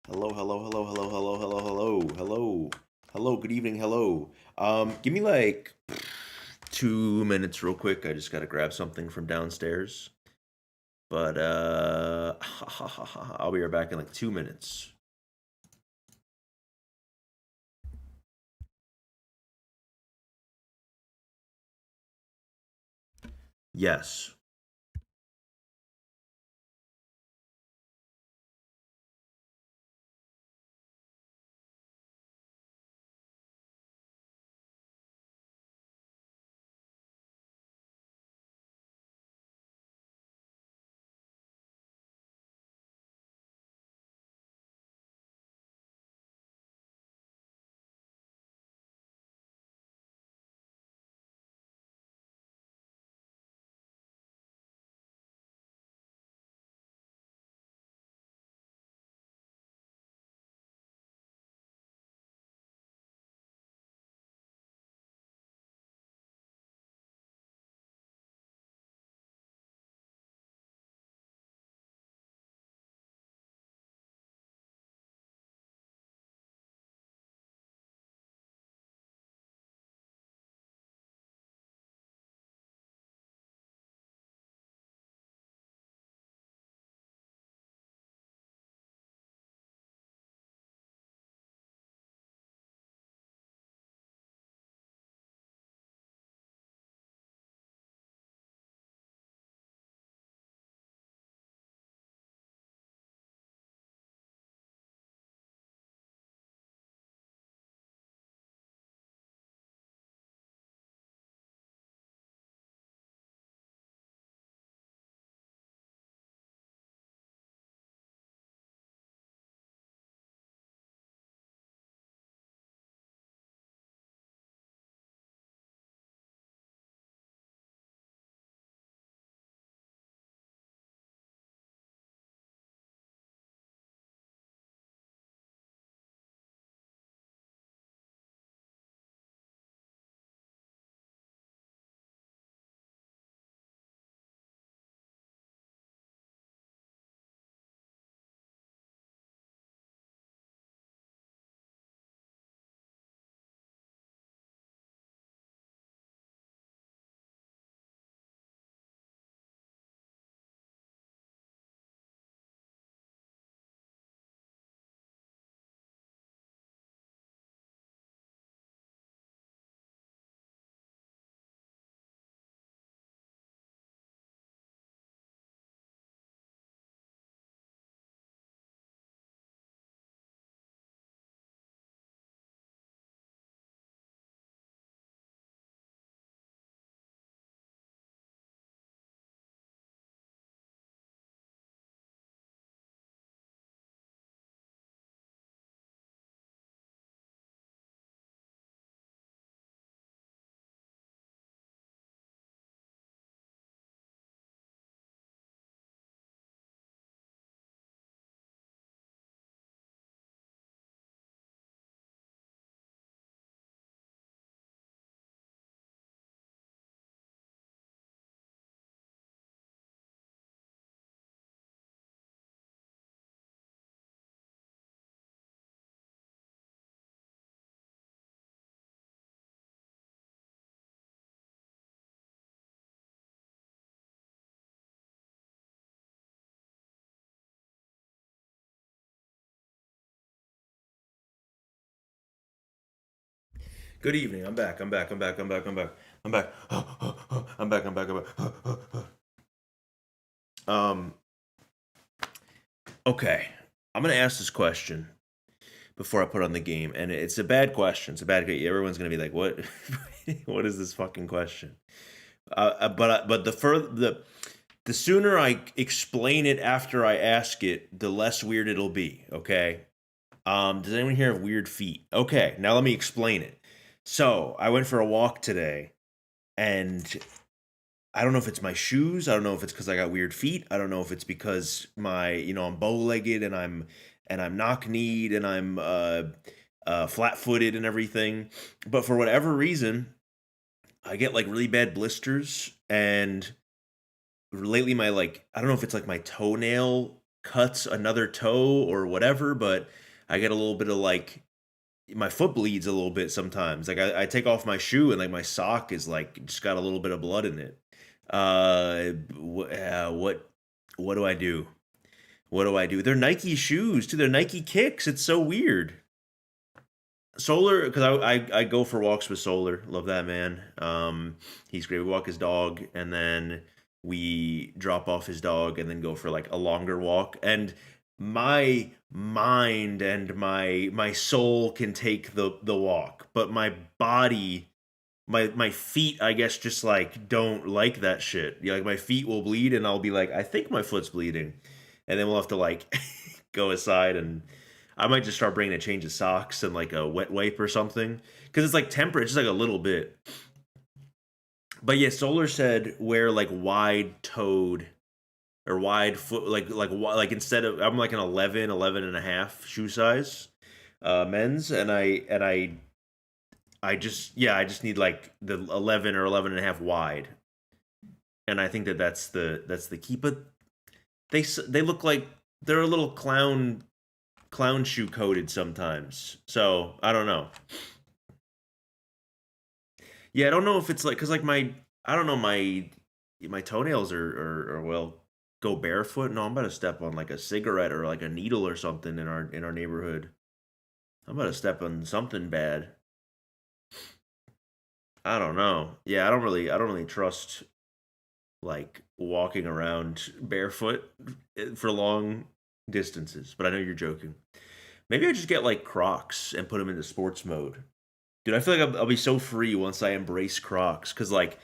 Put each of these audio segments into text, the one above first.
Hello, hello, hello, hello, hello, hello, hello, hello, hello. Good evening, hello. Give me like 2 minutes, real quick. I just gotta grab something from downstairs. But I'll be right back in like 2 minutes. Yes. Good evening. I'm back. I'm back. I'm back. I'm back. I'm back. I'm back. I'm back. I'm back. I'm back. Um. Okay. I'm gonna ask this question before I put on the game, and it's a bad question. It's a bad. Everyone's gonna be like, "What? What is this fucking question?" But the sooner I explain it after I ask it, the less weird it'll be. Okay. Does anyone here have weird feet? Okay, now let me explain it. So I went for a walk today, and I don't know if it's my shoes. I don't know if it's because I got weird feet. I don't know if it's because I'm bow legged and I'm knock kneed and I'm flat footed and everything. But for whatever reason, I get like really bad blisters, and lately my, like, I don't know if it's like my toenail cuts another toe or whatever, but I get a little bit of like my foot bleeds a little bit sometimes. Like I take off my shoe and like my sock is like just got a little bit of blood in it. What do I do? What do I do? They're Nike shoes too. They're Nike kicks. It's so weird. Solar, because I go for walks with Solar. Love that man. He's great. We walk his dog, and then we drop off his dog, and then go for like a longer walk. And my mind and my soul can take the walk, but my body, my feet, I guess, just like don't like that shit. Yeah, like my feet will bleed, and I'll be like, I think my foot's bleeding, and then we'll have to like go aside, and I might just start bringing a change of socks and like a wet wipe or something because it's like temperate, just like a little bit. But yeah, Solar said wear like wide toed or wide foot, like instead of I'm like an 11, 11 and a half shoe size, men's, and I just yeah I just need like the 11 or 11 and a half wide, and I think that that's the key. But they look like they're a little clown shoe coated sometimes. So I don't know. Yeah, I don't know if it's like because like my I don't know my toenails are well go barefoot. No, I'm about to step on like a cigarette or like a needle or something in our neighborhood. I'm about to step on something bad. I don't know. Yeah, I don't really trust like walking around barefoot for long distances. But I know you're joking. Maybe I just get like Crocs and put them into sports mode. Dude, I feel like I'll be so free once I embrace Crocs because like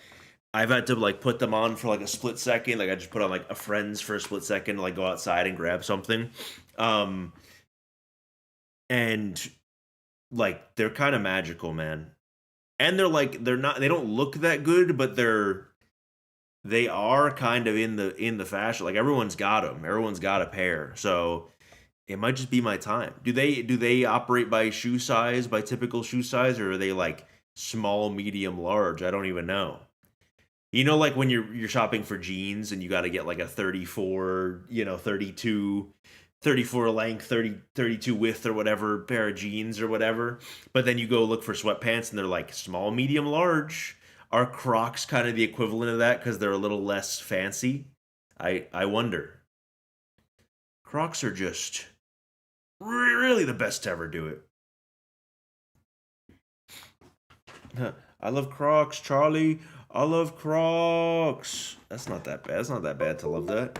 I've had to like put them on for like a split second. Like I just put on like a friend's for a split second, to, like go outside and grab something. Um, and like they're kind of magical, man. And they don't look that good, but they are kind of in the fashion. Like everyone's got them. Everyone's got a pair. So it might just be my time. Do they operate by shoe size, by typical shoe size, or are they like small, medium, large? I don't even know. Like when you're shopping for jeans and you got to get like a 34, 34 length, 32 width or whatever pair of jeans or whatever. But then you go look for sweatpants and they're like small, medium, large. Are Crocs kind of the equivalent of that because they're a little less fancy? I wonder. Crocs are just really the best to ever do it. I love Crocs, Charlie. I love Crocs. That's not that bad. That's not that bad to love that.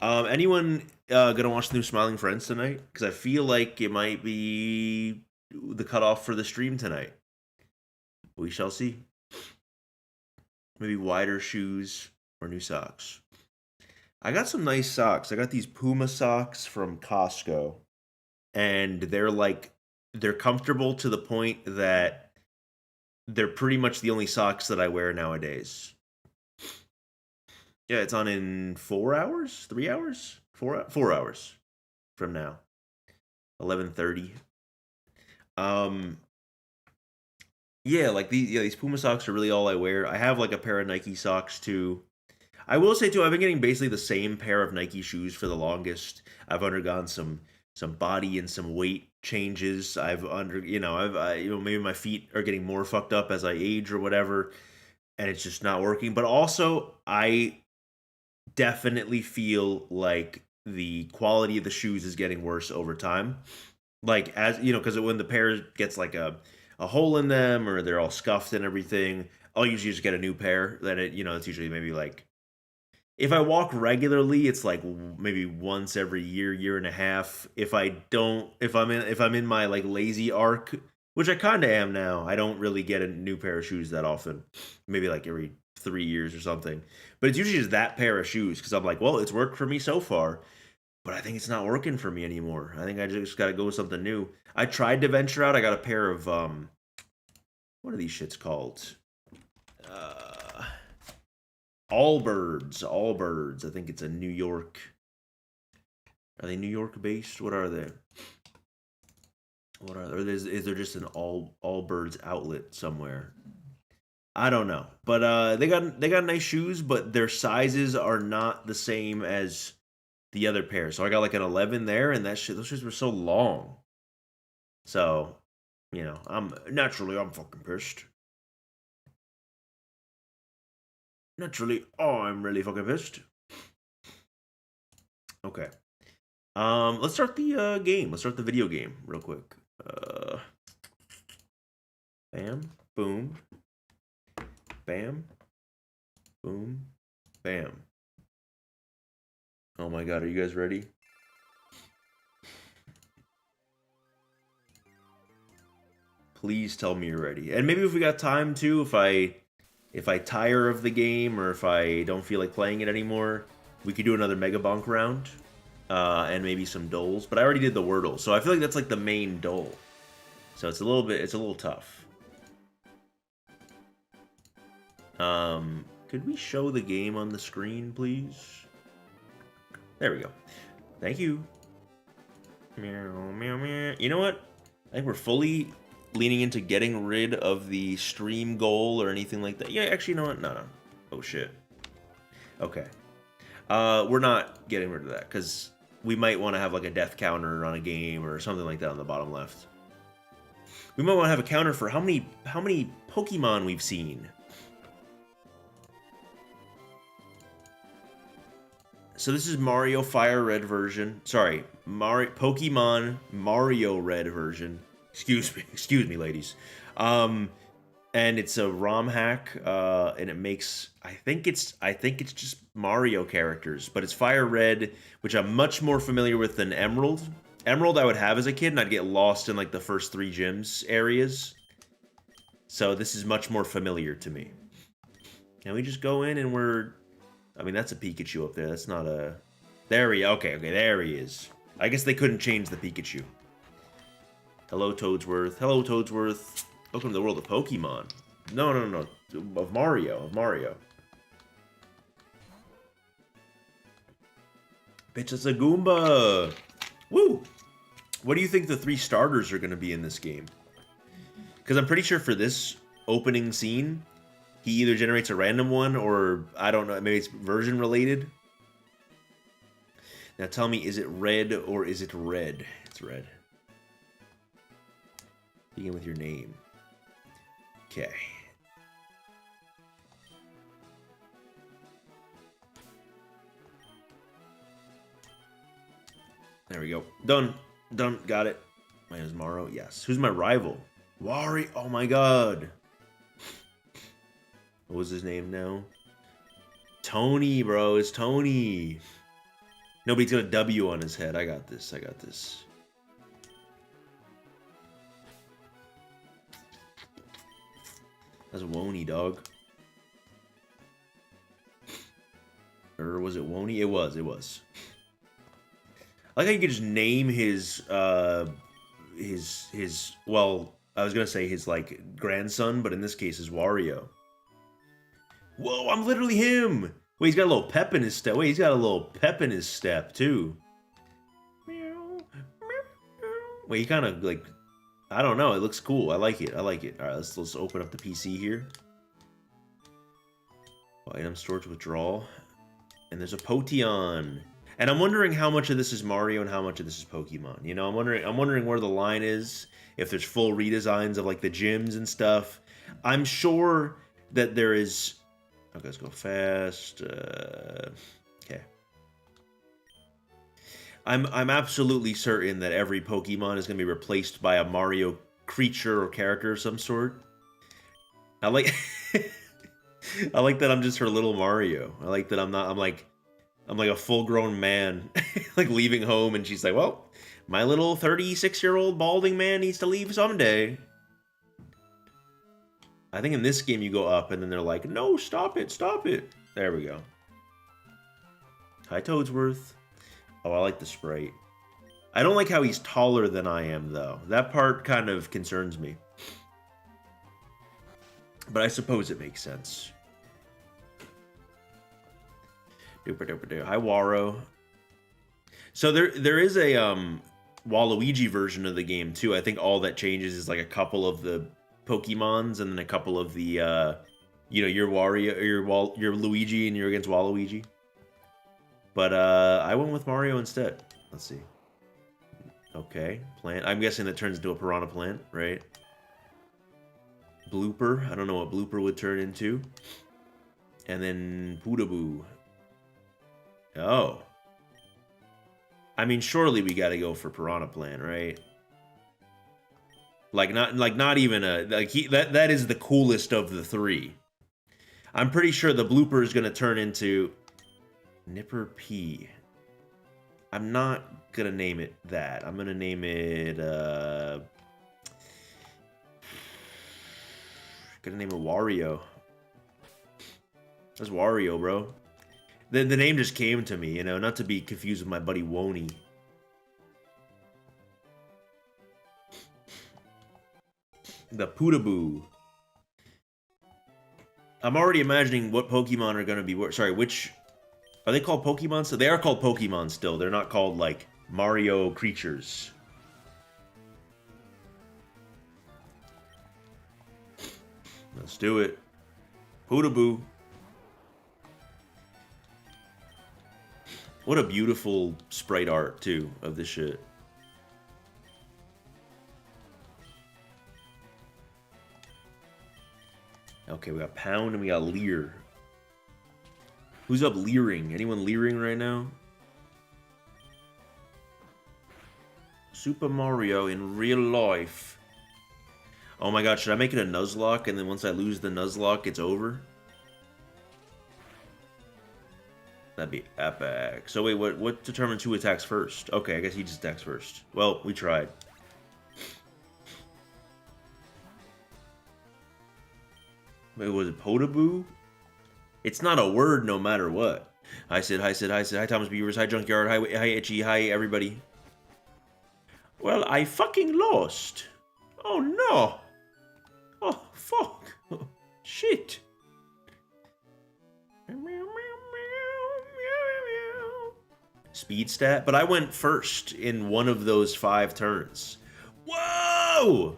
Anyone gonna watch the new Smiling Friends tonight? Because I feel like it might be the cutoff for the stream tonight. We shall see. Maybe wider shoes or new socks. I got some nice socks. I got these Puma socks from Costco, and they're comfortable to the point that they're pretty much the only socks that I wear nowadays. Yeah, it's on in 4 hours, 3 hours, 4 hours from now, 11:30. Um, yeah, like these Puma socks are really all I wear. I have like a pair of Nike socks too. I will say too, I've been getting basically the same pair of Nike shoes for the longest. I've undergone some body and some weight changes. Maybe my feet are getting more fucked up as I age or whatever, and it's just not working. But also, I definitely feel like the quality of the shoes is getting worse over time. Like as because when the pair gets like a hole in them or they're all scuffed and everything, I'll usually just get a new pair. Then it's usually maybe like if I walk regularly, it's like maybe once every year and a half. If I'm in my like lazy arc, which I kind of am now, I don't really get a new pair of shoes that often. Maybe like every 3 years or something. But it's usually just that pair of shoes because I'm like, well, it's worked for me so far, but I think it's not working for me anymore. I think I just got to go with something new. I tried to venture out. I got a pair of what are these shits called? Uh, Allbirds. I think it's a New York. Are they New York based? What are they? What are they? Or is there just an Allbirds outlet somewhere? I don't know, but they got nice shoes, but their sizes are not the same as the other pair. So I got like an 11 there, and those shoes were so long. So, you know, I'm fucking pissed. Naturally, I'm really fucking pissed. Okay. Let's start the game. Let's start the video game real quick. Bam, boom, bam, boom, bam. Oh my god, are you guys ready? Please tell me you're ready. And maybe if we got time too, if I tire of the game or if I don't feel like playing it anymore, we could do another Mega Bonk round. And maybe some doles. But I already did the Wordle, so I feel like that's like the main dole. So it's a little tough. Could we show the game on the screen, please? There we go. Thank you. Meow, meow, meow. You know what? I think we're fully leaning into getting rid of the stream goal or anything like that. Yeah, actually, you know what? No. Oh, shit. Okay. We're not getting rid of that, because we might want to have like a death counter on a game or something like that on the bottom left. We might want to have a counter for how many Pokemon we've seen. So this is Mario Fire Red version. Sorry, Pokemon Mario Red version. Excuse me, ladies. And it's a Romhack, and it makes I think it's just Mario characters, but it's Fire Red, which I'm much more familiar with than Emerald. Emerald I would have as a kid, and I'd get lost in like the first 3 gyms areas. So this is much more familiar to me. Can we just go in and I mean, that's a Pikachu up there. That's not a... There he... Okay, there he is. I guess they couldn't change the Pikachu. Hello, Toadsworth. Hello, Toadsworth. Welcome to the world of Pokemon. No. Of Mario. Bitch, it's a Goomba. Woo! What do you think the 3 starters are going to be in this game? Because I'm pretty sure for this opening scene, he either generates a random one or, I don't know, maybe it's version related. Now tell me, is it red or is it red? It's red. Begin with your name. Okay. There we go. Done. Got it. My name is Maro. Yes. Who's my rival? Wari. Oh my god. What was his name now? Tony, bro. It's Tony. Nobody's got a W on his head. I got this. That's Wony, dog. Or was it Wony? It was. I like how you could just name his well, I was gonna say his like grandson, but in this case is Wario. Whoa, I'm literally him! Wait, he's got a little pep in his step. Wait, he's got a little pep in his step too. Wait, he kind of like, I don't know. It looks cool. I like it. All right, let's open up the PC here. Item storage withdrawal, and there's a Potion. And I'm wondering how much of this is Mario and how much of this is Pokemon. You know, I'm wondering where the line is. If there's full redesigns of like the gyms and stuff. I'm sure that there is. Okay, let's go fast. Okay. I'm absolutely certain that every Pokemon is going to be replaced by a Mario creature or character of some sort. I like I like that I'm just her little Mario. I like that I'm like a full-grown man like leaving home, and she's like, "Well, my little 36-year-old balding man needs to leave someday." I think in this game you go up and then they're like, "No, stop it. There we go. Hi, Toadsworth. Oh, I like the sprite. I don't like how he's taller than I am, though. That part kind of concerns me. But I suppose it makes sense. Hi, Waro. So there is a Waluigi version of the game, too. I think all that changes is like a couple of the Pokemons and then a couple of the, you know, your Wario, your Luigi, and you're against Waluigi. But I went with Mario instead. Let's see. Okay, plant. I'm guessing that turns into a piranha plant, right? Blooper. I don't know what Blooper would turn into. And then Poodaboo. Oh. I mean, surely we gotta go for piranha plant, right? Not even a that is the coolest of the three. I'm pretty sure the Blooper is gonna turn into Nipper P. I'm not gonna name it that. I'm gonna name it gonna name it Wario. That's Wario, bro. The name just came to me, you know, not to be confused with my buddy Woney. The Poodaboo. I'm already imagining what Pokemon are gonna be. Sorry, which are they called? Pokemon? So they are called Pokemon still. They're not called like Mario creatures. Let's do it. Poodaboo. What a beautiful sprite art, too, of this shit. Okay, we got Pound and we got Leer. Who's up leering? Anyone leering right now? Super Mario in real life. Oh my god, should I make it a Nuzlocke and then once I lose the Nuzlocke, it's over? That'd be epic. So wait, what determines who attacks first? Okay, I guess he just attacks first. Well, we tried. Wait, was it Potaboo? It's not a word no matter what. Hi Sid, hi Sid, hi Sid, hi Thomas Beavers, hi Junkyard, hi Itchy, hi everybody. Well, I fucking lost. Oh no. Oh, fuck. Oh, shit. Speed stat, but I went first in one of those 5 turns. Whoa!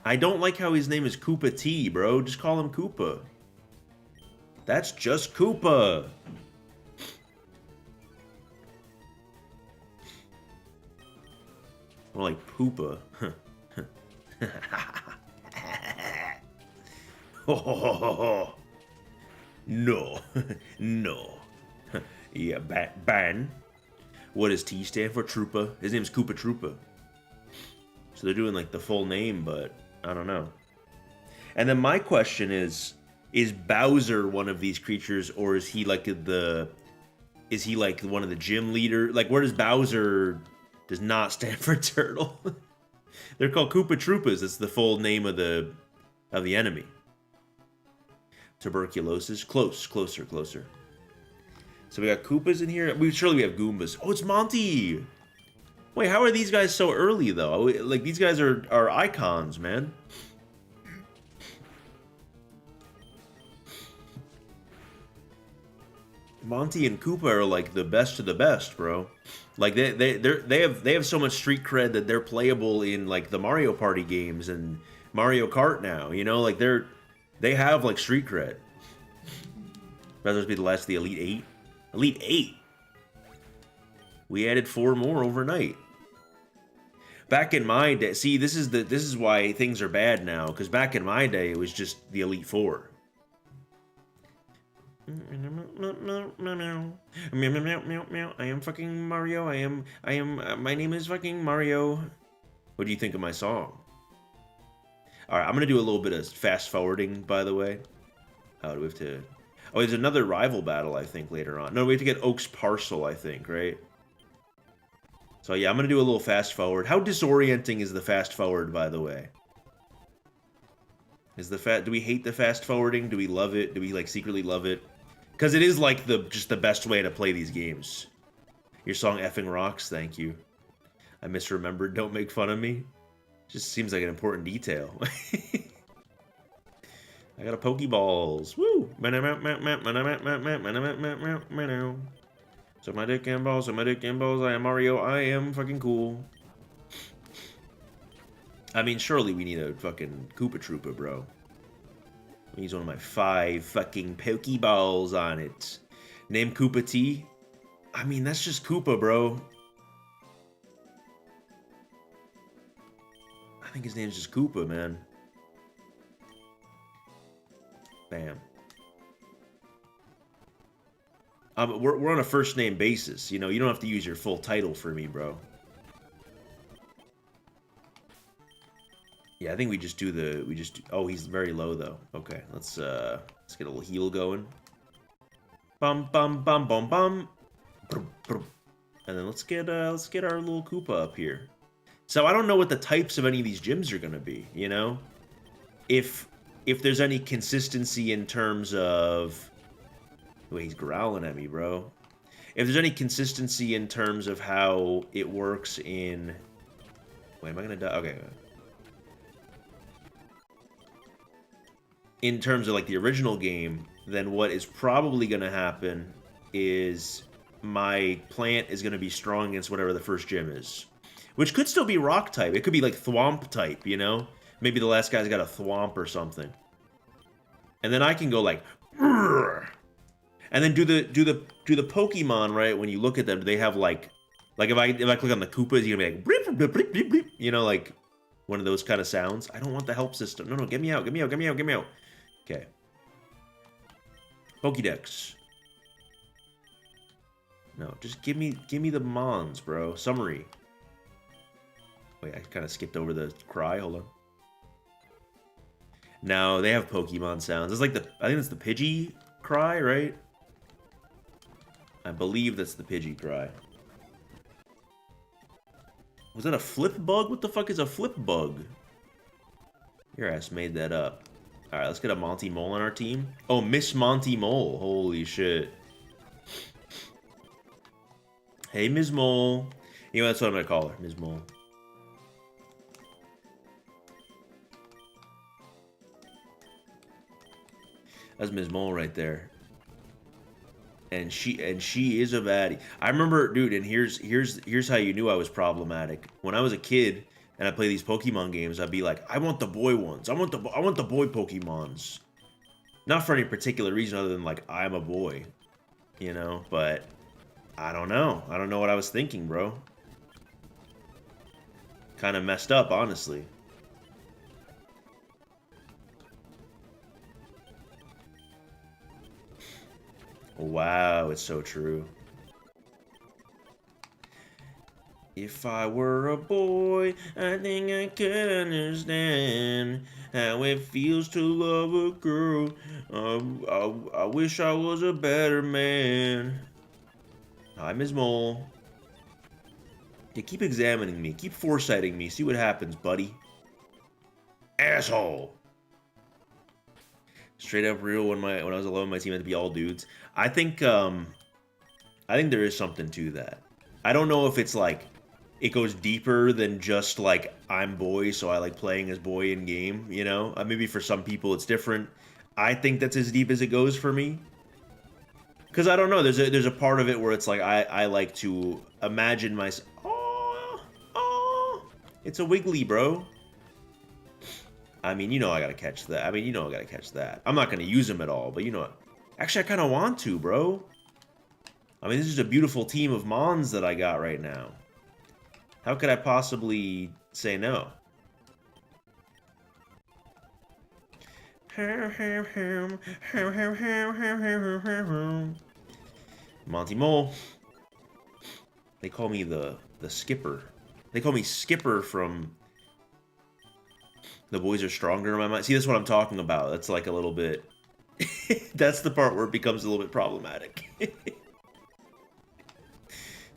I don't like how his name is Koopa T, bro. Just call him Koopa. That's just Koopa. More like Poopa. No. No. Yeah, ban. What does T stand for? Troopa. His name's Koopa Troopa. So they're doing like the full name, but I don't know. And then my question is Bowser one of these creatures, or is he like one of the gym leader? Like, where does Bowser does not stand for turtle? They're called Koopa Troopas. It's the full name of the enemy. Tuberculosis. Closer. So we got Koopas in here. Surely we have Goombas. Oh, it's Monty! Wait, how are these guys so early, though? Like, these guys are icons, man. Monty and Koopa are, like, the best of the best, bro. Like, they have so much street cred that they're playable in, like, the Mario Party games and Mario Kart now, you know? Like, they have, like, street cred. That's supposed to be the last of the Elite 8. Elite 8? We added 4 more overnight. Back in my day, see, this is why things are bad now, because back in my day, it was just the Elite 4. I am fucking Mario. My name is fucking Mario. What do you think of my song? Alright, I'm gonna do a little bit of fast forwarding, by the way. How do we have to... Oh, there's another rival battle, I think, later on. No, we have to get Oak's Parcel, I think, right? So yeah, I'm gonna do a little fast forward. How disorienting is the fast forward, by the way? Do we hate the fast forwarding? Do we love it? Do we like secretly love it? Because it is like just the best way to play these games. Your song effing rocks, thank you. I misremembered, don't make fun of me. Just seems like an important detail. I got a Pokeballs. Woo! So my dick and balls, I am Mario, I am fucking cool. I mean, surely we need a fucking Koopa Troopa, bro. He's one of my 5 fucking Pokeballs on it. Name Koopa T? I mean, that's just Koopa, bro. think his name's just Koopa, man. Bam. We're on a first name basis. You know, you don't have to use your full title for me, bro. Yeah, I think we just do the oh, he's very low though. Okay, let's get a little heal going. Bum bum bum bum bum. And then let's get our little Koopa up here. So I don't know what the types of any of these gyms are gonna be, you know? If there's any consistency in terms of wait, he's growling at me, bro. If there's any consistency in terms of how it works in wait, am I gonna die? Okay. In terms of like the original game, then what is probably going to happen is my plant is going to be strong against whatever the first gym is. Which could still be rock type. It could be like thwomp type, you know? Maybe the last guy's got a thwomp or something. And then I can go like Rrr! And then do the Pokemon, right? When you look at them, they have like if I click on the Koopas, you're gonna be like bleep, bleep, bleep, bleep, bleep, you know, like one of those kind of sounds. I don't want the help system. No, get me out, get me out, get me out, get me out. Okay. Pokédex. No, just give me the Mons, bro. Summary. Wait, I kind of skipped over the cry. Hold on. No, they have Pokemon sounds. It's like I think it's the Pidgey cry, right? I believe that's the Pidgey cry. Was that a flip bug? What the fuck is a flip bug? Your ass made that up. Alright, let's get a Monty Mole on our team. Oh, Miss Monty Mole. Holy shit. Hey, Ms. Mole. You know, that's what I'm gonna call her, Ms. Mole. That's Ms. Mole right there. And she is a baddie. I remember, dude, and here's how you knew I was problematic. When I was a kid and I play these Pokemon games, I'd be like, I want the boy ones. I want the boy Pokemons. Not for any particular reason other than like I'm a boy, you know. But I don't know. I don't know what I was thinking, bro. Kind of messed up, honestly. Wow, it's so true. If I were a boy, I think I could understand how it feels to love a girl. I wish I was a better man. Hi, Ms. Mole. Yeah, keep examining me. Keep foresighting me. See what happens, buddy. Asshole. Straight up real. When I was alone, my team had to be all dudes. I think there is something to that. I don't know if it's like it goes deeper than just like I'm boy, so I like playing as boy in game. You know, maybe for some people it's different. I think that's as deep as it goes for me. Because I don't know. There's a part of it where it's like I like to imagine myself. Oh, it's a Wiggly, bro. I mean, you know I gotta catch that. I'm not gonna use him at all, but you know what? Actually, I kind of want to, bro. I mean, this is a beautiful team of Mons that I got right now. How could I possibly say no? Monty Mole. They call me the skipper. They call me Skipper from The Boys Are Stronger in my mind. See, that's what I'm talking about. That's like a little bit... That's the part where it becomes a little bit problematic.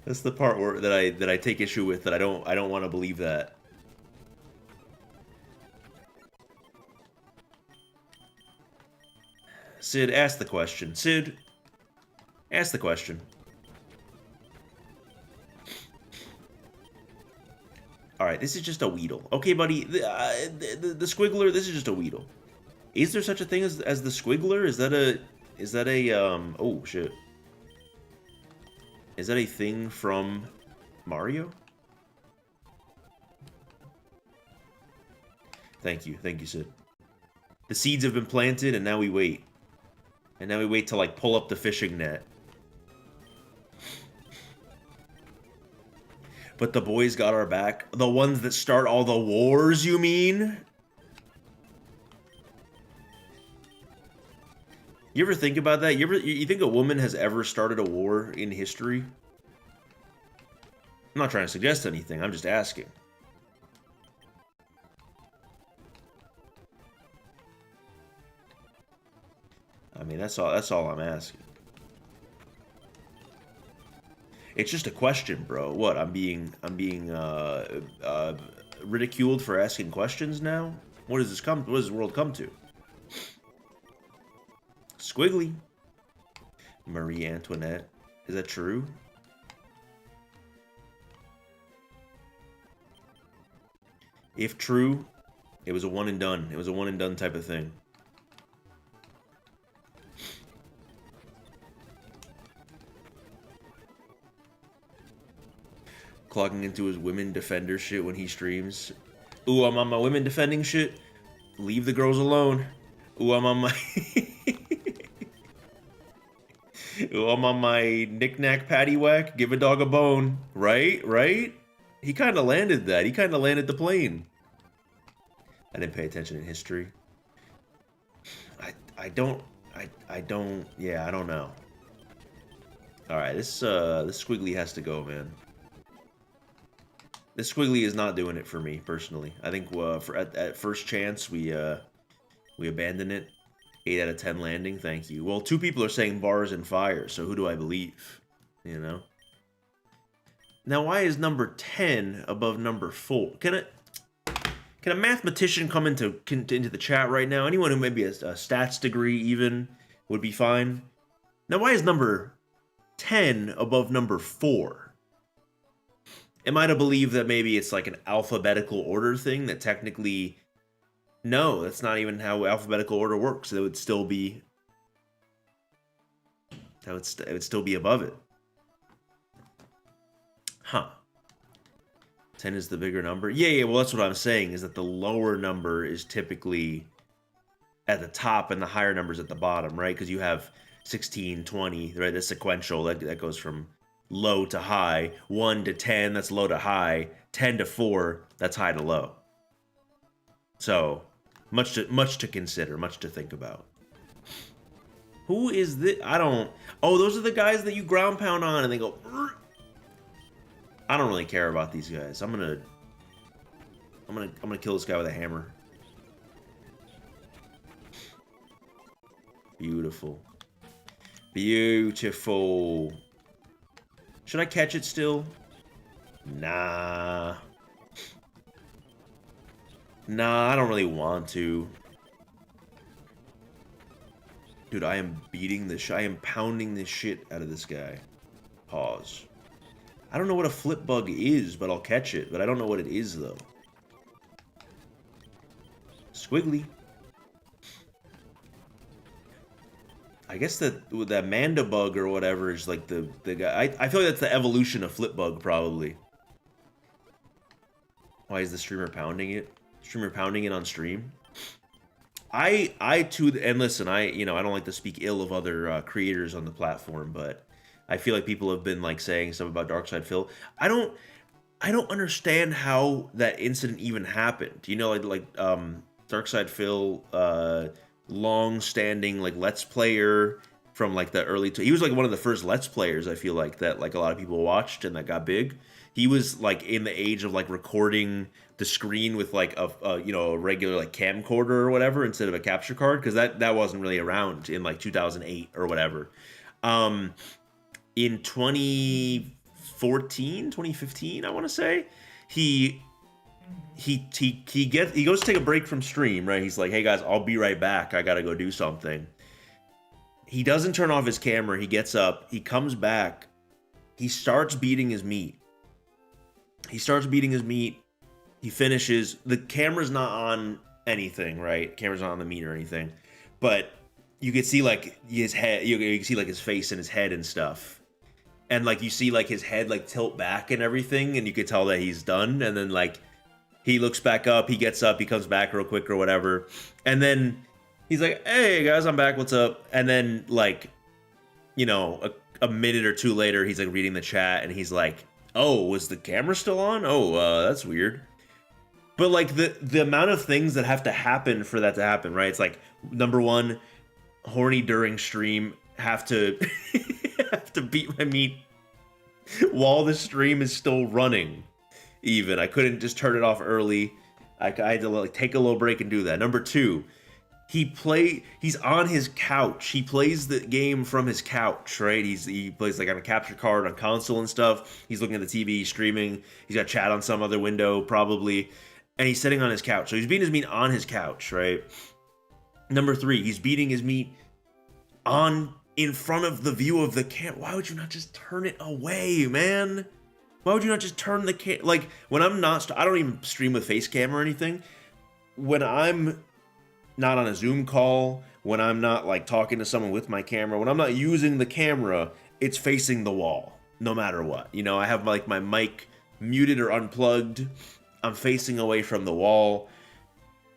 That's the part where that I take issue with, that I don't want to believe that. Sid, ask the question. Sid, ask the question. Alright, this is just a Weedle. Okay, buddy, the Squiggler, this is just a Weedle. Is there such a thing as the Squiggler? Is that a oh shit. Is that a thing from Mario? Thank you, Sid. The seeds have been planted, and now we wait. And now we wait to like pull up the fishing net. But the boys got our back. The ones that start all the wars, you mean? You ever think about that? You think a woman has ever started a war in history? I'm not trying to suggest anything. I'm just asking. I mean, that's all I'm asking. It's just a question, bro. What? I'm being ridiculed for asking questions now? What does this world come to? Squiggly. Marie Antoinette. Is that true? If true, it was a one and done. It was a one and done type of thing. Clogging into his women defender shit when he streams. Ooh, I'm on my women defending shit. Leave the girls alone. Ooh, I'm on my... Ooh, I'm on my knick-knack paddywhack. Give a dog a bone. Right? Right? He kind of landed that. He kind of landed the plane. I didn't pay attention in history. I don't know. Alright, this Squiggly has to go, man. This Squiggly is not doing it for me, personally. I think at first chance, we abandon it. 8 out of 10 landing, thank you. Well, 2 people are saying bars and fire, so who do I believe? You know? Now, why is number 10 above number 4? Can a mathematician come into the chat right now? Anyone who maybe has a stats degree even would be fine. Now, why is number 10 above number 4? Am I to believe that maybe it's like an alphabetical order thing that technically... No, that's not even how alphabetical order works. It would still be... it would still be above it. Huh. 10 is the bigger number? Yeah, well, that's what I'm saying, is that the lower number is typically at the top and the higher number's at the bottom, right? Because you have 16, 20, right? That's sequential. That goes from low to high. 1 to 10, that's low to high. 10 to 4, that's high to low. So, much to consider, much to think about. Who is this? I don't... Oh, those are the guys that you ground pound on and they go... I don't really care about these guys. I'm gonna kill this guy with a hammer. Beautiful. Beautiful. Should I catch it still? Nah. Nah, I don't really want to. Dude, I am beating this. I am pounding this shit out of this guy. Pause. I don't know what a flip bug is, but I'll catch it. But I don't know what it is, though. Squiggly. I guess that Manda bug or whatever is like the guy. I feel like that's the evolution of flip bug, probably. Why is the streamer pounding it? Streamer pounding it on stream? I too, and listen, I don't like to speak ill of other creators on the platform, but I feel like people have been like saying stuff about Darkside Phil. I don't understand how that incident even happened. You know, like Darkside Phil, long-standing like Let's Player from like the early. He was like one of the first Let's Players. I feel like that like a lot of people watched and that got big. He was like in the age of like recording the screen with like a regular like camcorder or whatever instead of a capture card, because that wasn't really around in like 2008 or whatever. In 2015, I want to say, he goes to take a break from stream, right? He's like, hey guys, I'll be right back. I gotta go do something. He doesn't turn off his camera. He gets up. He comes back. He starts beating his meat. He finishes. The camera's not on anything, right? Camera's not on the meat or anything. But you can see like his head. You can see like his face and his head and stuff. And like you see like his head like tilt back and everything, and you could tell that he's done. And then like he looks back up. He gets up. He comes back real quick or whatever. And then he's like, "Hey guys, I'm back. What's up?" And then like, a minute or two later, he's like reading the chat, and he's like, Oh, was the camera still on? Oh, that's weird. But like the amount of things that have to happen for that to happen, right? It's like number one, horny during stream, have to have to beat my meat while the stream is still running. Even I couldn't just turn it off early. I had to like take a little break and do that. Number two, he's on his couch. He plays the game from his couch, right? He plays like on a capture card on console and stuff. He's looking at the TV, streaming. He's got chat on some other window probably, and he's sitting on his couch. So he's beating his meat on his couch, right? Number three, he's beating his meat on in front of the view of the camera. Why would you not just turn it away, man? Why would you not just turn the cam? Like when I'm not, I don't even stream with face cam or anything. When I'm not on a Zoom call, when I'm not like talking to someone with my camera, when I'm not using the camera, it's facing the wall, no matter what. You know, I have like my mic muted or unplugged. I'm facing away from the wall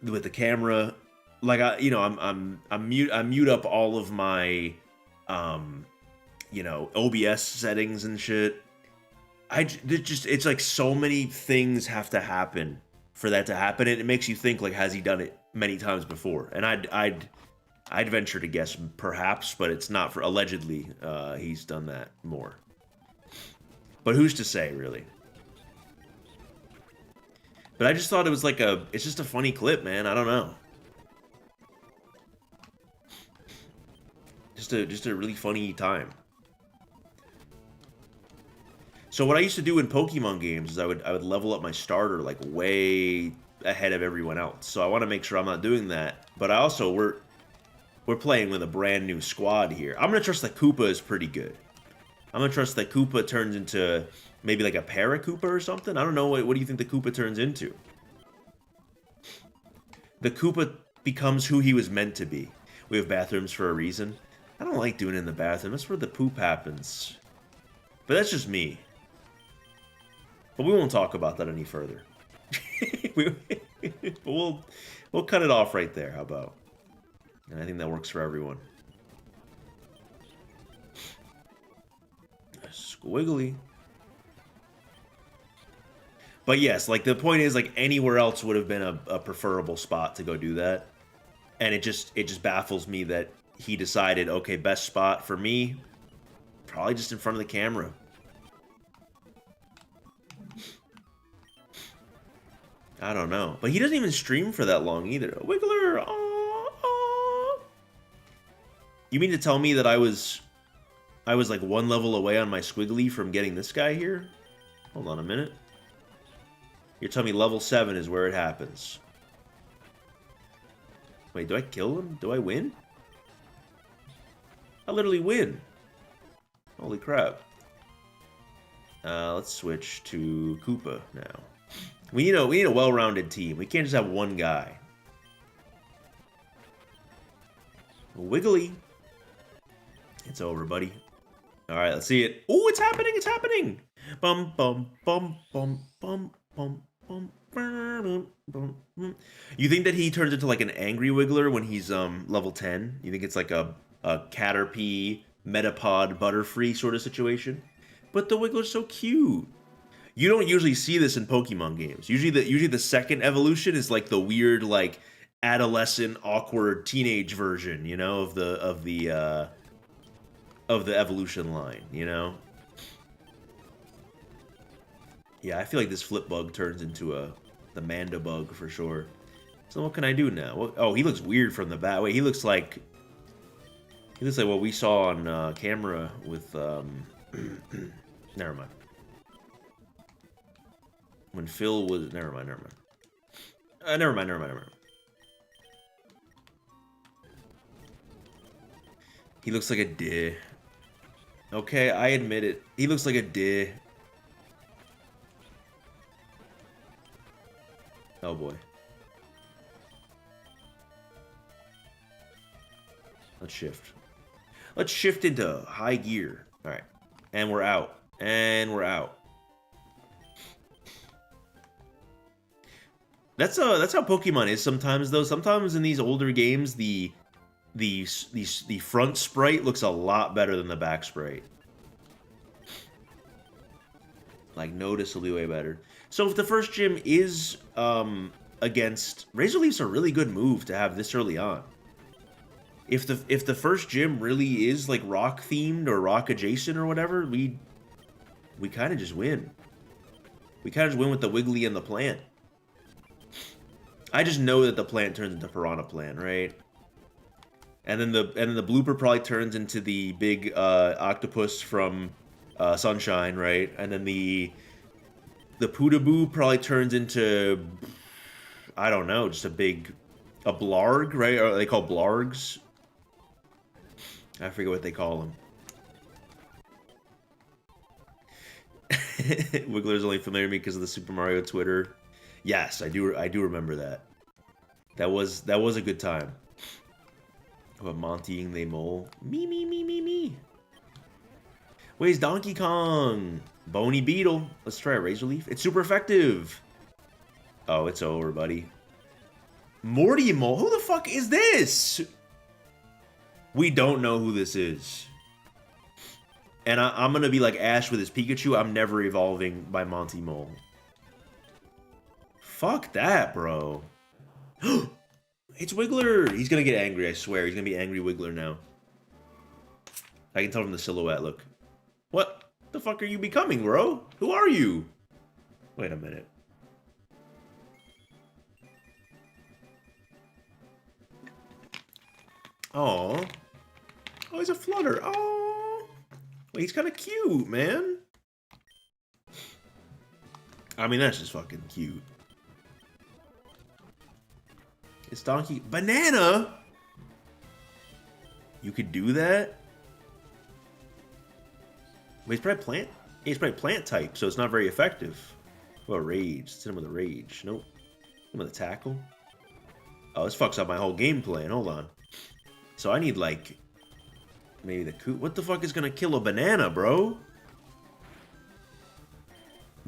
with the camera. Like I mute up all of my OBS settings and shit. It's like so many things have to happen for that to happen, and it makes you think like, has he done it many times before? And I'd venture to guess perhaps, but it's not. For allegedly he's done that more, but who's to say, really? But I just thought it was like it's just a funny clip, man. I don't know. Just a really funny time. So what I used to do in Pokemon games is I would level up my starter like way ahead of everyone else. So I want to make sure I'm not doing that. But I also we're playing with a brand new squad here. I'm gonna trust that Koopa is pretty good. I'm gonna trust that Koopa turns into maybe like a Para-Koopa or something. I don't know. What do you think the Koopa turns into? The Koopa becomes who he was meant to be. We have bathrooms for a reason. I don't like doing it in the bathroom. That's where the poop happens. But that's just me. But we won't talk about that any further. we'll cut it off right there. How about? And I think that works for everyone. Squiggly. But yes, like the point is, like anywhere else would have been a preferable spot to go do that, and it just baffles me that he decided, okay, best spot for me, probably just in front of the camera. I don't know. But he doesn't even stream for that long either. Wiggler! Aww. You mean to tell me that I was like one level away on my Squiggly from getting this guy here? Hold on a minute. You're telling me level 7 is where it happens. Wait, do I kill him? Do I win? I literally win. Holy crap. Let's switch to Koopa now. We need a well-rounded team. We can't just have one guy. Wiggly. It's over, buddy. All right, let's see it. Oh, it's happening! It's happening! Bum bum bum bum bum bum bum. You think that he turns into like an angry Wiggler when he's level 10? You think it's like a Caterpie, Metapod, Butterfree sort of situation? But the Wiggler's so cute. You don't usually see this in Pokemon games. Usually the second evolution is like the weird, like adolescent, awkward teenage version, you know, of the evolution line, you know. Yeah, I feel like this flip bug turns into the Manda bug for sure. So what can I do now? Oh, he looks weird from the back. Wait, he looks like what we saw on camera with never mind. When Phil was... Never mind. He looks like a D. Okay, I admit it. He looks like a D. Oh boy. Let's shift. Let's shift into high gear. Alright. And we're out. That's how Pokemon is sometimes, though. Sometimes in these older games, the front sprite looks a lot better than the back sprite. Like, noticeably way better. So if the first gym is against... Razor Leaf's a really good move to have this early on. If the first gym really is, like, rock-themed or rock-adjacent or whatever, we kind of just win. We kind of just win with the Wiggly and the plant. I just know that the plant turns into Piranha Plant, right? And then the blooper probably turns into the big octopus from Sunshine, right? And then the Pootaboo probably turns into, I don't know, just a blarg, right? Or they call blargs. I forget what they call them. Wiggler's only familiar to me because of the Super Mario Twitter. Yes, I do remember that. That was a good time. About Montying they mole. Me. Where's Donkey Kong? Bony Beetle. Let's try a Razor Leaf. It's super effective. Oh, it's over, buddy. Morty Mole. Who the fuck is this? We don't know who this is. And I'm going to be like Ash with his Pikachu. I'm never evolving by Monty Mole. Fuck that, bro. It's Wiggler. He's going to get angry, I swear. He's going to be angry Wiggler now. I can tell from the silhouette. Look. What the fuck are you becoming, bro? Who are you? Wait a minute. Oh, he's a flutter. Oh, wait, he's kind of cute, man. I mean, that's just fucking cute. It's Donkey Banana. You could do that. Wait, he's probably plant. He's probably plant type, so it's not very effective. What about rage? Let's hit him with a rage. Nope. Hit him with a tackle. Oh, this fucks up my whole game plan. Hold on. So I need, like, maybe the coot. What the fuck is gonna kill a banana, bro?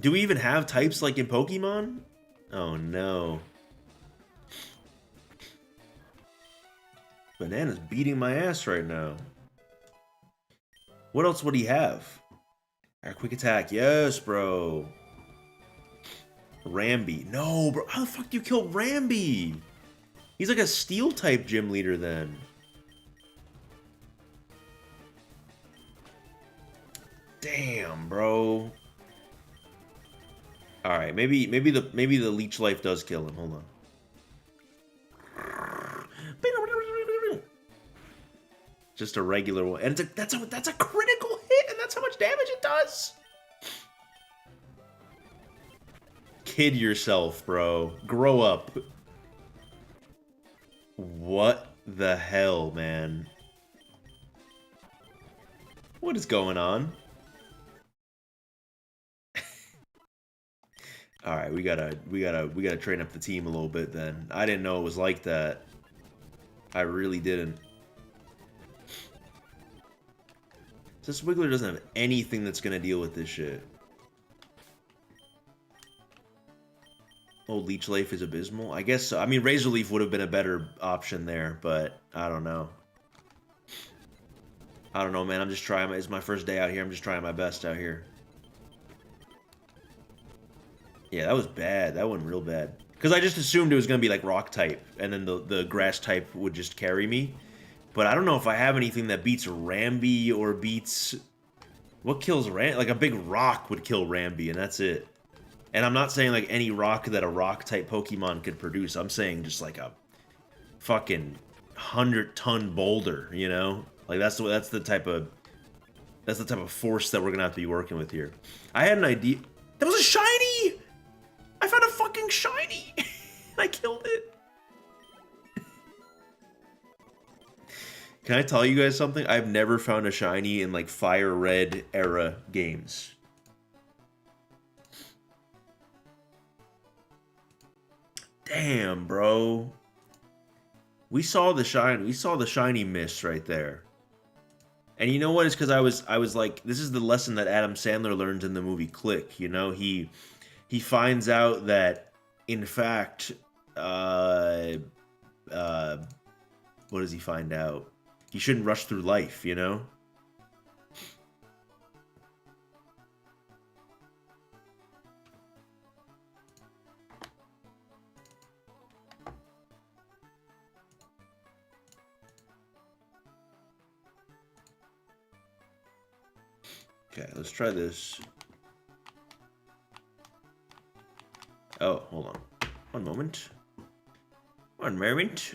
Do we even have types like in Pokemon? Oh no. Banana's beating my ass right now. What else would he have? Alright, quick attack. Yes, bro. Rambi. No, bro. How the fuck do you kill Rambi? He's like a steel type gym leader then. Damn, bro. All right, maybe the leech life does kill him. Hold on. Just a regular one, and that's a critical hit, and that's how much damage it does. Kid yourself, bro. Grow up. What the hell, man? What is going on? All right, we gotta train up the team a little bit then. I didn't know it was like that. I really didn't. This Wiggler doesn't have anything that's gonna deal with this shit. Oh, Leech Life is abysmal? I guess so. I mean, Razor Leaf would have been a better option there, but I don't know. I don't know, man. I'm just trying. It's my first day out here. I'm just trying my best out here. Yeah, that was bad. That went real bad. Because I just assumed it was going to be like rock type, and then the grass type would just carry me. But I don't know if I have anything that beats Rambi or beats... What kills Rambi? Like a big rock would kill Rambi, and that's it. And I'm not saying like any rock that a rock type Pokemon could produce. I'm saying just like a fucking 100-ton boulder, you know? Like that's the type of force that we're gonna have to be working with here. I had an idea. That was a shiny! I found a fucking shiny! I killed it. Can I tell you guys something? I've never found a shiny in like Fire Red era games. Damn, bro. We saw the shiny miss right there. And you know what? It's because I was like, this is the lesson that Adam Sandler learns in the movie Click. You know, he finds out that, in fact, what does he find out? He shouldn't rush through life, you know? Okay, let's try this. Oh, hold on. One moment. One moment.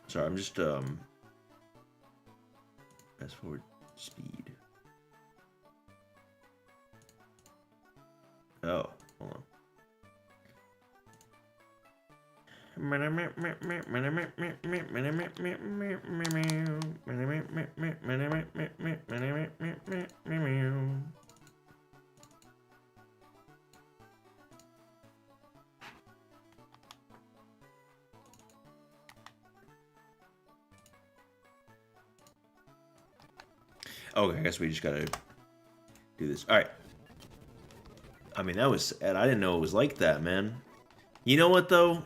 Sorry, I'm just, fast forward speed. Oh, hold on. Okay, I guess we just gotta do this. All right. I mean, that was... And I didn't know it was like that, man. You know what, though?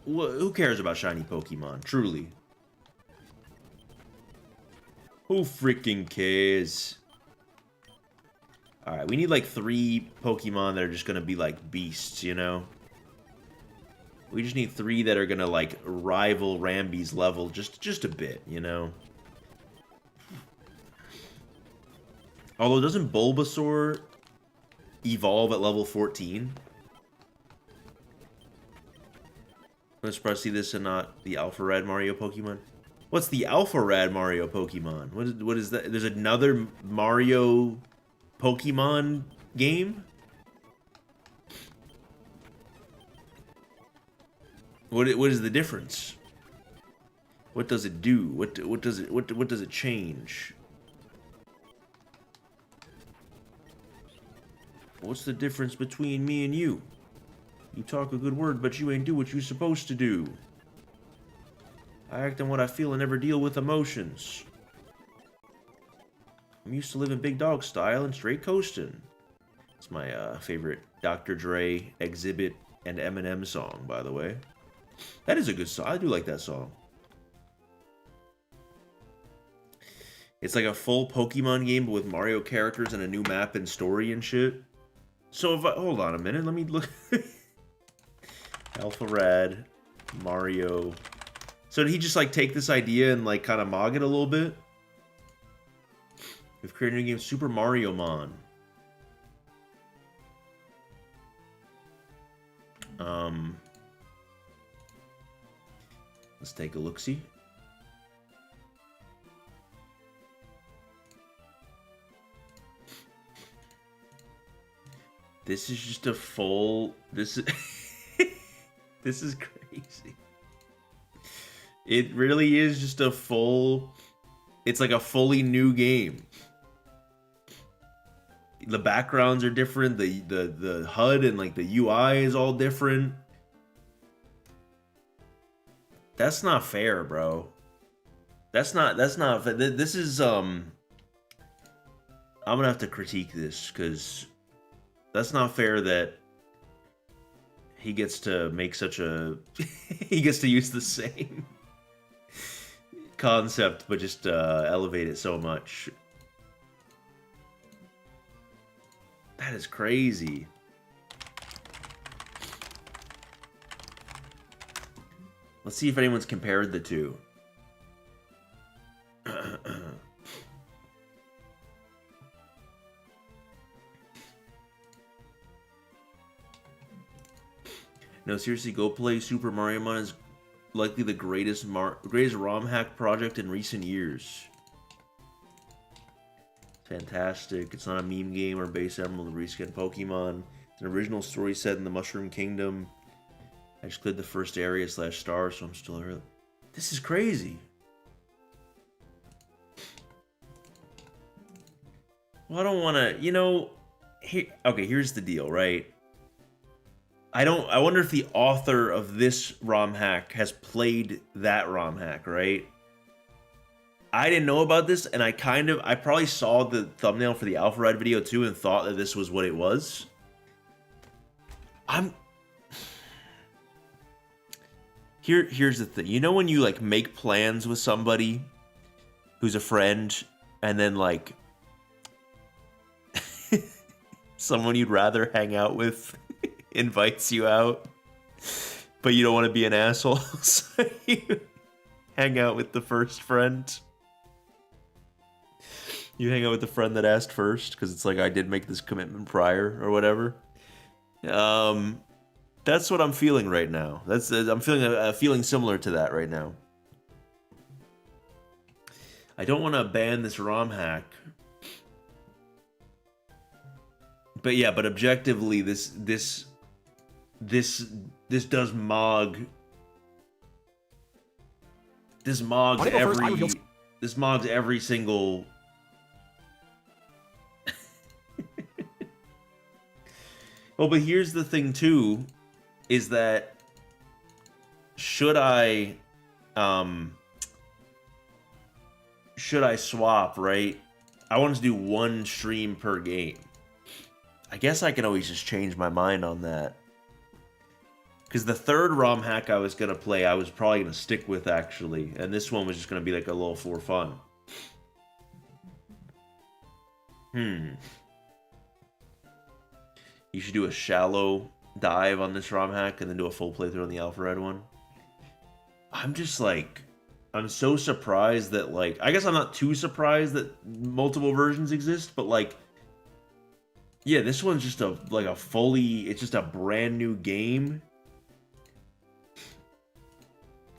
Who cares about shiny Pokemon? Truly. Who freaking cares? Alright, we need like 3 Pokemon that are just gonna be like beasts, you know? We just need 3 that are gonna like rival Ramby's level just a bit, you know? Although, doesn't Bulbasaur evolve at level 14? I'm surprised to see this and not the Alpha Red Mario Pokemon. What's the Alpha Red Mario Pokemon? What is that? There's another Mario Pokemon game? What is the difference? What does it do? What does it change? What's the difference between me and you? You talk a good word, but you ain't do what you supposed to do. I act on what I feel and never deal with emotions. I'm used to living big dog style and straight coasting. It's my favorite Dr. Dre, Exhibit, and Eminem song, by the way. That is a good song. I do like that song. It's like a full Pokemon game, but with Mario characters and a new map and story and shit. So if I... Hold on a minute. Let me look... Alpha Red, Mario. So did he just like take this idea and like kind of mog it a little bit? We've created a new game, Super Mario Mon. Let's take a look-see. This is just a full... This is... This is crazy. It really is just a full... It's like a fully new game. The backgrounds are different. The HUD and like the UI is all different. That's not fair, bro. That's not this is I'm gonna have to critique this because that's not fair that he gets to make such a he gets to use the same concept but just elevate it so much. That is crazy. Let's see if anyone's compared the two. No, seriously, go play Super Mario Mon. Is likely the greatest Romhack project in recent years. Fantastic. It's not a meme game or base Emerald reskin Pokemon. It's an original story set in the Mushroom Kingdom. I just cleared the first area / star, so I'm still early. This is crazy. Well, I don't want to, you know... Okay, here's the deal, right? I wonder if the author of this ROM hack has played that ROM hack, right? I didn't know about this, and I probably saw the thumbnail for the Alpha Red video too and thought that this was what it was. Here's the thing. You know when you like make plans with somebody who's a friend and then like someone you'd rather hang out with invites you out, but you don't want to be an asshole, so you hang out with the first friend. You hang out with the friend that asked first, because it's like I did make this commitment prior or whatever. That's what I'm feeling right now. I'm feeling a feeling similar to that right now. I don't want to ban this Romhack. But yeah, but objectively, this does Mog. This Mogs every single. Well, but here's the thing too, is that should I swap, right? I want to do one stream per game. I guess I can always just change my mind on that. Because the third Romhack I was going to play, I was probably going to stick with, actually. And this one was just going to be like a little for fun. You should do a shallow dive on this Romhack and then do a full playthrough on the Alpha-Red one. I'm just like... I'm so surprised that, like... I guess I'm not too surprised that multiple versions exist, but, like... Yeah, this one's just a fully... It's just a brand new game.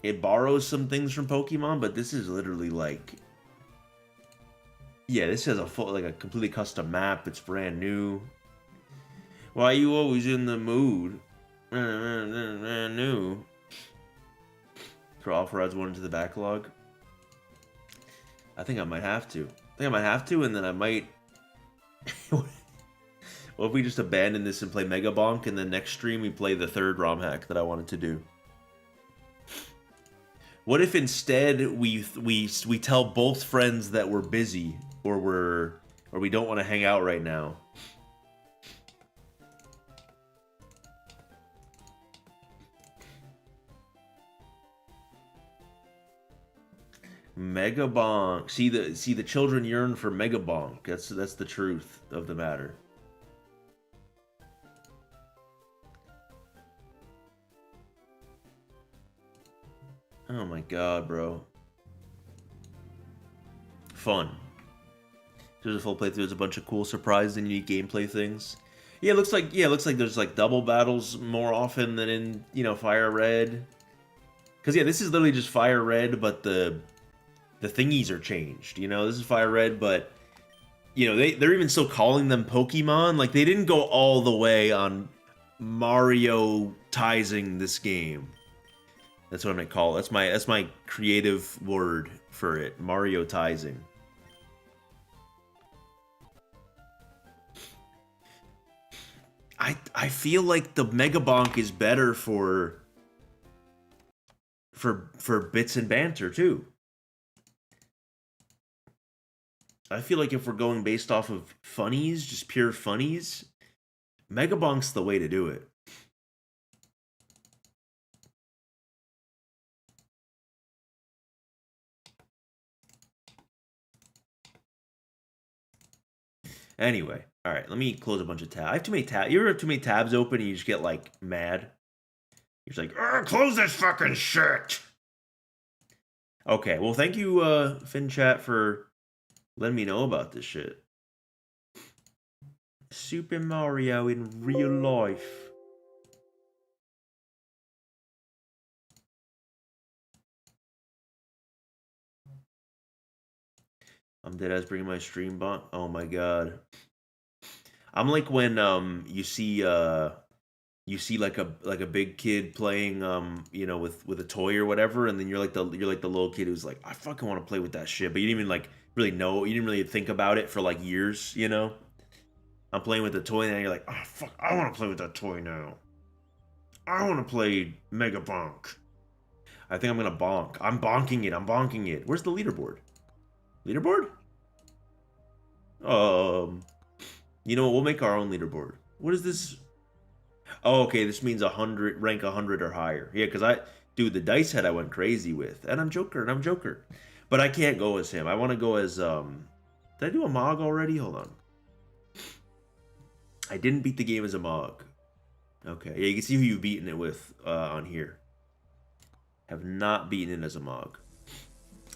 It borrows some things from Pokemon, but this is literally, like... Yeah, this has a completely custom map. It's brand new. Why are you always in the mood? New. Throw Alpha-Red's one into the backlog. I think I might have to. And then I might... What if we just abandon this and play Mega Bonk, and then next stream we play the third Romhack that I wanted to do? What if instead we tell both friends that we're busy or we don't want to hang out right now? Mega Bonk. See the children yearn for Mega Bonk. That's the truth of the matter. Oh my god, bro. Fun. There's a full playthrough. There's a bunch of cool surprise and unique gameplay things. Yeah, it looks like there's like double battles more often than in, Fire Red. Cause yeah, this is literally just Fire Red, but the thingies are changed. This is Fire Red, but they're even still calling them Pokemon. Like they didn't go all the way on Mario-tizing this game. That's what I'm gonna call it. That's my creative word for it. Mario-tizing. I feel like the Mega Bonk is better for bits and banter too. I feel like if we're going based off of funnies, just pure funnies, Mega Bonk's the way to do it. Anyway, all right, let me close a bunch of tabs. I have too many tabs. You ever have too many tabs open and you just get, like, mad? You're just like, close this fucking shit! Okay, well, thank you, FinChat, for letting me know about this shit. Super Mario in real life. I'm deadass bringing my stream bot. Oh my god. I'm like when you see like a big kid playing with a toy or whatever, and then you're like the little kid who's like, I fucking want to play with that shit, but you didn't even like really know, you didn't really think about it for like years, I'm playing with the toy and you're like, oh fuck, I want to play with that toy now. I want to play Mega Bonk. I think I'm gonna bonk. I'm bonking it. Where's the leaderboard? Leaderboard? We'll make our own leaderboard. What is this? Oh, okay, this means 100, rank 100 or higher. Yeah, because the dice head I went crazy with. And I'm Joker. But I can't go as him. I want to go as, did I do a Mog already? Hold on. I didn't beat the game as a Mog. Okay, yeah, you can see who you've beaten it with on here. Have not beaten it as a Mog.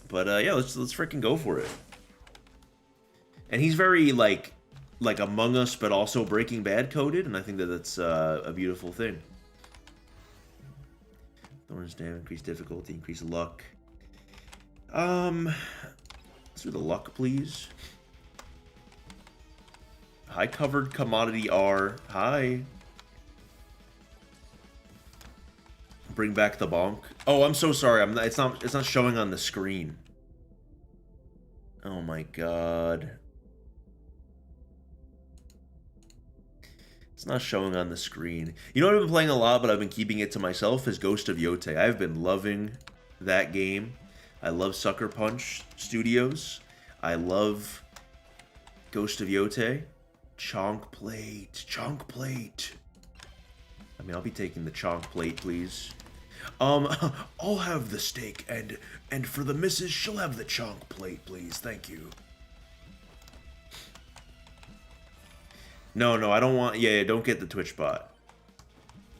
But yeah, let's freaking go for it. And he's very like Among Us, but also Breaking Bad coded, and I think that that's a beautiful thing. Thorns down, increase difficulty, increase luck. Let's do the luck, please. High covered commodity R. Hi. Bring back the bonk. Oh, I'm so sorry. It's not showing on the screen. Oh my god. It's not showing on the screen. You know what I've been playing a lot, but I've been keeping it to myself, is Ghost of Yotei. I've been loving that game. I love Sucker Punch Studios. I love Ghost of Yotei. Chonk plate. Chonk plate. I mean, I'll be taking the chonk plate, please. I'll have the steak, and for the missus, she'll have the chonk plate, please. Thank you. No, I don't want... Yeah, don't get the Twitch bot.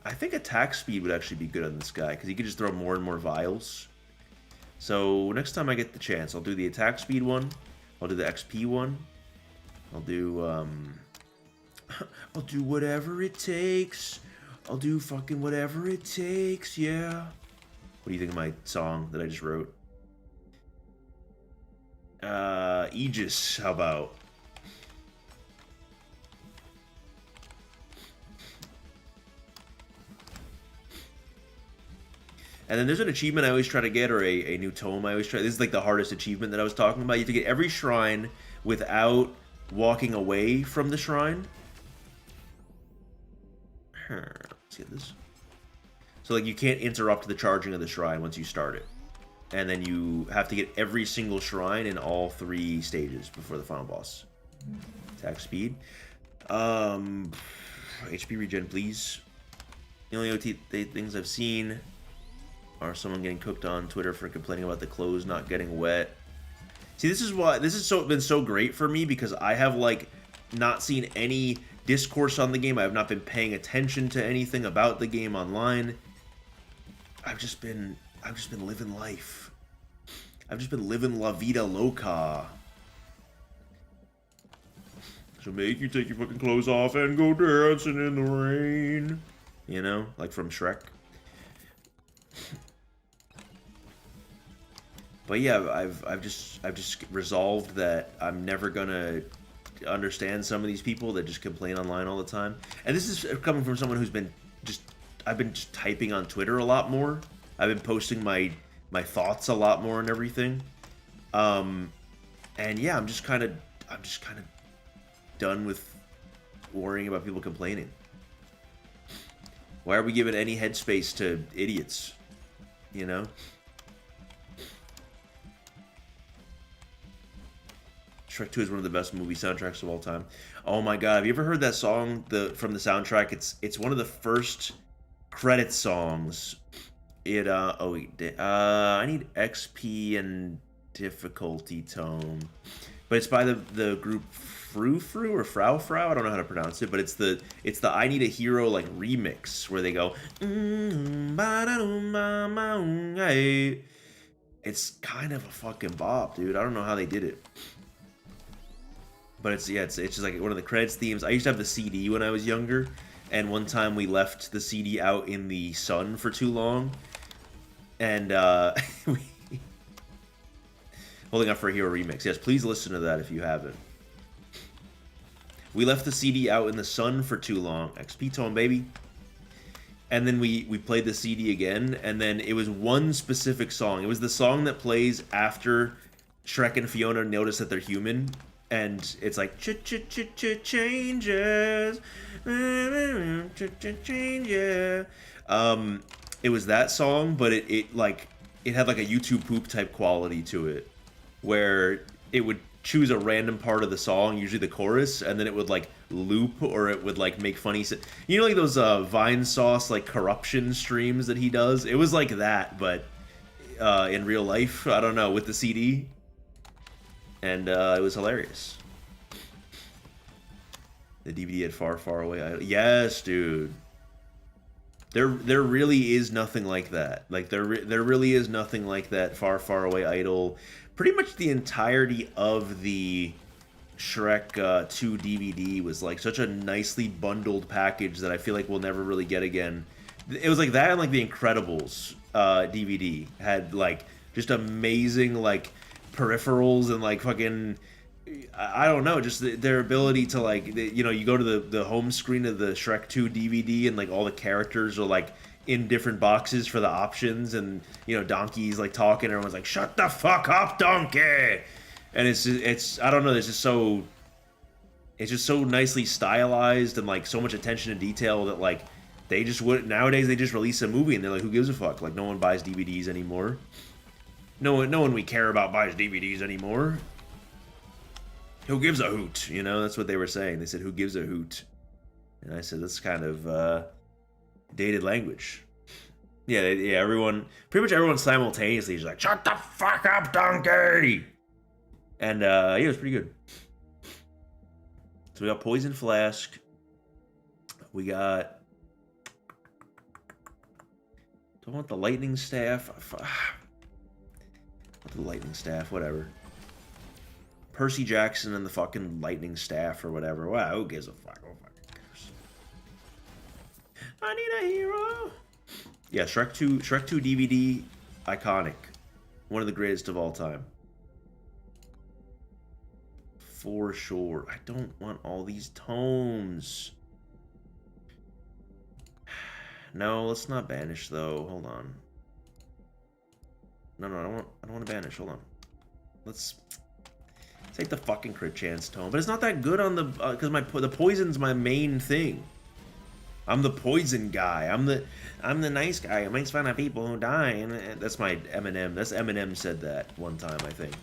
I think attack speed would actually be good on this guy, because he could just throw more and more vials. So, next time I get the chance, I'll do the attack speed one. I'll do the XP one. I'll do, I'll do whatever it takes. I'll do fucking whatever it takes, yeah. What do you think of my song that I just wrote? Aegis, how about? And then there's an achievement I always try to get, or a new tome I always try. This is like the hardest achievement that I was talking about. You have to get every shrine without walking away from the shrine. Let's get this. So like you can't interrupt the charging of the shrine once you start it. And then you have to get every single shrine in all 3 stages before the final boss. Attack speed. HP regen, please. The only OT things I've seen are someone getting cooked on Twitter for complaining about the clothes not getting wet. See, this is why this has been so great for me, because I have like not seen any discourse on the game. I have not been paying attention to anything about the game online. I've just been living life. I've just been living la vida loca. So make you take your fucking clothes off and go dancing in the rain. You know, like from Shrek. But yeah, I've just resolved that I'm never gonna understand some of these people that just complain online all the time. And this is coming from someone who's been I've been just typing on Twitter a lot more. I've been posting my thoughts a lot more and everything. And yeah, I'm just kind of done with worrying about people complaining. Why are we giving any headspace to idiots? You know? Shrek 2 is one of the best movie soundtracks of all time. Oh my god, have you ever heard that song from the soundtrack? It's one of the first credit songs. I need XP and difficulty tone. But it's by the group Frou Frou or Frau Frau, I don't know how to pronounce it, but it's the I Need a Hero like remix where they go it's kind of a fucking bop, dude. I don't know how they did it. But it's just like one of the credits themes. I used to have the CD when I was younger, and one time we left the CD out in the sun for too long, and Holding Out for a Hero remix. Yes, please listen to that if you haven't. We left the CD out in the sun for too long. XP tone, baby. And then we played the CD again, and then it was one specific song. It was the song that plays after Shrek and Fiona notice that they're human. And it's like changes, changes. It was that song, but it had like a YouTube poop type quality to it, where it would choose a random part of the song, usually the chorus, and then it would like loop, or it would like make funny, you know, like those Vine Sauce like corruption streams that he does. It was like that, but in real life. I don't know, with the CD. And it was hilarious. The DVD had Far, Far Away Idol. Yes, dude. There really is nothing like that. Like there really is nothing like that Far, Far Away Idol. Pretty much the entirety of the Shrek 2 DVD was like such a nicely bundled package that I feel like we'll never really get again. It was like that and like the Incredibles DVD had like just amazing like peripherals and like fucking I don't know, just their ability to like you know, you go to the home screen of the Shrek 2 DVD and like all the characters are like in different boxes for the options, and you know, Donkey's like talking, everyone's like, "Shut the fuck up, Donkey!" And it's I don't know, it's just so nicely stylized and like so much attention to detail that like they just would nowadays they just release a movie and they're like, who gives a fuck? Like no one buys DVDs anymore. No one we care about buys DVDs anymore. Who gives a hoot? You know, that's what they were saying. They said, who gives a hoot? And I said, that's kind of dated language. Yeah, pretty much everyone simultaneously is like, shut the fuck up, Donkey! And yeah, it was pretty good. So we got Poison Flask. We got... Do I want the Lightning Staff? The Lightning Staff, whatever. Percy Jackson and the fucking Lightning Staff or whatever. Wow, who gives a fuck? Who fucking cares? I need a hero. Yeah, Shrek 2 DVD, iconic. One of the greatest of all time. For sure. I don't want all these tomes. No, let's not banish though. Hold on. No, I don't want to banish. Hold on. Let's take the fucking crit chance tome. But it's not that good on the because the poison's my main thing. I'm the poison guy. I'm the nice guy who makes fun of people who die. And that's my Eminem. That's Eminem said that one time, I think.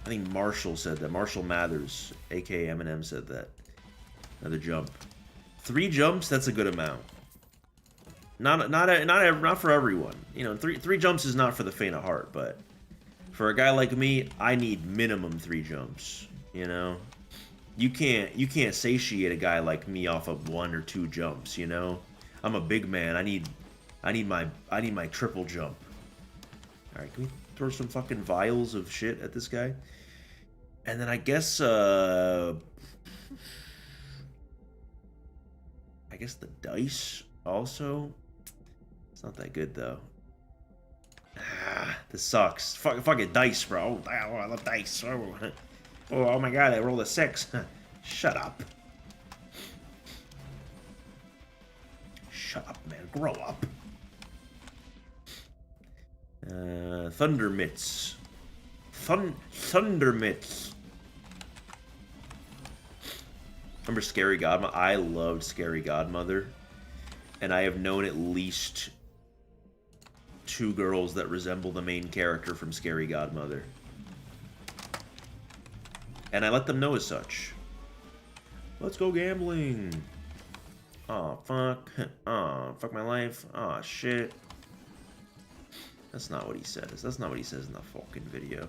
I think Marshall said that. Marshall Mathers, aka Eminem, said that. Another jump. 3 jumps, that's a good amount. Not for everyone. You know, three jumps is not for the faint of heart, but for a guy like me, I need minimum 3 jumps. You know, you can't satiate a guy like me off of 1 or 2 jumps. You know, I'm a big man. I need my triple jump. All right, can we throw some fucking vials of shit at this guy? And then I guess the dice also. It's not that good though. This sucks. Fucking dice, bro. Oh, the dice. Oh my god, I rolled a 6. Shut up. Shut up, man. Grow up. Thunder Mitts. Thunder Mitts. Remember Scary Godmother? I loved Scary Godmother. And I have known at least 2 girls that resemble the main character from Scary Godmother. And I let them know as such. Let's go gambling. Oh, fuck. Oh, fuck my life. Oh, shit. That's not what he says. That's not what he says in the fucking video.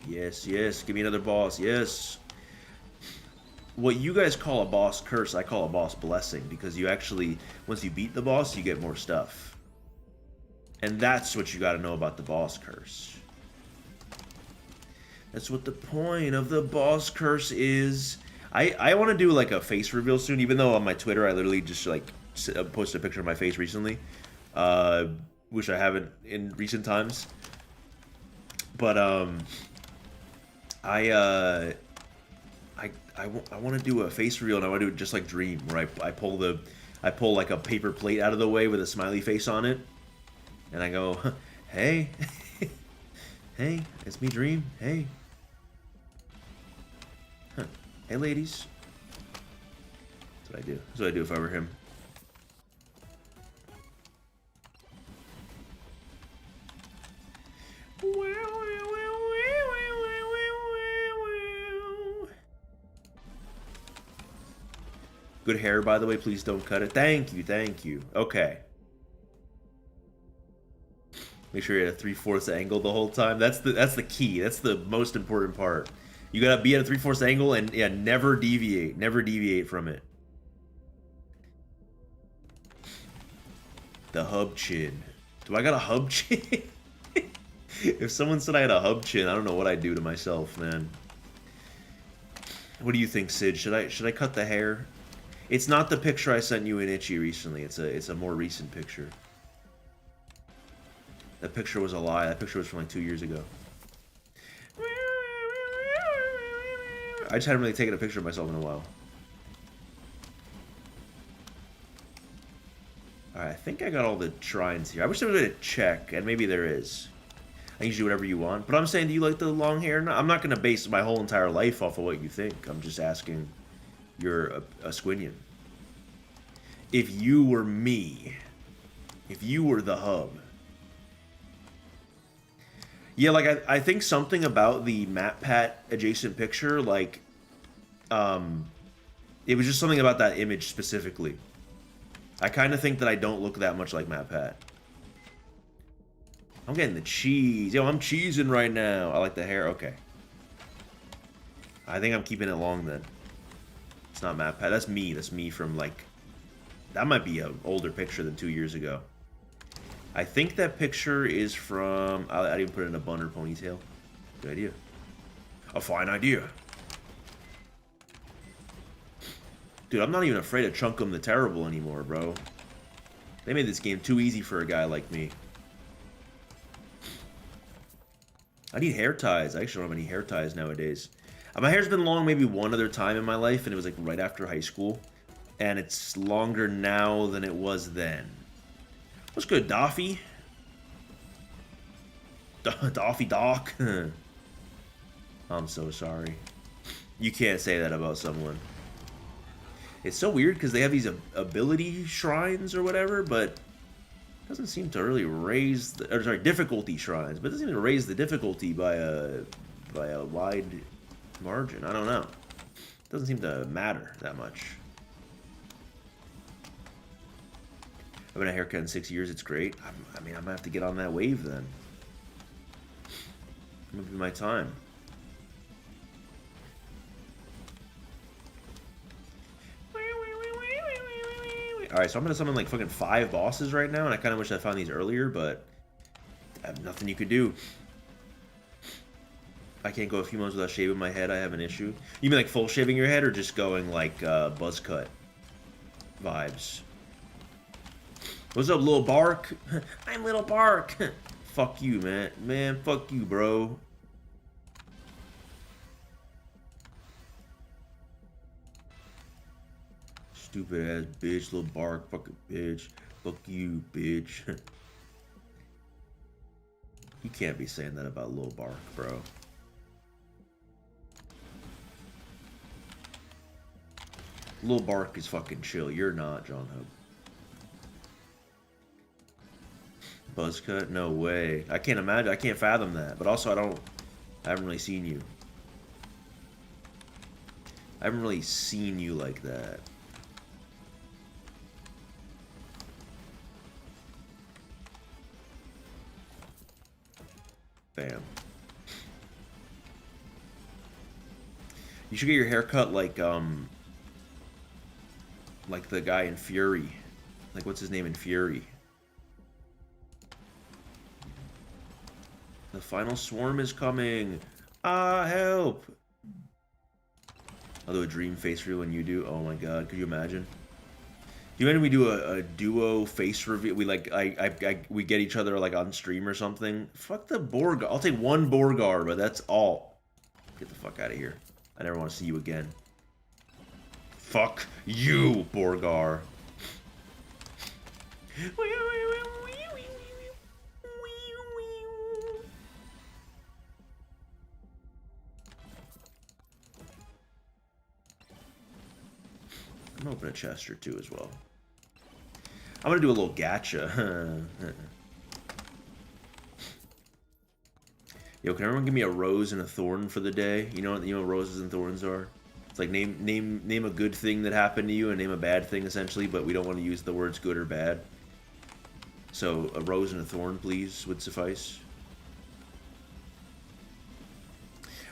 Yes, yes. Give me another boss. Yes. What you guys call a boss curse, I call a boss blessing, because you actually, once you beat the boss, you get more stuff. And that's what you gotta know about the boss curse. That's what the point of the boss curse is. I want to do like a face reveal soon, even though on my Twitter I literally just like posted a picture of my face recently. Which I haven't in recent times. But I want to do a face reveal, and I want to do it just like Dream, where I pull like a paper plate out of the way with a smiley face on it, and I go, hey, hey, it's me, Dream, hey, hey, ladies. That's what I do. That's what I do if I were him. Good hair, by the way. Please don't cut it. Thank you, thank you. Okay. Make sure you're at a 3/4 angle the whole time. That's the key. That's the most important part. You gotta be at a 3/4 angle and yeah, never deviate. Never deviate from it. The hub chin. Do I got a hub chin? If someone said I had a hub chin, I don't know what I'd do to myself, man. What do you think, Sid? Should I cut the hair? It's not the picture I sent you in Itchy recently. It's a more recent picture. That picture was a lie. That picture was from like 2 years ago. I just hadn't really taken a picture of myself in a while. Alright, I think I got all the shrines here. I wish there was a way to check, and maybe there is. I can do whatever you want. But I'm saying, do you like the long hair? No, I'm not going to base my whole entire life off of what you think. I'm just asking. You're a Squinion. If you were me, if you were the hub. Yeah, like, I think something about the MatPat adjacent picture, like, it was just something about that image specifically. I kind of think that I don't look that much like MatPat. I'm getting the cheese. Yo, I'm cheesing right now. I like the hair. Okay. I think I'm keeping it long then. It's not MatPat. That's me. That's me from, like... That might be an older picture than 2 years ago. I think that picture is from... I didn't put it in a bun or ponytail. Good idea. A fine idea. Dude, I'm not even afraid of Chunkum the Terrible anymore, bro. They made this game too easy for a guy like me. I need hair ties. I actually don't have any hair ties nowadays. My hair's been long maybe one other time in my life, and it was like right after high school. And it's longer now than it was then. What's good, Doffy? Doffy Doc? I'm so sorry. You can't say that about someone. It's so weird because they have these ability shrines or whatever, but it doesn't seem to really raise the, or sorry, difficulty shrines, but it doesn't even raise the difficulty by a wide margin. I don't know. It doesn't seem to matter that much. I've been a haircut in 6 years. It's great. I mean, I'm gonna have to get on that wave then. It's gonna be my time. Alright, so I'm gonna summon like fucking 5 bosses right now, and I kinda wish I found these earlier, but I have nothing you could do. I can't go a few months without shaving my head. I have an issue. You mean like full shaving your head, or just going like buzz cut vibes? What's up, Lil Bark? I'm Little Bark. Fuck you, man. Man, fuck you, bro. Stupid ass bitch, Lil Bark, fucking bitch. Fuck you, bitch. You can't be saying that about Lil Bark, bro. Lil Bark is fucking chill. You're not, jahnhub. Buzzcut? No way. I can't imagine. I can't fathom that. But also, I haven't really seen you. I haven't really seen you like that. Bam. You should get your hair cut like the guy in Fury. Like, what's his name in Fury? The final swarm is coming. Ah, help! I'll do a dream face reveal when you do. Oh my god, could you imagine? Do you imagine we do a duo face reveal? We like we get each other like on stream or something. Fuck the Borgar. I'll take one Borgar, but that's all. Get the fuck out of here. I never want to see you again. Fuck you, Borgar. I'm gonna open a chest or two as well. I'm gonna do a little gacha. Yo, can everyone give me a rose and a thorn for the day? You know what roses and thorns are? It's like name a good thing that happened to you and name a bad thing essentially, but we don't want to use the words good or bad. So a rose and a thorn, please, would suffice.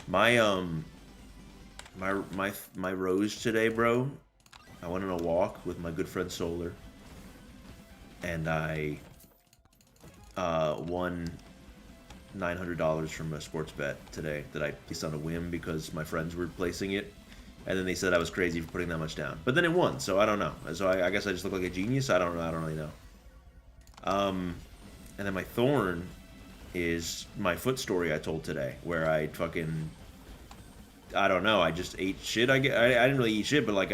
My rose today, bro. I went on a walk with my good friend Solar, and I won $900 from a sports bet today that I placed on a whim because my friends were placing it, and then they said I was crazy for putting that much down. But then it won, so I don't know. So I guess I just look like a genius. I don't really know. And then my thorn is my foot story I told today, where I fucking, I don't know, I just ate shit. I didn't really eat shit, but like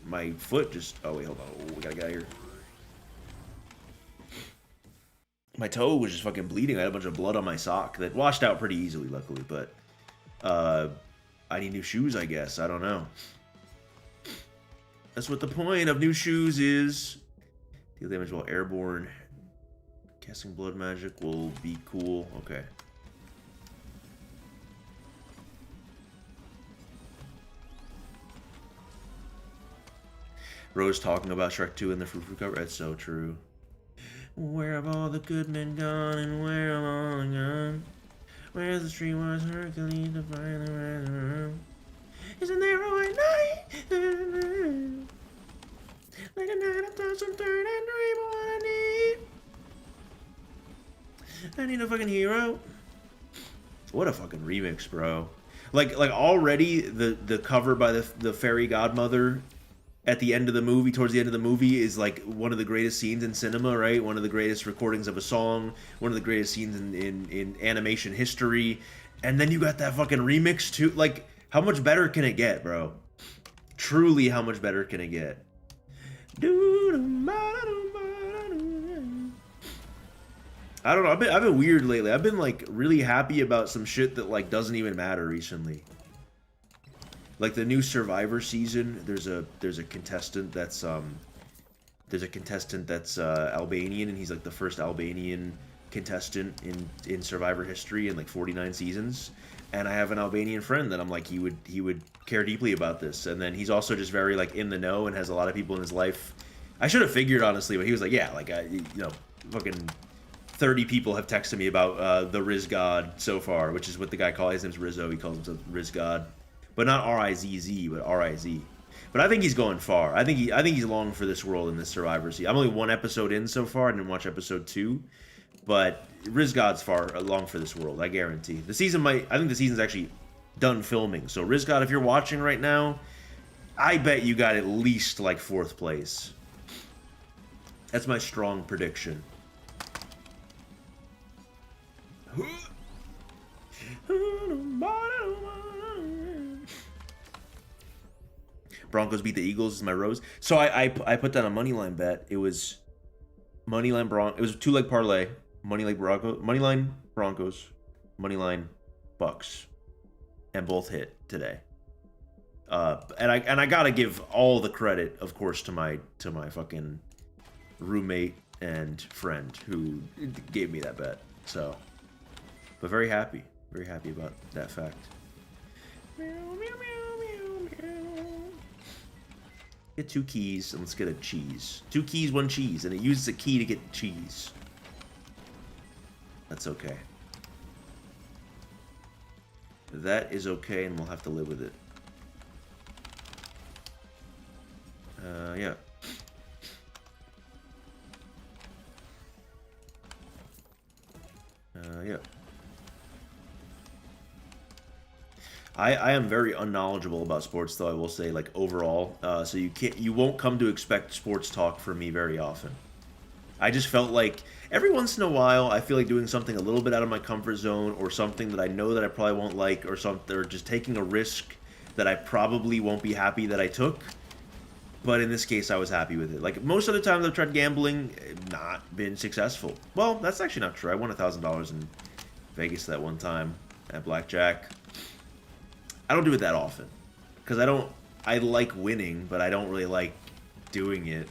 my foot just, oh wait, hold on, we gotta get out of here. My toe was just fucking bleeding. I had a bunch of blood on my sock that washed out pretty easily, luckily, but I need new shoes, I guess. I don't know. That's what the point of new shoes is. Deal damage while airborne. Casting blood magic will be cool. Okay. Rose talking about Shrek 2 in the Frou Frou cover. That's so true. Where have all the good men gone, and where have all gone? Where's the streetwise Hercules to find the right? Isn't there a white night? Like a night of toss and turn and dream of what I need. I need a fucking hero. What a fucking remix, bro. Like already the cover by the fairy godmother at the end of the movie, towards the end of the movie, is like one of the greatest scenes in cinema, right? One of the greatest recordings of a song, one of the greatest scenes in animation history. And then you got that fucking remix too. Like, how much better can it get, bro? Truly, how much better can it get? I don't know. I've been weird lately. I've been like really happy about some shit that like doesn't even matter recently. Like the new Survivor season, there's a contestant that's Albanian, and he's like the first Albanian contestant in Survivor history in like 49 seasons. And I have an Albanian friend that I'm like, he would care deeply about this. And then he's also just very like in the know and has a lot of people in his life. I should have figured, honestly, but he was like, yeah, like fucking 30 people have texted me about the Riz God so far, which is what the guy calls. His name's Rizzo. He calls himself Riz God. But not R-I-Z-Z, but R-I-Z. But I think he's going far. I think he's long for this world in this Survivor season. I'm only one episode in so far. I didn't watch episode 2. But Riz God's far along for this world, I guarantee. I think the season's actually done filming. So Riz God, if you're watching right now, I bet you got at least like 4th place. That's my strong prediction. Broncos beat the Eagles is my rose. So I put down a moneyline bet. It was moneyline it was a 2-leg parlay. Moneyline Broncos, moneyline Bucks, and both hit today. And I gotta give all the credit, of course, to my fucking roommate and friend who gave me that bet. So, but very happy about that fact. Get 2 keys and let's get a cheese. 2 keys, 1 cheese, and it uses a key to get cheese. That's okay. That is okay, and we'll have to live with it. Yeah. Yeah. I am very unknowledgeable about sports, though, I will say, like, overall. So you won't come to expect sports talk from me very often. I just felt like every once in a while, I feel like doing something a little bit out of my comfort zone, or something that I know that I probably won't like, or something, or just taking a risk that I probably won't be happy that I took. But in this case, I was happy with it. Like, most of the times I've tried gambling, not been successful. Well, that's actually not true. I won $1,000 in Vegas that one time at blackjack. I don't do it that often, because I like winning, but I don't really like doing it.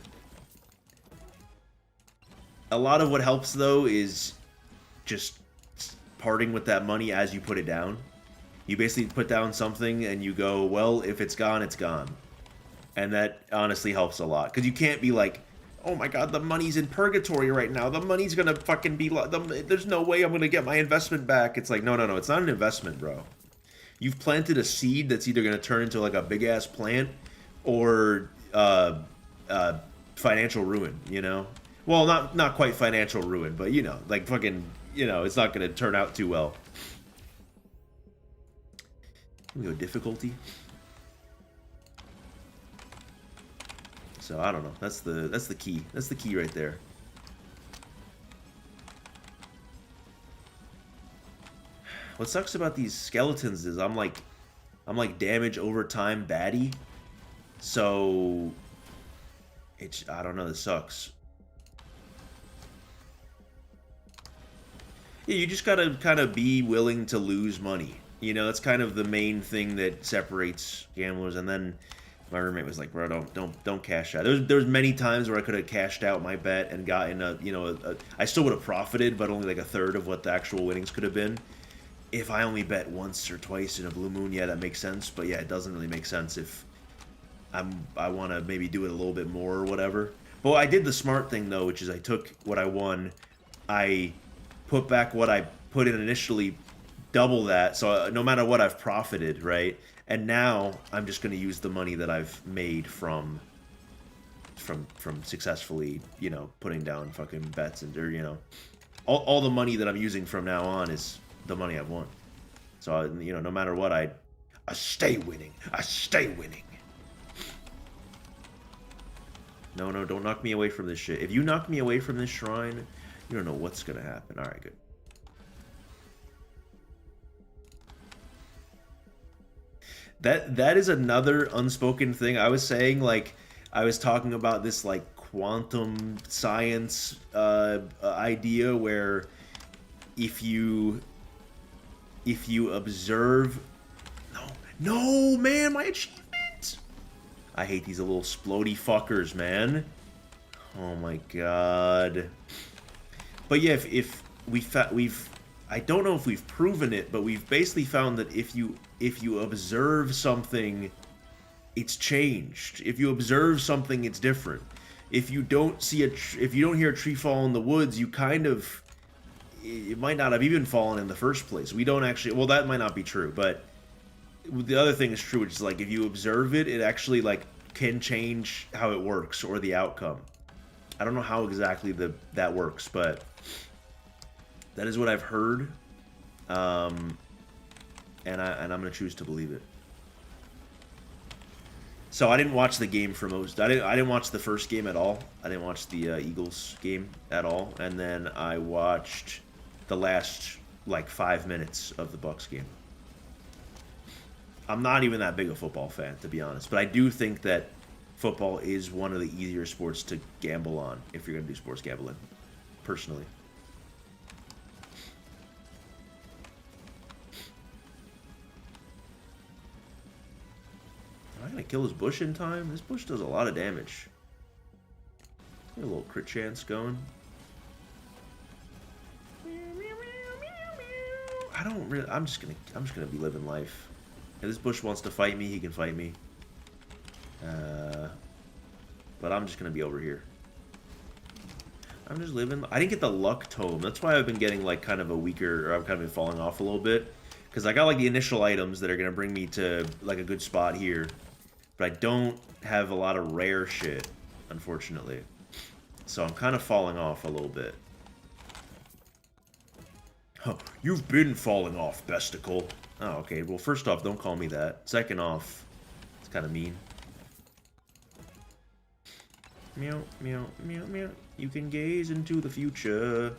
A lot of what helps, though, is just parting with that money as you put it down. You basically put down something and you go, well, if it's gone, it's gone. And that honestly helps a lot, because you can't be like, oh my god, the money's in purgatory right now. The money's gonna fucking be like, there's no way I'm gonna get my investment back. It's like, no, it's not an investment, bro. You've planted a seed that's either going to turn into like a big ass plant or financial ruin, you know? Well, not quite financial ruin, but you know, like fucking, you know, it's not gonna turn out too well. We go difficulty. So I don't know. That's the key. That's the key right there. What sucks about these skeletons is I'm like damage over time baddie. So it's, I don't know, this sucks. Yeah, you just gotta kind of be willing to lose money. You know, that's kind of the main thing that separates gamblers. And then my roommate was like, "Bro, don't cash out." There was many times where I could have cashed out my bet and gotten a, you know, I still would have profited, but only like a third of what the actual winnings could have been. If I only bet once or twice in a blue moon, yeah, that makes sense. But yeah, it doesn't really make sense if I want to maybe do it a little bit more or whatever. But I did the smart thing though, which is I took what I won, I put back what I put in initially, double that. So no matter what, I've profited, right? And now I'm just going to use the money that I've made from successfully, you know, putting down fucking bets and, or, you know, all the money that I'm using from now on is the money I've won. So, you know, no matter what, I stay winning. I stay winning. No, don't knock me away from this shit. If you knock me away from this shrine, you don't know what's gonna happen. Alright, good. That is another unspoken thing. I was saying, like, I was talking about this, like, quantum science idea where if you observe... No, man, my achievement! I hate these little splody fuckers, man. Oh my god. But yeah, if we've I don't know if we've proven it, but we've basically found that if you observe something, it's changed. If you observe something, it's different. If you don't hear a tree fall in the woods, you kind of, it might not have even fallen in the first place. We don't actually, well, that might not be true, but the other thing is true, which is like if you observe it, it actually like can change how it works or the outcome. I don't know how exactly that works, but that is what I've heard, and I'm gonna choose to believe it. So I didn't watch the game for most. I didn't watch the first game at all. I didn't watch the Eagles game at all, and then I watched the last like 5 minutes of the Bucks game. I'm not even that big a football fan, to be honest, but I do think that football is one of the easier sports to gamble on if you're gonna do sports gambling, personally. Am I gonna kill this bush in time? This bush does a lot of damage. Get a little crit chance going. I don't really. I'm just gonna be living life. If this bush wants to fight me, he can fight me. But I'm just gonna be over here. I'm just living. I didn't get the luck tome. That's why I've been getting like kind of a weaker, or I've kind of been falling off a little bit. Because I got like the initial items that are gonna bring me to like a good spot here. But I don't have a lot of rare shit, unfortunately. So I'm kind of falling off a little bit. Oh, you've been falling off, Besticle. Oh, okay. Well, first off, don't call me that. Second off, it's kind of mean. Meow, meow, meow, meow. You can gaze into the future.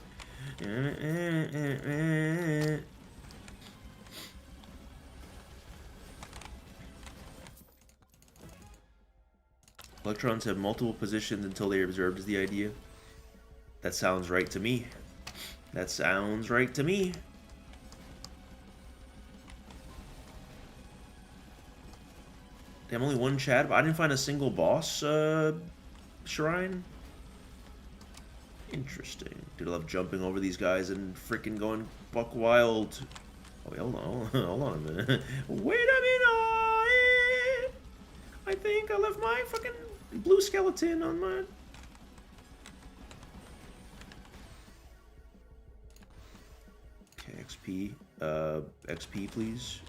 Electrons have multiple positions until they are observed is the idea. That sounds right to me. That sounds right to me. Damn, only one Chad, but I didn't find a single boss shrine. Interesting. Dude, I love jumping over these guys and freaking going buck wild. Oh, wait, hold on, hold on a minute. Wait a minute! I think I left my fucking blue skeleton on my... Okay, XP. XP, please.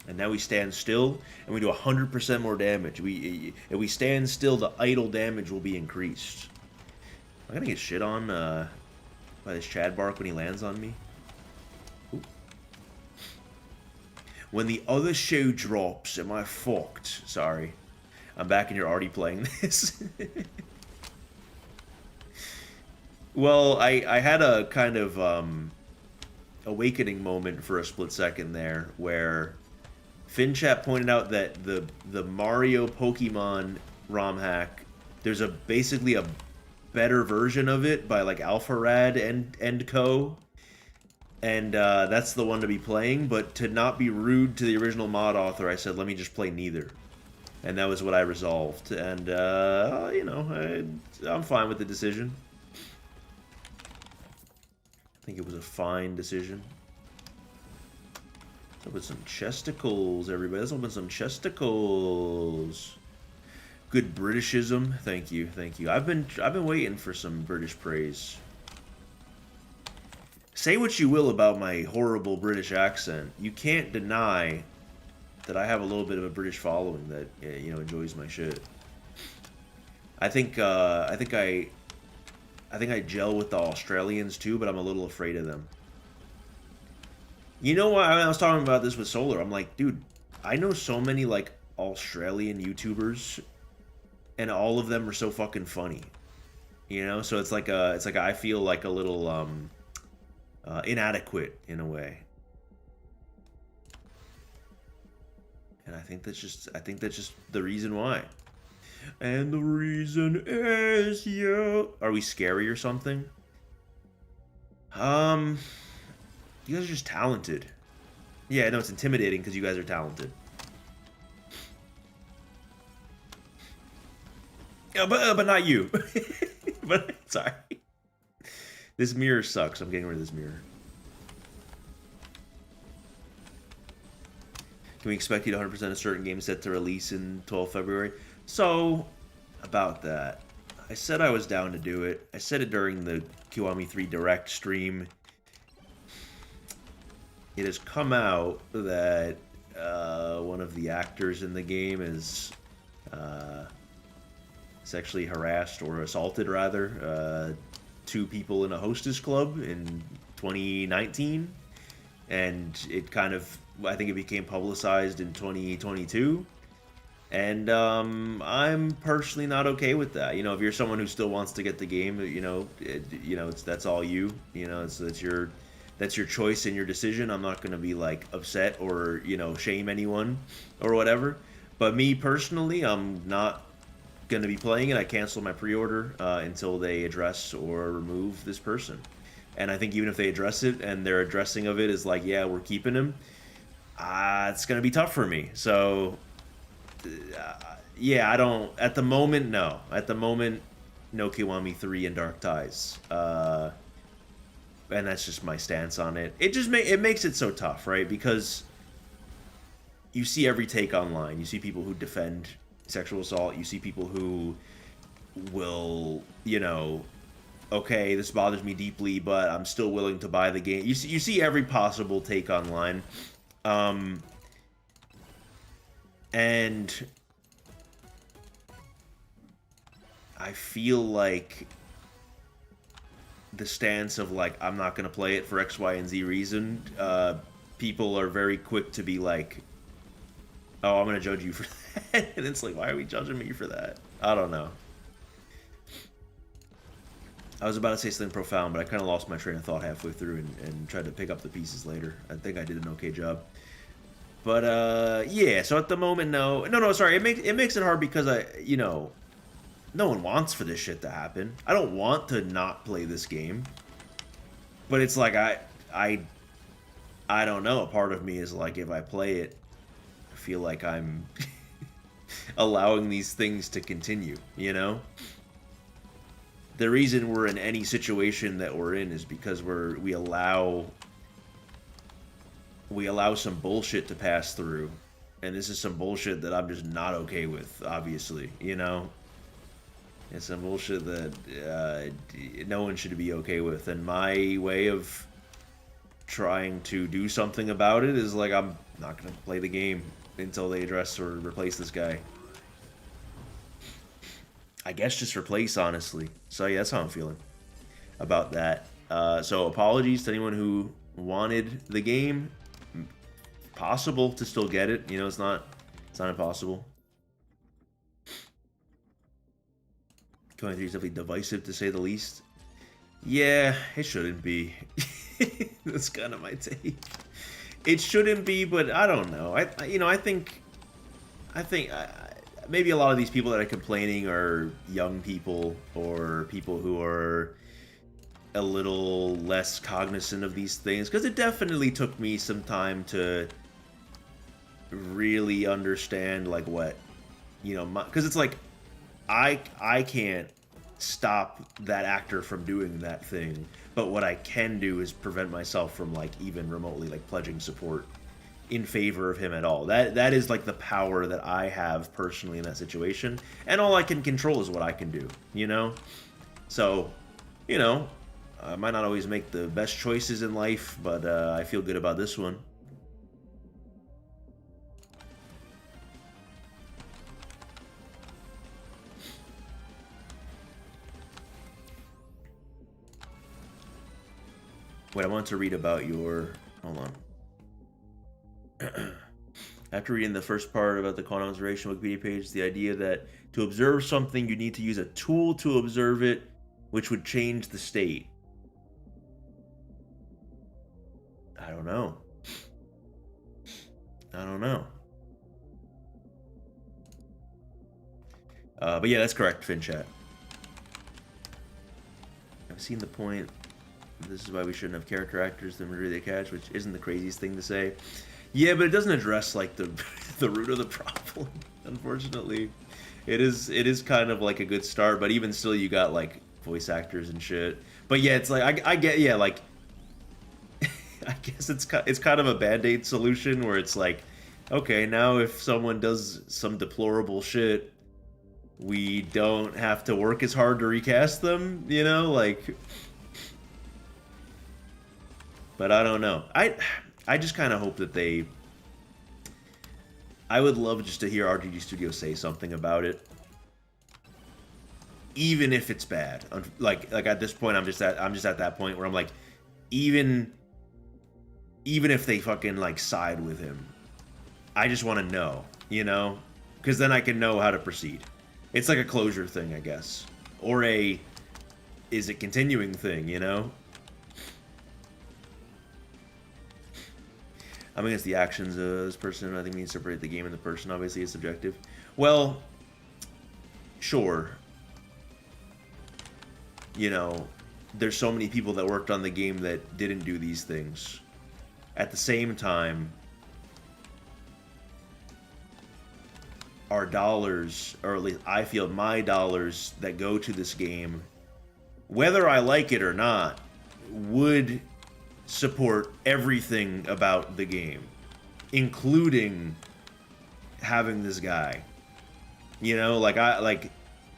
And now we stand still, and we do 100% more damage. If we stand still, the idle damage will be increased. I'm gonna get shit on by this Chad Bark when he lands on me. Ooh. When the other shoe drops, am I fucked? Sorry. I'm back and you're already playing this. Well, I had a kind of awakening moment for a split second there, where FinChat pointed out that the Mario Pokemon Romhack, there's basically a better version of it by like AlphaRad and Co. And that's the one to be playing, but to not be rude to the original mod author, I said, let me just play neither. And that was what I resolved. And, you know, I'm fine with the decision. I think it was a fine decision. Let's open some chesticles, everybody. Let's open some chesticles. Good Britishism. Thank you, thank you. I've been waiting for some British praise. Say what you will about my horrible British accent. You can't deny that I have a little bit of a British following that, you know, enjoys my shit. I think I gel with the Australians too, but I'm a little afraid of them. You know what? I was talking about this with Solar. I'm like, dude, I know so many like Australian YouTubers, and all of them are so fucking funny. You know, so it's like I feel like a little inadequate in a way. And I think that's just the reason why. And the reason is you. Are we scary or something? You guys are just talented. Yeah, no, it's intimidating because you guys are talented. Yeah, but not you. But sorry. This mirror sucks. I'm getting rid of this mirror. Can we expect you to 100% a certain game set to release in 12 February? So, about that. I said I was down to do it. I said it during the Kiwami 3 Direct stream. It has come out that one of the actors in the game is sexually harassed or assaulted, rather, two people in a hostess club in 2019. And it kind of, I think it became publicized in 2022. And I'm personally not okay with that. You know, if you're someone who still wants to get the game, you know, that's all you. You know, that's your choice and your decision. I'm not going to be like upset or, you know, shame anyone or whatever. But me personally, I'm not going to be playing it. I canceled my pre-order until they address or remove this person. And I think even if they address it and their addressing of it is like, yeah, we're keeping him, it's going to be tough for me. So, yeah, I don't, at the moment, no. At the moment, no Kiwami 3 and Dark Ties. And that's just my stance on it. It just it makes it so tough, right? Because you see every take online. You see people who defend sexual assault. You see people who will, you know, okay, this bothers me deeply, but I'm still willing to buy the game. You see every possible take online. And I feel like the stance of like, I'm not going to play it for X, Y, and Z reason, people are very quick to be like, oh, I'm going to judge you for that. And it's like, why are we judging me for that? I don't know. I was about to say something profound, but I kind of lost my train of thought halfway through and tried to pick up the pieces later. I think I did an okay job. But, yeah, so at the moment, no. No, sorry, it makes it hard because you know, no one wants for this shit to happen. I don't want to not play this game. But it's like, I don't know. A part of me is like, if I play it, I feel like I'm allowing these things to continue, you know? The reason we're in any situation that we're in is because we allow some bullshit to pass through. And this is some bullshit that I'm just not okay with, obviously, you know? It's some bullshit that no one should be okay with. And my way of trying to do something about it is like, I'm not going to play the game until they address or replace this guy. I guess just replace, honestly. So yeah, that's how I'm feeling about that. So apologies to anyone who wanted the game. Possible to still get it. You know, it's not impossible. 23 is definitely divisive to say the least. Yeah, it shouldn't be. That's kind of my take. It shouldn't be, but I don't know. I think maybe a lot of these people that are complaining are young people or people who are a little less cognizant of these things, because it definitely took me some time to really understand like what, you know, because it's like I can't stop that actor from doing that thing, but what I can do is prevent myself from like even remotely like pledging support in favor of him at all. That is like the power that I have personally in that situation, and all I can control is what I can do, you know? So, you know, I might not always make the best choices in life, but I feel good about this one. Wait, I want to read about your... Hold on. After reading the first part about the quantum observation Wikipedia page, the idea that to observe something, you need to use a tool to observe it, which would change the state. I don't know. I don't know. But yeah, that's correct, FinChat. I've seen the point. This is why we shouldn't have character actors than murder they catch, which isn't the craziest thing to say. Yeah, but it doesn't address like the the root of the problem. Unfortunately, it is kind of like a good start, but even still, you got like voice actors and shit. But yeah, it's like I get, yeah, like I guess it's kind of a band-aid solution where it's like, okay, now if someone does some deplorable shit, we don't have to work as hard to recast them, you know, like. But I don't know. I just kind of hope that they... I would love just to hear RGG Studio say something about it, even if it's bad. Like at this point, I'm just at that point where I'm like, even if they fucking like side with him, I just want to know, you know, because then I can know how to proceed. It's like a closure thing, I guess, or a is it continuing thing, you know. I'm against the actions of this person. I think we need to separate the game and the person. Obviously, it's subjective. Well, sure. You know, there's so many people that worked on the game that didn't do these things. At the same time, our dollars, or at least I feel my dollars that go to this game, whether I like it or not, would support everything about the game, including having this guy. You know, like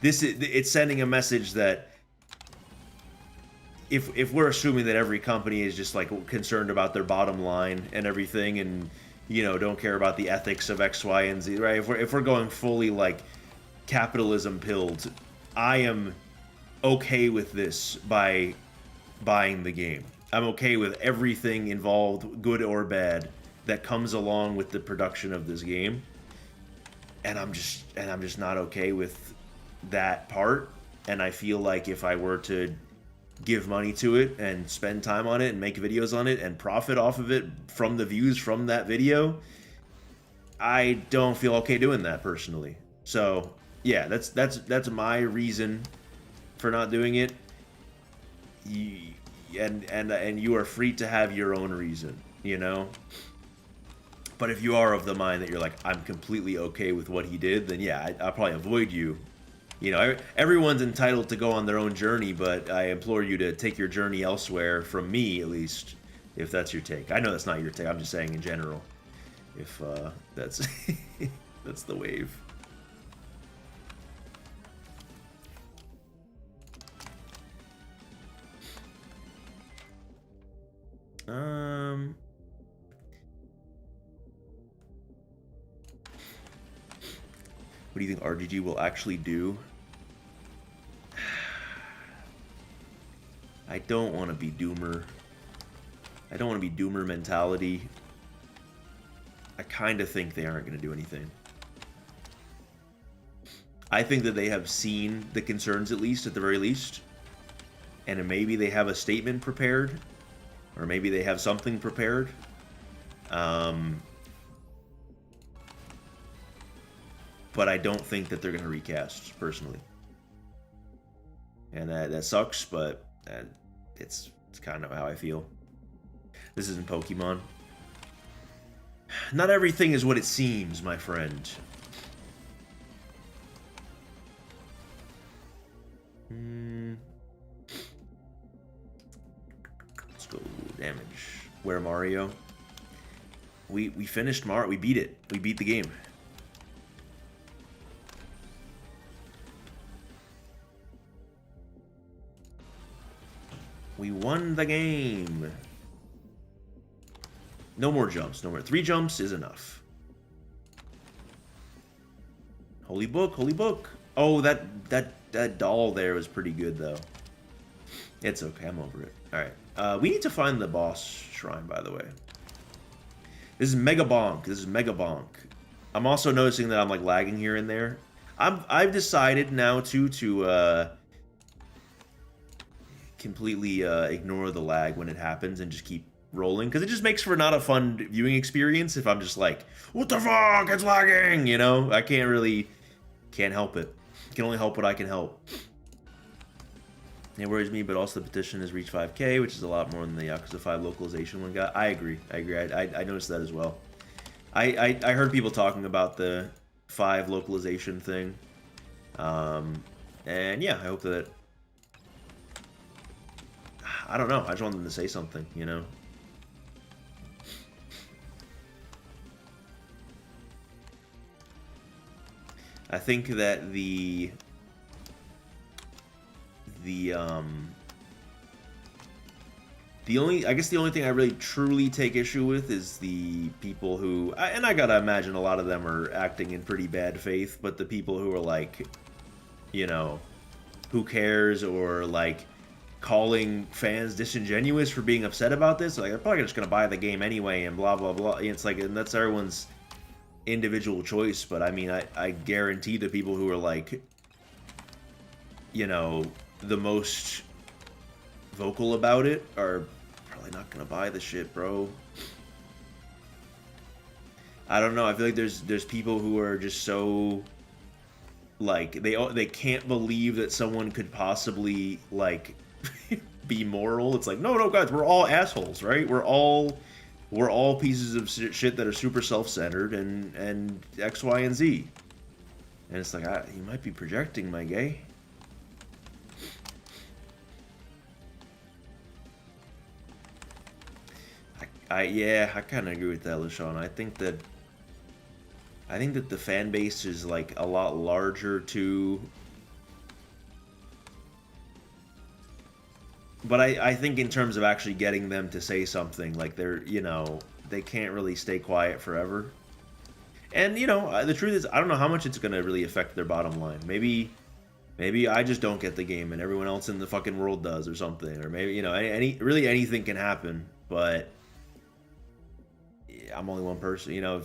it's sending a message that if we're assuming that every company is just like concerned about their bottom line and everything, and you know, don't care about the ethics of X, Y, and Z, right? If we're going fully like capitalism pilled, I am okay with this by buying the game. I'm okay with everything involved, good or bad, that comes along with the production of this game. And I'm just not okay with that part. And I feel like if I were to give money to it and spend time on it and make videos on it and profit off of it from the views from that video, I don't feel okay doing that personally. So yeah, that's my reason for not doing it. And you are free to have your own reason, you know. But if you are of the mind that you're like, I'm completely okay with what he did, then yeah, I'll probably avoid you. You know, everyone's entitled to go on their own journey, but I implore you to take your journey elsewhere, from me at least, if that's your take. I know that's not your take, I'm just saying in general, if that's that's the wave. What do you think RGG will actually do? I don't want to be Doomer. I don't want to be Doomer mentality. I kind of think they aren't going to do anything. I think that they have seen the concerns, at least, at the very least. And maybe they have a statement prepared. Or maybe they have something prepared. But I don't think that they're going to recast, personally. And that sucks, but it's kind of how I feel. This isn't Pokemon. Not everything is what it seems, my friend. Let's go damage. Where Mario? We finished Mario. We beat it. We beat the game. We won the game. No more jumps. No more. 3 jumps is enough. Holy book. Holy book. Oh, that doll there was pretty good, though. It's okay. I'm over it. All right. We need to find the boss shrine, by the way. This is Mega Bonk. This is Mega Bonk. I'm also noticing that I'm like lagging here and there. I've decided now to completely ignore the lag when it happens and just keep rolling, because it just makes for not a fun viewing experience if I'm just like, what the fuck, it's lagging, you know? I can't help it. I can only help what I can help. It worries me, but also the petition has reached 5K, which is a lot more than the Yakuza 5 localization one got. I agree. I noticed that as well. I heard people talking about the 5 localization thing. And yeah, I hope that... I don't know. I just want them to say something, you know? I think that the only thing I really truly take issue with is the people who, and I gotta imagine a lot of them are acting in pretty bad faith, but the people who are like, you know, who cares, or like calling fans disingenuous for being upset about this, like, they're probably just gonna buy the game anyway and blah blah blah. It's like, and that's everyone's individual choice, but I mean, I guarantee the people who are like, you know, the most vocal about it are probably not gonna buy the shit, bro. I don't know. I feel like there's people who are just so like, they can't believe that someone could possibly like be moral. It's like, no guys, we're all assholes, right? We're all pieces of shit that are super self-centered and X, Y, and Z. And it's like, you might be projecting, my gay. Yeah, I kind of agree with that, LaShawn. I think that the fan base is like a lot larger too. But I think in terms of actually getting them to say something, like, they're, you know, they can't really stay quiet forever. And, you know, the truth is, I don't know how much it's going to really affect their bottom line. Maybe I just don't get the game and everyone else in the fucking world does, or something. Or maybe, you know, really anything can happen. But I'm only one person, you know.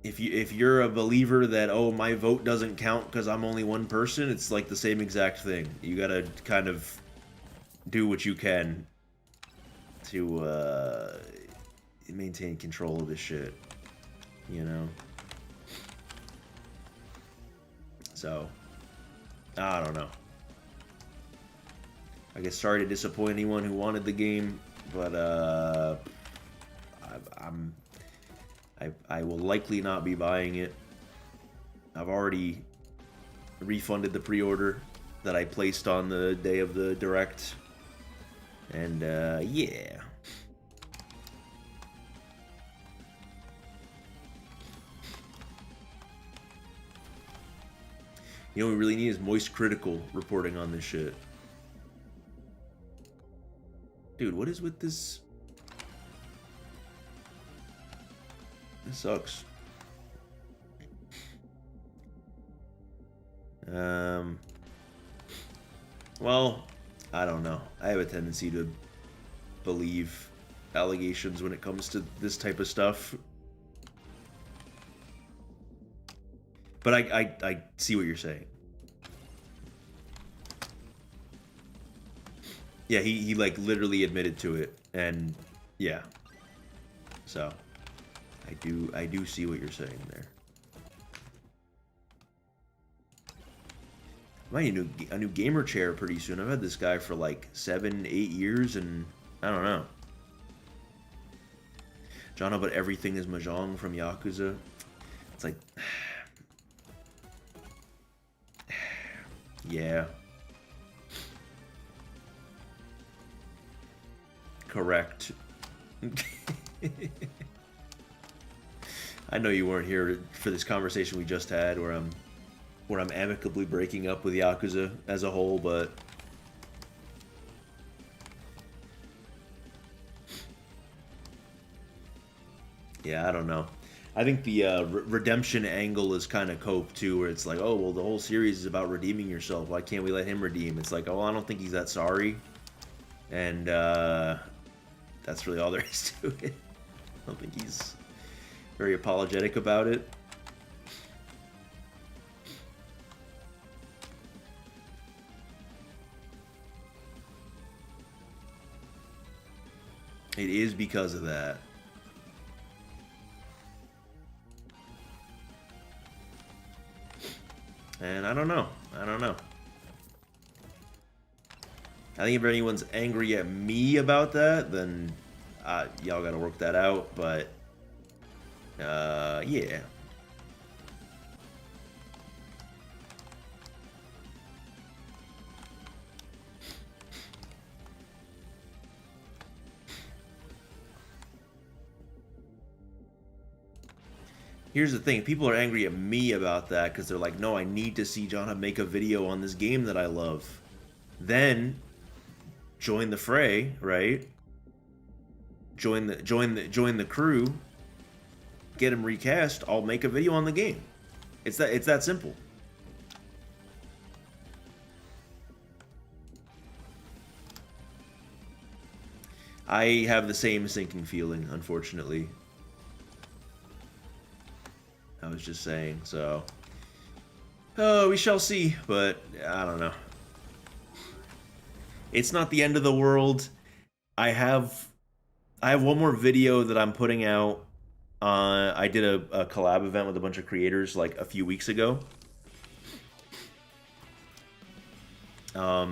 If you're a believer that, oh, my vote doesn't count because I'm only one person, it's like the same exact thing. You gotta kind of do what you can to maintain control of this shit, you know? So, I don't know. I guess sorry to disappoint anyone who wanted the game, but I will likely not be buying it. I've already refunded the pre-order that I placed on the day of the Direct. And, yeah. You know what we really need is Moist Critical reporting on this shit. Dude, what is with this? This sucks. Well, I don't know. I have a tendency to believe allegations when it comes to this type of stuff. But I see what you're saying. Yeah, he like literally admitted to it, and yeah. So I do see what you're saying there. I might need a new gamer chair pretty soon. I've had this guy for like 7, 8 years, and I don't know. John, but everything is Mahjong from Yakuza. It's like, yeah. Correct. I know you weren't here for this conversation we just had, where I'm amicably breaking up with Yakuza as a whole, but yeah, I don't know. I think the redemption angle is kind of cope too, where it's like, oh well, the whole series is about redeeming yourself. Why can't we let him redeem? It's like, oh, I don't think he's that sorry, and that's really all there is to it. I don't think he's very apologetic about it. It is because of that. And I don't know. I don't know. I think if anyone's angry at me about that, then y'all gotta work that out, but yeah. Here's the thing, people are angry at me about that because they're like, no, I need to see jahnhub make a video on this game that I love. Then join the fray, right? Join the crew, get him recast, I'll make a video on the game. It's that simple. I have the same sinking feeling, unfortunately. I was just saying, so we shall see, but I don't know. It's not the end of the world. I have one more video that I'm putting out. I did a collab event with a bunch of creators like a few weeks ago, where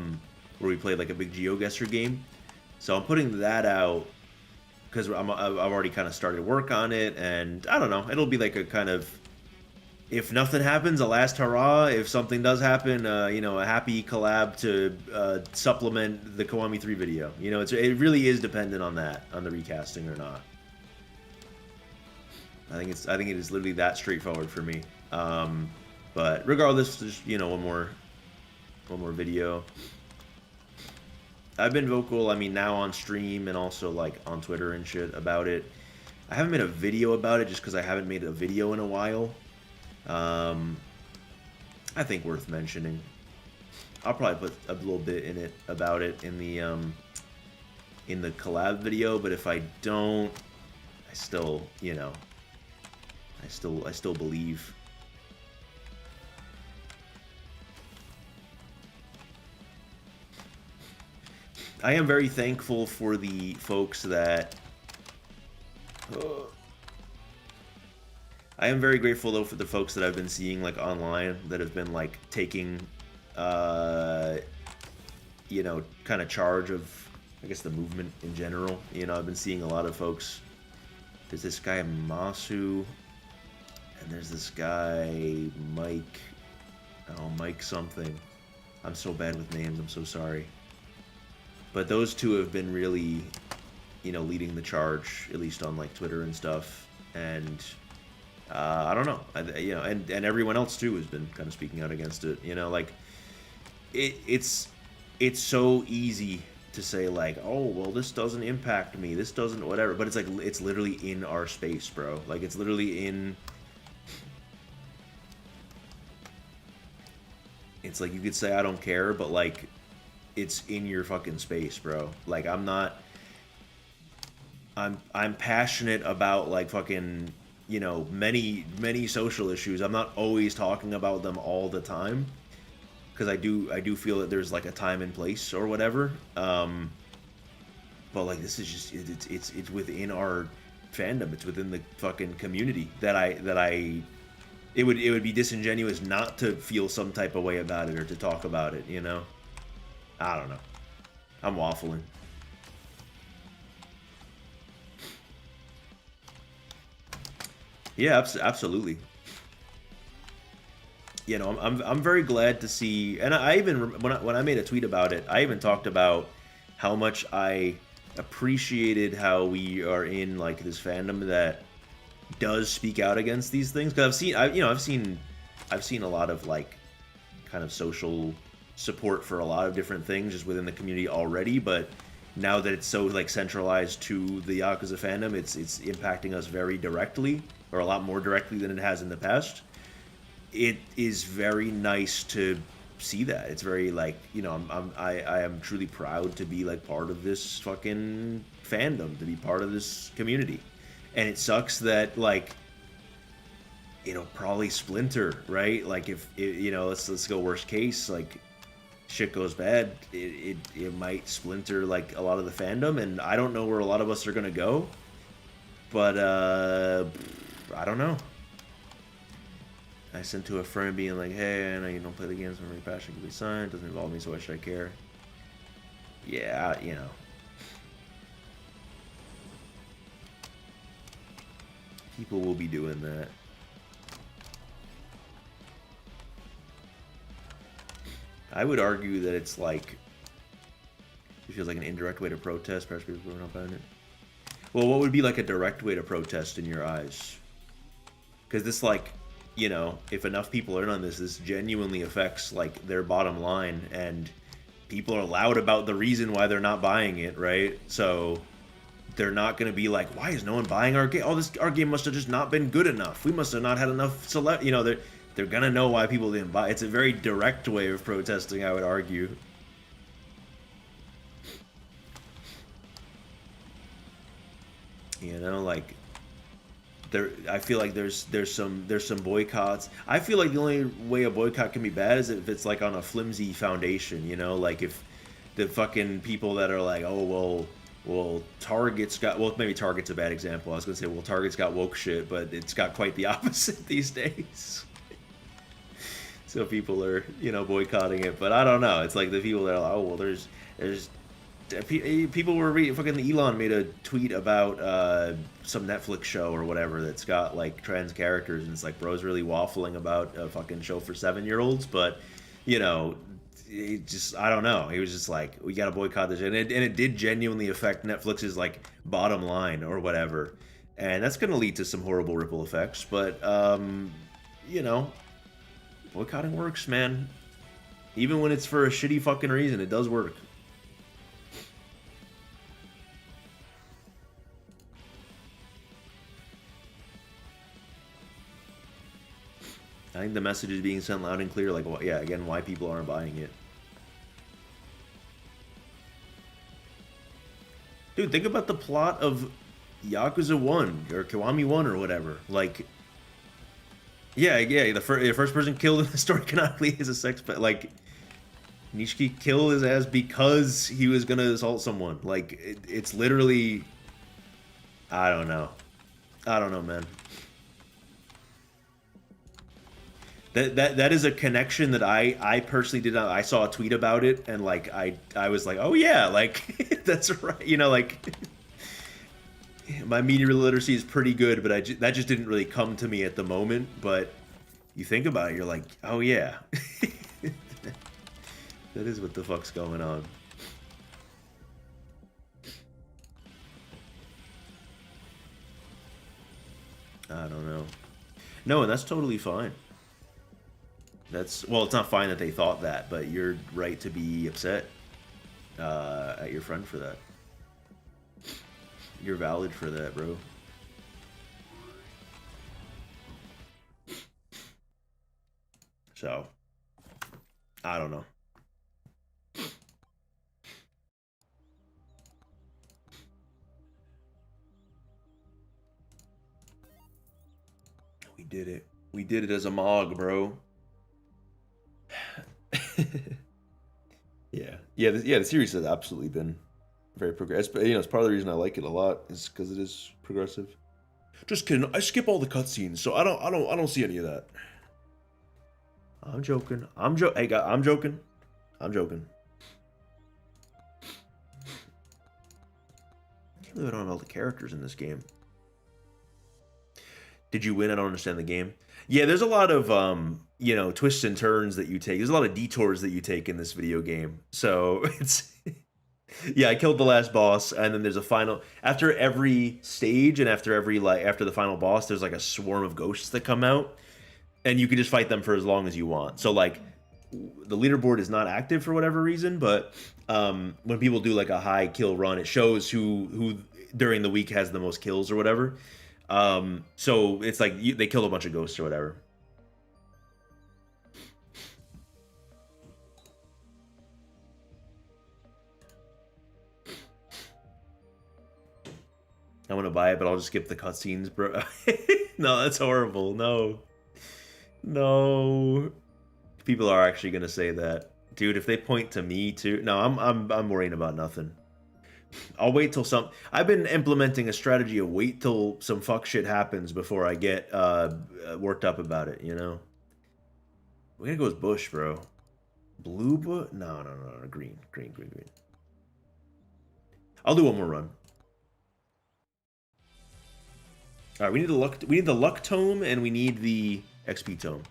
we played like a big GeoGuessr game. So I'm putting that out because I've already kind of started work on it, and I don't know. It'll be like a kind of, if nothing happens, a last hurrah. If something does happen, you know, a happy collab to supplement the Kiwami 3 video. You know, it really is dependent on that, on the recasting or not. I think it is literally that straightforward for me. But regardless, just, you know, one more video. I've been vocal, I mean, now on stream and also like on Twitter and shit about it. I haven't made a video about it just because I haven't made a video in a while. I think worth mentioning. I'll probably put a little bit in it about it in the collab video, but if I don't, I still, you know, I still believe. I am very thankful for the folks that I am very grateful though for the folks that I've been seeing like online that have been like taking you know, kind of charge of, I guess, the movement in general. You know, I've been seeing a lot of folks. There's this guy Masu, and there's this guy Mike. Oh, Mike something. I'm so bad with names, I'm so sorry. But those two have been really, you know, leading the charge, at least on like Twitter and stuff. And I don't know, you know, and everyone else too has been kind of speaking out against it. You know, like it's so easy to say like, oh well, this doesn't impact me, this doesn't whatever. But it's like, it's literally in our space, bro. Like, it's literally in. It's like, you could say I don't care, but like, it's in your fucking space, bro. Like, I'm not. I'm passionate about like fucking, you know, many social issues. I'm not always talking about them all the time because I do feel that there's like a time and place or whatever. But like this is just it's within our fandom. It's within the fucking community that I it would be disingenuous not to feel some type of way about it or to talk about it. You know, I don't know. I'm waffling. Yeah, absolutely. You know, I'm very glad to see, and I even when I made a tweet about it, I even talked about how much I appreciated how we are in like this fandom that does speak out against these things. Because I've seen a lot of like kind of social support for a lot of different things just within the community already, but now that it's so like centralized to the Yakuza fandom, it's impacting us very directly, or a lot more directly than it has in the past. It is very nice to see that. It's very like, you know, I am truly proud to be like part of this fucking fandom, to be part of this community. And it sucks that like, you know, probably splinter, right? Like if it, you know, let's go worst case, like shit goes bad, it might splinter like a lot of the fandom, and I don't know where a lot of us are gonna go, but I don't know. I sent to a friend being like, hey, I know you don't play the games when your passion can be signed, doesn't involve me, so why should I care? Yeah, you know. People will be doing that. I would argue that it's like, it feels like an indirect way to protest, perhaps people are not buying it. Well, what would be like a direct way to protest in your eyes? Because this like, you know, if enough people are in on this, this genuinely affects like their bottom line, and people are loud about the reason why they're not buying it, right? So they're not going to be like, why is no one buying our game? Oh, this our game must have just not been good enough. We must have not had enough select. You know, they're going to know why people didn't buy. It's a very direct way of protesting, I would argue. You know, like there, I feel like there's some boycotts. I feel like the only way a boycott can be bad is if it's like on a flimsy foundation, you know, like if the fucking people that are like, oh well, Target's got, well, maybe Target's a bad example. I was gonna say, well, Target's got woke shit, but it's got quite the opposite these days. So people are, you know, boycotting it, but I don't know. It's like the people that are like, oh well, there's people were reading, fucking Elon made a tweet about some Netflix show or whatever that's got like trans characters, and it's like, bro's really waffling about a fucking show for 7-year-olds, but you know, he just, I don't know, he was just like, we gotta boycott this, and it did genuinely affect Netflix's like bottom line or whatever, and that's gonna lead to some horrible ripple effects, but you know, boycotting works, man. Even when it's for a shitty fucking reason, it does work. I think the message is being sent loud and clear, like, well, yeah, again, why people aren't buying it. Dude, think about the plot of Yakuza 1, or Kiwami 1, or whatever. Like, yeah, the first person killed in the story canonically is a sex pet. Like, Nishiki killed his ass because he was gonna assault someone. Like, it's literally... I don't know. I don't know, man. That is a connection that I personally did not. I saw a tweet about it, and like I was like, oh yeah, like that's right. You know, like my media literacy is pretty good, but that just didn't really come to me at the moment. But you think about it, you're like, oh yeah, that is what the fuck's going on. I don't know. No, and that's totally fine. That's, well, it's not fine that they thought that, but you're right to be upset at your friend for that. You're valid for that, bro. So, I don't know. did it. We did it as a Mog, bro. Yeah. The series has absolutely been very progressive. You know, it's part of the reason I like it a lot is because it is progressive. Just kidding. I skip all the cutscenes, so I don't see any of that. I'm joking. Hey, guys, I'm joking. I'm joking. I can't believe I don't have all the characters in this game. Did you win? I don't understand the game. Yeah, there's a lot of you know, twists and turns that you take. There's a lot of detours that you take in this video game. So it's yeah, I killed the last boss, and then there's a final. After every stage and after every after the final boss, there's like a swarm of ghosts that come out, and you can just fight them for as long as you want. So like, the leaderboard is not active for whatever reason, but when people do like a high kill run, it shows who during the week has the most kills or whatever. So it's like they killed a bunch of ghosts or whatever. I want to buy it, but I'll just skip the cutscenes, bro. No, that's horrible. No. People are actually gonna say that, dude. If they point to me too, no, I'm worrying about nothing. I'll wait till I've been implementing a strategy of wait till some fuck shit happens before I get worked up about it. You know. We're gonna go with Bush, bro. Blue bush? No. Green. I'll do one more run. All right, we need the luck tome, and we need the XP tome.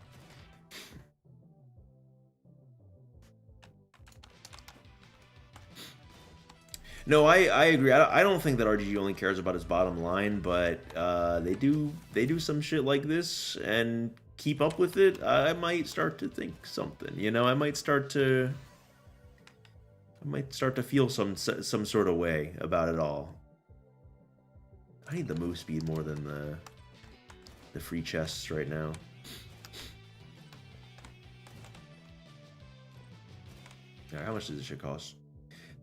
No, I agree. I don't think that RGG only cares about his bottom line, but they do some shit like this and keep up with it. I might start to think something. You know, I might start to feel some sort of way about it all. I need the move speed more than the free chests right now. All right, how much does this shit cost?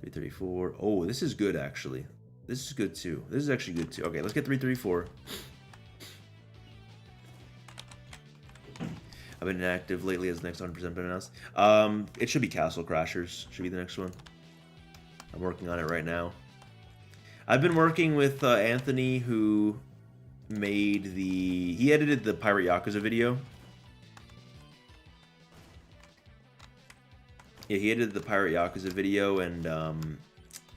334. Oh, this is good actually. This is good too. This is actually good too. Okay, let's get 334. I've been inactive lately as the next 100% been announced. It should be Castle Crashers. Should be the next one. I'm working on it right now. I've been working with Anthony, who made he edited the Pirate Yakuza video. Yeah, he edited the Pirate Yakuza video and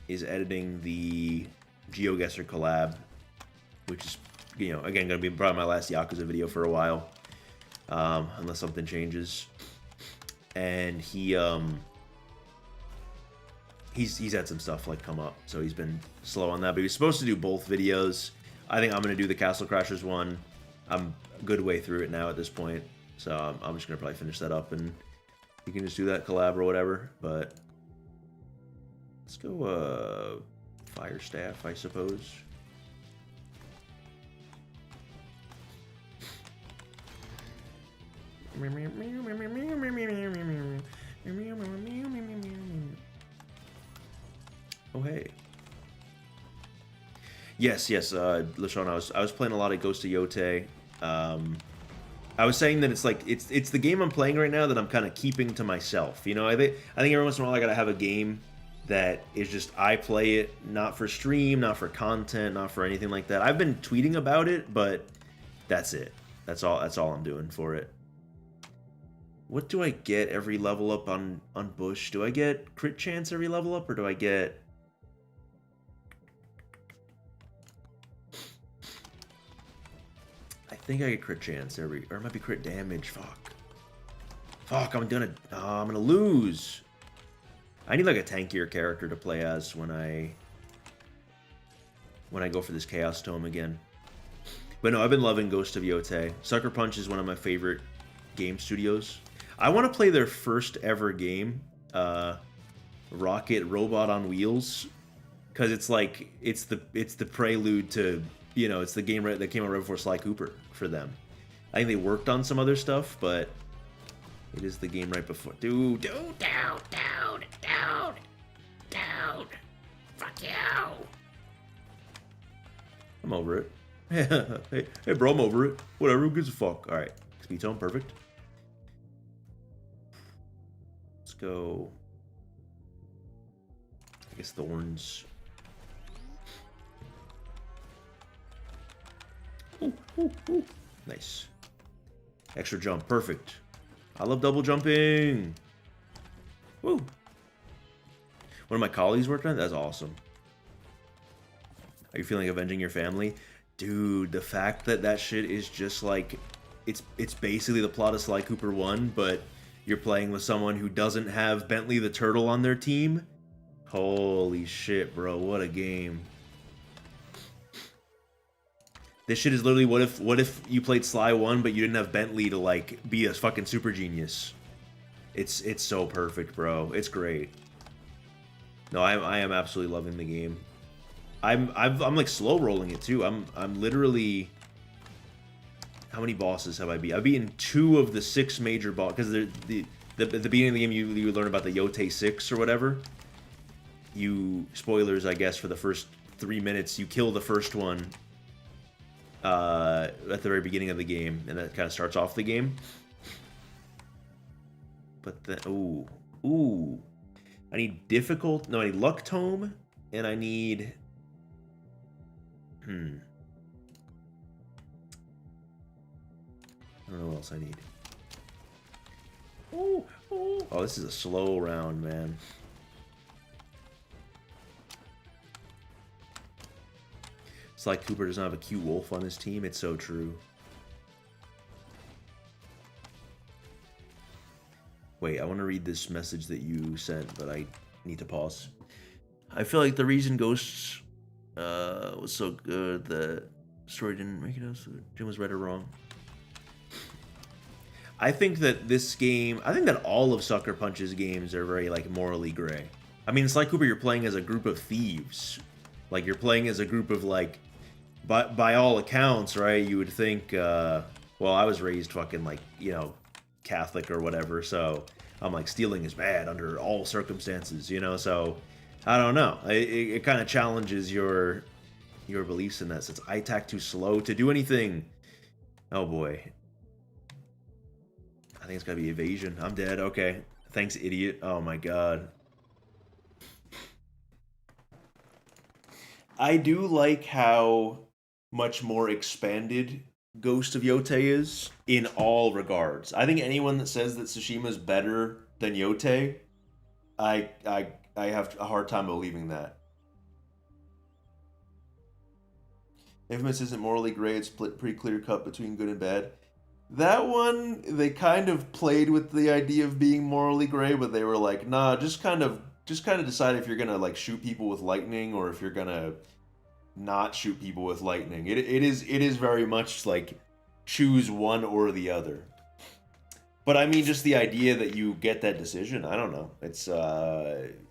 is editing the GeoGuessr collab, which is, you know, again, going to be probably my last Yakuza video for a while, unless something changes. And he's had some stuff like come up, so he's been slow on that. But he was supposed to do both videos. I think I'm going to do the Castle Crashers one. I'm a good way through it now at this point, so I'm just going to probably finish that up, and you can just do that collab or whatever. But let's go Fire Staff, I suppose. Oh hey. Yes, LeSean, I was playing a lot of Ghost of Yotei. I was saying that it's like it's the game I'm playing right now that I'm kind of keeping to myself. You know, I think every once in a while I gotta have a game that is just I play it, not for stream, not for content, not for anything like that. I've been tweeting about it, but that's it. That's all I'm doing for it. What do I get every level up on Bush? Do I get crit chance every level up, or do I get... I think I get crit chance every... Or it might be crit damage. Fuck, I'm gonna lose. I need like a tankier character to play as when I go for this Chaos Tome again. But no, I've been loving Ghost of Yotei. Sucker Punch is one of my favorite game studios. I want to play their first ever game, Rocket Robot on Wheels, because it's like it's the prelude to, you know, it's the game that came out right before Sly Cooper for them. I think they worked on some other stuff, but it is the game right before. Dude, down. Fuck you. I'm over it. Hey, bro, I'm over it. Whatever, who gives a fuck? All right, speed tone, perfect. Let's go. I guess thorns. Ooh, ooh, ooh. Nice. Extra jump, perfect. I love double jumping. Woo. One of my colleagues worked on it. That's awesome. Are you feeling avenging your family? Dude, the fact that that shit is just like... It's basically the plot of Sly Cooper 1, but you're playing with someone who doesn't have Bentley the Turtle on their team. Holy shit, bro. What a game. This shit is literally what if you played Sly 1, but you didn't have Bentley to, like, be a fucking super genius. It's so perfect, bro. It's great. No, I am absolutely loving the game. I'm like slow rolling it too. I'm literally... How many bosses have I beat? I've beaten 2 of the 6 major bosses, because at the beginning of the game you learn about the Yote 6 or whatever. You, spoilers I guess for the first 3 minutes, you kill the first one at the very beginning of the game, and that kind of starts off the game. But then, ooh, I need difficult, no, I need Luck Tome, and I need, I don't know what else I need. Oh, this is a slow round, man. It's like Cooper doesn't have a cute wolf on his team. It's so true. Wait, I want to read this message that you sent, but I need to pause. I feel like the reason Ghosts was so good, the story didn't make it out, so Jim was right or wrong. I think that this game, I think that all of Sucker Punch's games are very, like, morally gray. I mean, it's like Cooper, you're playing as a group of thieves. Like, you're playing as a group of, like, by all accounts, right, you would think, well, I was raised fucking, like, you know, Catholic or whatever, so I'm like, stealing is bad under all circumstances, you know, so I don't know. It kind of challenges your beliefs in that sense. I attack too slow to do anything. Oh boy. I think it's gotta be evasion. I'm dead. Okay. Thanks, idiot. Oh my god. I do like how much more expanded Ghost of Yote is in all regards. I think anyone that says that Tsushima's better than Yote, I have a hard time believing that. Infamous isn't morally gray, it's pretty clear cut between good and bad. That one, they kind of played with the idea of being morally gray, but they were like, nah, just kind of decide if you're gonna like shoot people with lightning or if you're gonna not shoot people with lightning. It is very much like choose one or the other. But I mean, just the idea that you get that decision, I don't know. It's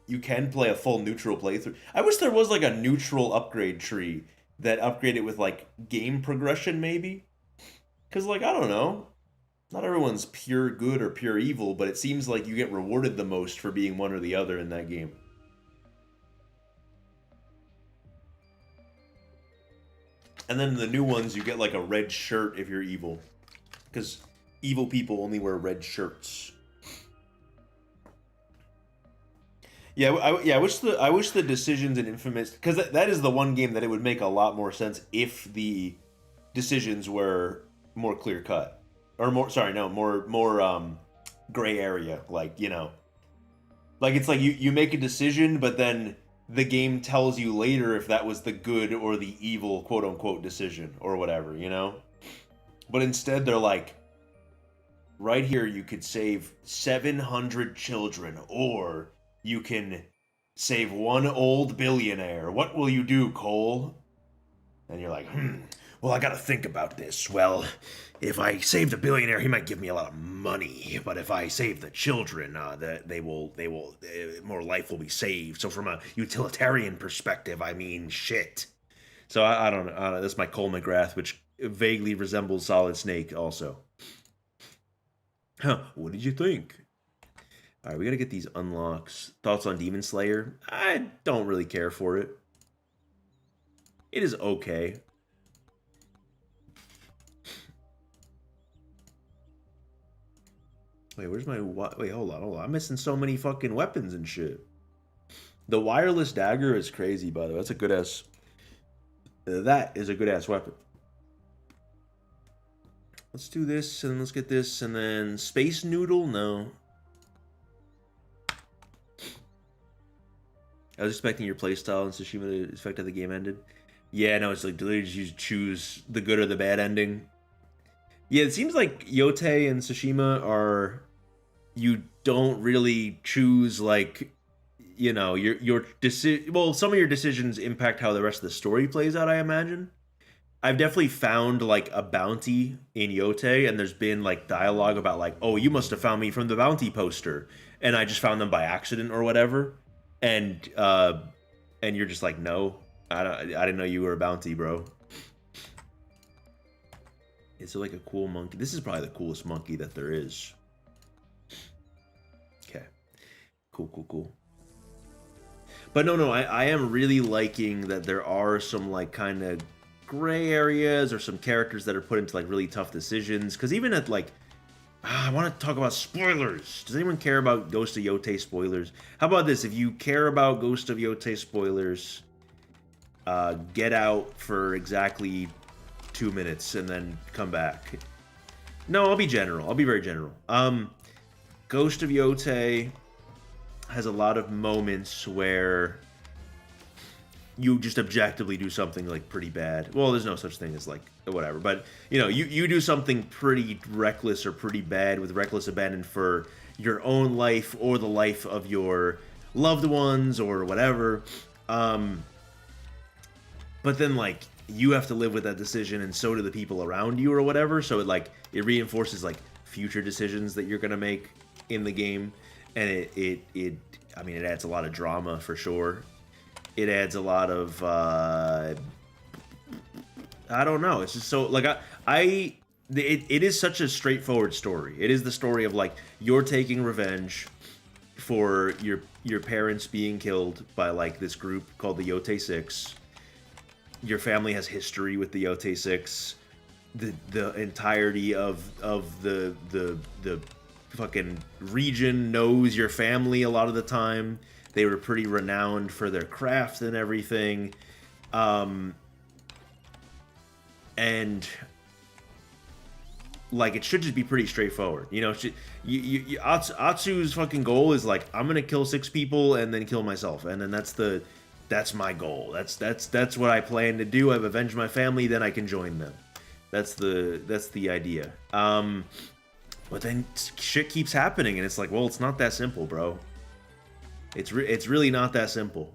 you can play a full neutral playthrough. I wish there was like a neutral upgrade tree that upgraded with like game progression maybe. Cuz like I don't know. Not everyone's pure good or pure evil, but it seems like you get rewarded the most for being one or the other in that game. And then the new ones, you get like a red shirt if you're evil. Because evil people only wear red shirts. Yeah, I wish the decisions in Infamous, because that is the one game that it would make a lot more sense if the decisions were more clear cut, or more gray area. Like, you know, like it's like you make a decision, but then the game tells you later if that was the good or the evil quote unquote decision or whatever, you know? But instead they're like, right here you could save 700 children, or you can save one old billionaire. What will you do, Cole? And you're like, well, I gotta think about this. Well, if I save the billionaire, he might give me a lot of money. But if I save the children, more life will be saved. So from a utilitarian perspective, I mean, shit. So I don't know. That's my Cole McGrath, which vaguely resembles Solid Snake also. Huh, what did you think? Alright, we gotta get these unlocks. Thoughts on Demon Slayer? I don't really care for it. It is okay. Wait, where's my... Wait, hold on. I'm missing so many fucking weapons and shit. The wireless dagger is crazy, by the way. That's a good-ass... That is a good-ass weapon. Let's do this, and let's get this, and then... Space Noodle? No. I was expecting your playstyle in Tsushima to affect how the game ended. Yeah, no, it's like literally just you choose the good or the bad ending. Yeah, it seems like Yotei and Tsushima are... You don't really choose, like... You know, your decision. Well, some of your decisions impact how the rest of the story plays out, I imagine. I've definitely found like a bounty in Yotei, and there's been like dialogue about like, oh, you must have found me from the bounty poster, and I just found them by accident or whatever, and you're just like, no, I didn't know you were a bounty, bro. Is it like a cool monkey? This is probably the coolest monkey that there is. Okay, cool. But no, I am really liking that there are some, like, kind of gray areas or some characters that are put into, like, really tough decisions. Because even at, like... I want to talk about spoilers. Does anyone care about Ghost of Yotei spoilers? How about this? If you care about Ghost of Yotei spoilers, get out for exactly 2 minutes and then come back. No, I'll be general. I'll be very general. Ghost of Yotei... has a lot of moments where you just objectively do something like pretty bad. Well, there's no such thing as like whatever, but you know, you do something pretty reckless or pretty bad with reckless abandon for your own life or the life of your loved ones or whatever. But then like you have to live with that decision, and so do the people around you or whatever. So it reinforces like future decisions that you're gonna make in the game. And I mean, it adds a lot of drama for sure. It adds a lot of, I don't know. It's just so, like, it is such a straightforward story. It is the story of, like, you're taking revenge for your parents being killed by, like, this group called the Yotei Six. Your family has history with the Yotei Six. The entirety of the fucking region knows your family a lot of the time. They were pretty renowned for their craft and everything. And like it should just be pretty straightforward. You know, Atsu's fucking goal is like, I'm gonna kill 6 people and then kill myself, and then that's my goal. That's what I plan to do. I've avenged my family, then I can join them. That's the idea. But then shit keeps happening, and it's like, well, it's not that simple, bro. It's really not that simple.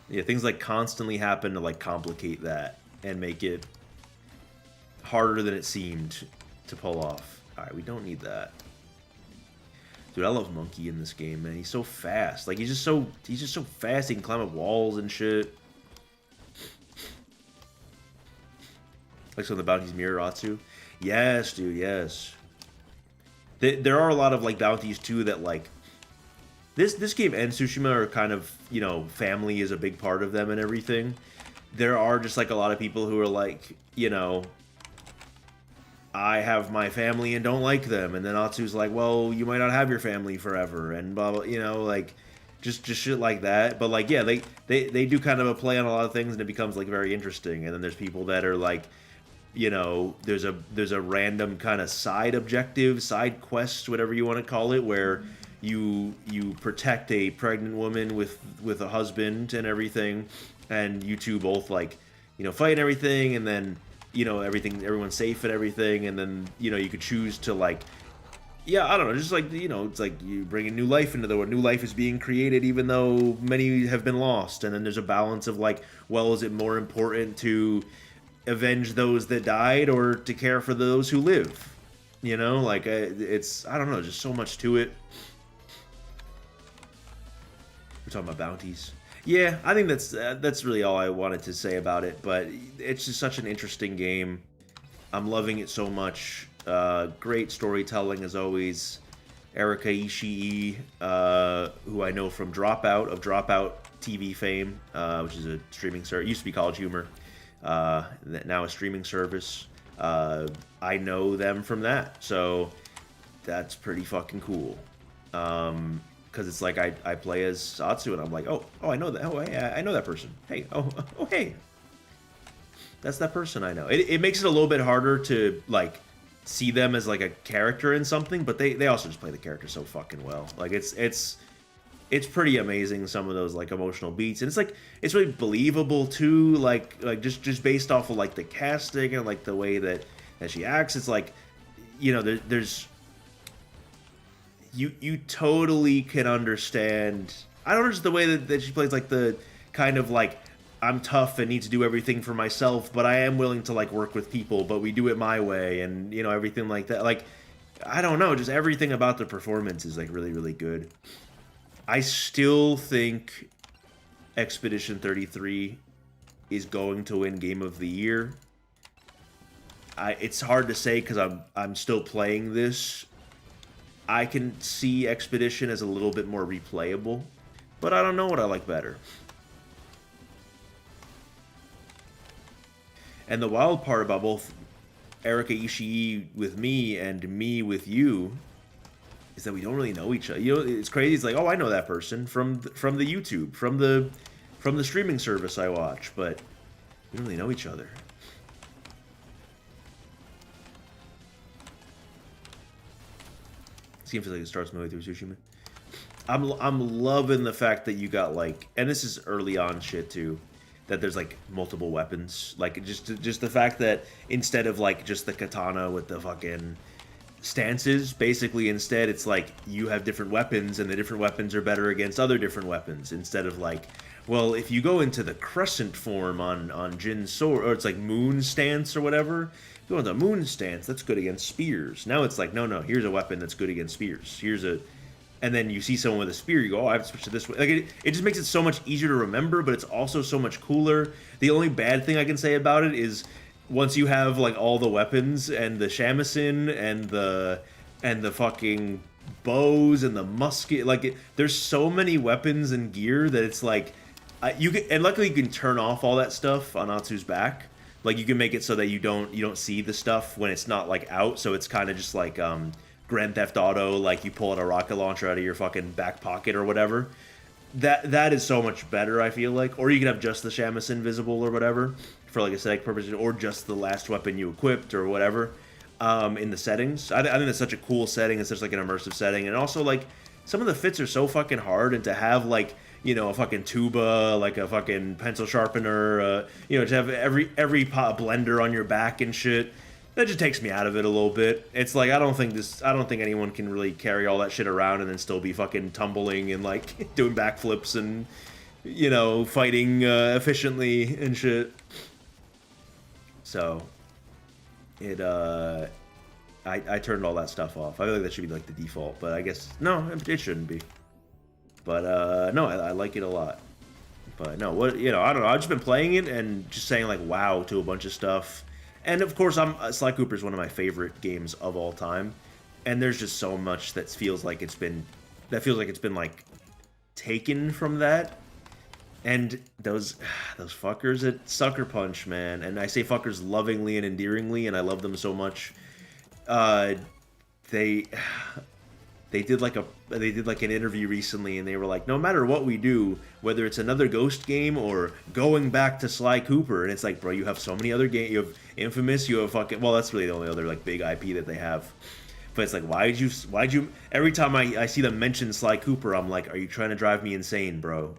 Yeah, things like constantly happen to like complicate that and make it harder than it seemed to pull off. All right, we don't need that. Dude, I love Monkey in this game, man. He's so fast. Like he's just so fast. He can climb up walls and shit. Like some of the bounties mirror Atsu. Yes, dude, yes. There are a lot of like bounties too that like this game and Tsushima are kind of, you know, family is a big part of them and everything. There are just like a lot of people who are like, you know, I have my family and don't like them, and then Atsu's like, well, you might not have your family forever, and blah blah, you know, like just shit like that. But like, yeah, they do kind of a play on a lot of things, and it becomes like very interesting. And then there's people that are like, you know, there's a random kind of side objective, side quest, whatever you want to call it, where you protect a pregnant woman with a husband and everything, and you two both like, you know, fight and everything, and then, you know, everyone's safe and everything, and then, you know, you could choose to like, yeah, I don't know, just like, you know, it's like you bring a new life into the world. New life is being created even though many have been lost, and then there's a balance of like, well, is it more important to avenge those that died or to care for those who live? You know, like it's, I don't know, just so much to it. We're talking about bounties. Yeah, I think that's really all I wanted to say about it, but it's just such an interesting game. I'm loving it so much. Great storytelling as always. Erika Ishii, who I know from Dropout TV fame, which is a streaming service. It used to be College Humor. now a streaming service. I know them from that, so that's pretty fucking cool. Because it's like I play as Satsu, and I'm like, oh, I know that. Oh, hey, I know that person. Hey, oh, hey, that's that person I know. It makes it a little bit harder to like see them as like a character in something, but they also just play the character so fucking well. Like it's pretty amazing, some of those like emotional beats, and it's really believable too, like just based off of like the casting and like the way that she acts. It's like, you know, there's you totally can understand. I don't understand the way that she plays, like the kind of like, I'm tough and need to do everything for myself, but I am willing to like work with people, but we do it my way, and you know, everything like that. Like, I don't know, just everything about the performance is like really, really good. I still think Expedition 33 is going to win Game of the Year. It's hard to say because I'm still playing this. I can see Expedition as a little bit more replayable, but I don't know what I like better. And the wild part about both Erika Ishii with me and me with you is that we don't really know each other. You know, it's crazy. It's like, oh, I know that person from the YouTube, from the streaming service I watch, but we don't really know each other. This game feels like it starts midway through Tsushima. I'm loving the fact that you got like, and this is early on shit too, that there's like multiple weapons. Like just the fact that instead of like just the katana with the fucking stances, basically instead it's like you have different weapons, and the different weapons are better against other different weapons, instead of like, well, if you go into the crescent form on Jin's sword, or it's like moon stance or whatever, you go into moon stance, that's good against spears. Now it's like, no, here's a weapon that's good against spears. And then you see someone with a spear, you go, oh, I have to switch to this way. Like, it just makes it so much easier to remember, but it's also so much cooler. The only bad thing I can say about it is, once you have like all the weapons and the shamisen and the fucking bows and the musket, like there's so many weapons and gear that it's like, and luckily you can turn off all that stuff on Atsu's back. Like, you can make it so that you don't see the stuff when it's not like out, so it's kind of just like Grand Theft Auto, like you pull out a rocket launcher out of your fucking back pocket or whatever. That is so much better, I feel like. Or you can have just the shamisen visible or whatever for like aesthetic purposes, or just the last weapon you equipped or whatever in the settings. I think that's such a cool setting. It's such like an immersive setting, and also like some of the fits are so fucking hard, and to have like, you know, a fucking tuba, like a fucking pencil sharpener, you know, to have every pot blender on your back and shit. That just takes me out of it a little bit. It's like, I don't think anyone can really carry all that shit around and then still be fucking tumbling and like doing backflips and, you know, fighting efficiently and shit. So I turned all that stuff off. I feel like that should be like the default, but I guess no, it shouldn't be. But no, I like it a lot. But no, what, you know, I don't know. I've just been playing it and just saying like wow to a bunch of stuff. And of course, Sly Cooper is one of my favorite games of all time, and there's just so much that feels like it's been like taken from that. And those fuckers at Sucker Punch, man, and I say fuckers lovingly and endearingly, and I love them so much. They did like an interview recently, and they were like, no matter what we do, whether it's another Ghost game or going back to Sly Cooper, and it's like, bro, you have so many other games. You have Infamous, you have fucking, well, that's really the only other like big IP that they have. But it's like, why'd you? Every time I see them mention Sly Cooper, I'm like, are you trying to drive me insane, bro?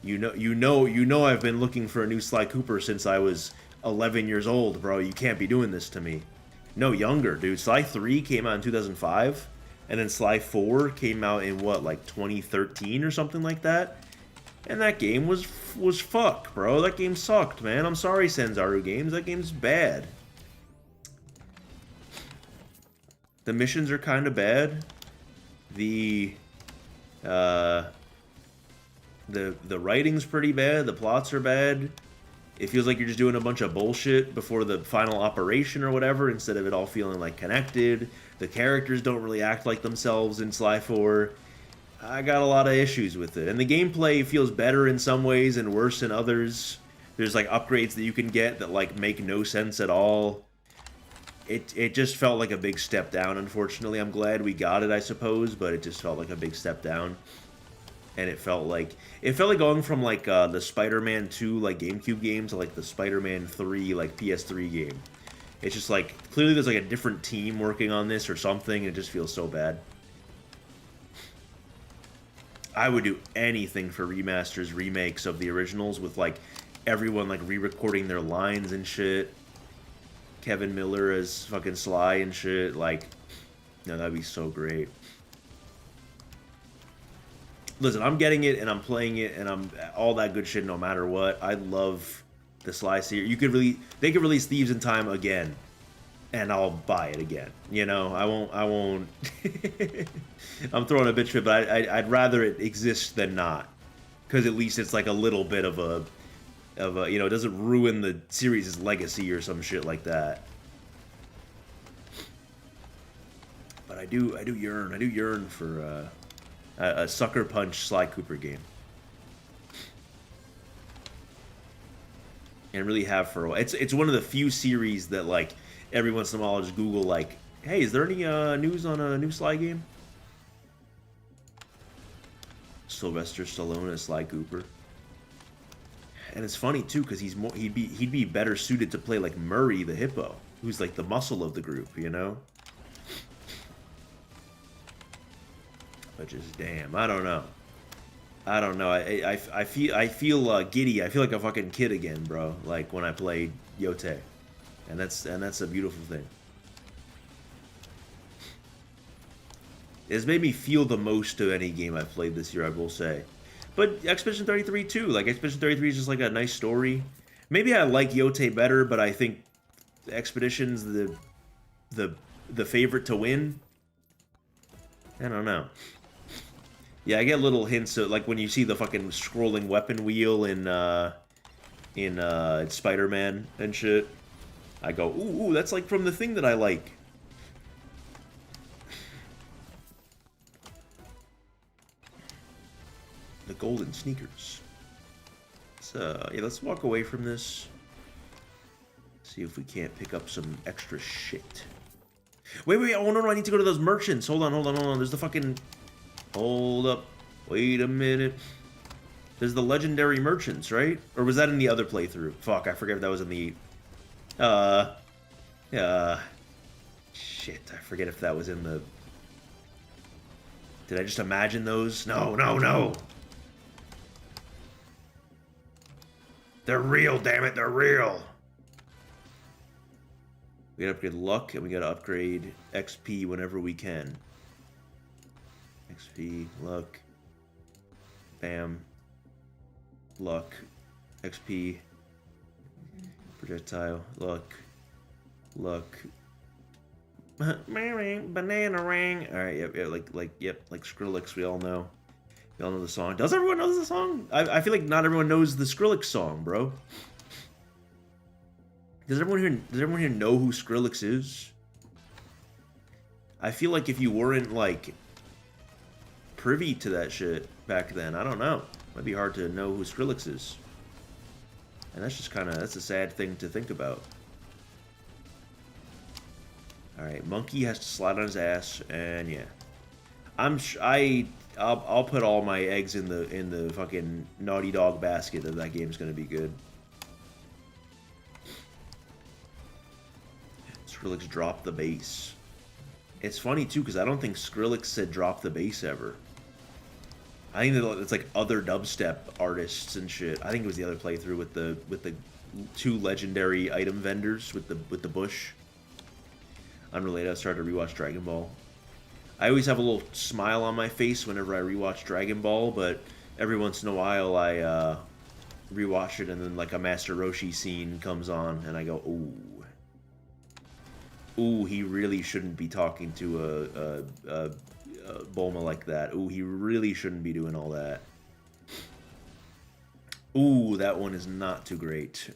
You know, I've been looking for a new Sly Cooper since I was 11 years old, bro. You can't be doing this to me. No, younger, dude. Sly 3 came out in 2005, and then Sly 4 came out in, what, like 2013 or something like that? And that game was fuck, bro. That game sucked, man. I'm sorry, Sanzaru Games. That game's bad. The missions are kind of bad. The writing's pretty bad. The plots are bad. It feels like you're just doing a bunch of bullshit before the final operation or whatever, instead of it all feeling like connected. The characters don't really act like themselves in Sly 4. I got a lot of issues with it. And the gameplay feels better in some ways and worse in others. There's like upgrades that you can get that like make no sense at all. It just felt like a big step down, unfortunately. I'm glad we got it, I suppose, but it just felt like a big step down. And it felt like going from like the Spider-Man 2 like GameCube game to like the Spider-Man 3 like PS3 game. It's just like clearly there's like a different team working on this or something, and it just feels so bad. I would do anything for remasters, remakes of the originals with like everyone like re-recording their lines and shit. Kevin Miller as fucking Sly and shit. Like, no, that'd be so great. Listen, I'm getting it and I'm playing it and I'm all that good shit no matter what. I love the Sly series. They could release Thieves in Time again, and I'll buy it again. You know, I won't. I'm throwing a bitch fit, but I'd rather it exist than not, because at least it's like a little bit of a, you know, it doesn't ruin the series' legacy or some shit like that. But I do yearn for a Sucker Punch Sly Cooper game. And really have for a while. It's one of the few series that like every once in a while I'll just Google like, hey, is there any news on a new Sly game? Sylvester Stallone as Sly Cooper. And it's funny too, because he'd be better suited to play like Murray the Hippo, who's like the muscle of the group, you know? But just damn, I don't know. I feel giddy. I feel like a fucking kid again, bro. Like when I played Yote, and that's a beautiful thing. It's made me feel the most of any game I've played this year, I will say. But Expedition 33 too. Like Expedition 33 is just like a nice story. Maybe I like Yote better, but I think Expedition's the favorite to win. I don't know. Yeah, I get little hints of, like when you see the fucking scrolling weapon wheel in Spider-Man and shit. I go, ooh, that's like from the thing that I like. The golden sneakers. So yeah, let's walk away from this. See if we can't pick up some extra shit. Wait, oh no, I need to go to those merchants. Hold on. There's the fucking... Hold up. Wait a minute. There's the legendary merchants, right? Or was that in the other playthrough? Fuck, I forget if that was in the... Shit, I forget if that was in the... Did I just imagine those? No. They're real, damn it, they're real. We gotta upgrade luck, and we gotta upgrade XP whenever we can. XP, luck, bam, luck, XP, projectile, luck, banana ring. All right, yep, like Skrillex. We all know the song. Does everyone know the song? I feel like not everyone knows the Skrillex song, bro. Does everyone here know who Skrillex is? I feel like if you weren't like privy to that shit back then, I don't know. Might be hard to know who Skrillex is. And that's just that's a sad thing to think about. Alright, Monkey has to slide on his ass, and yeah. I'll put all my eggs in the fucking Naughty Dog basket that game's gonna be good. Skrillex dropped the bass. It's funny too, because I don't think Skrillex said drop the bass ever. I think that it's like other dubstep artists and shit. I think it was the other playthrough with the two legendary item vendors with the bush. Unrelated, I started to rewatch Dragon Ball. I always have a little smile on my face whenever I rewatch Dragon Ball, but every once in a while I rewatch it and then like a Master Roshi scene comes on and I go, ooh. Ooh, he really shouldn't be talking to a Bulma like that. Ooh, he really shouldn't be doing all that. Ooh, that one is not too great.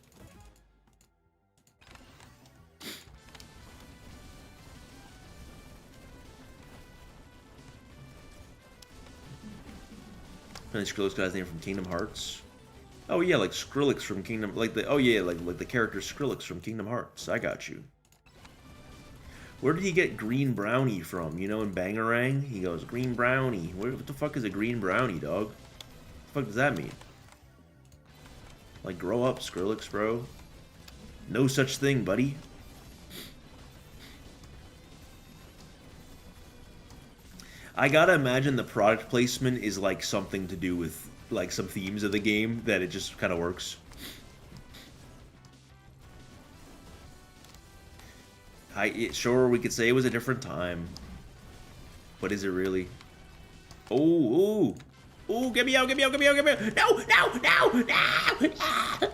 And Skrillex got his name from Kingdom Hearts. Oh yeah, like Skrillex from Kingdom, like the, oh yeah, like the character Skrillex from Kingdom Hearts. I got you. Where did he get green brownie from? You know, in Bangarang, he goes green brownie. What the fuck is a green brownie, dog? What the fuck does that mean? Like, grow up, Skrillex, bro. No such thing, buddy. I gotta imagine the product placement is like something to do with like some themes of the game that it just kind of works. Sure, we could say it was a different time, but is it really? Oh, ooh, ooh, get me out, get me out, get me out, get me out! No, no, no, no!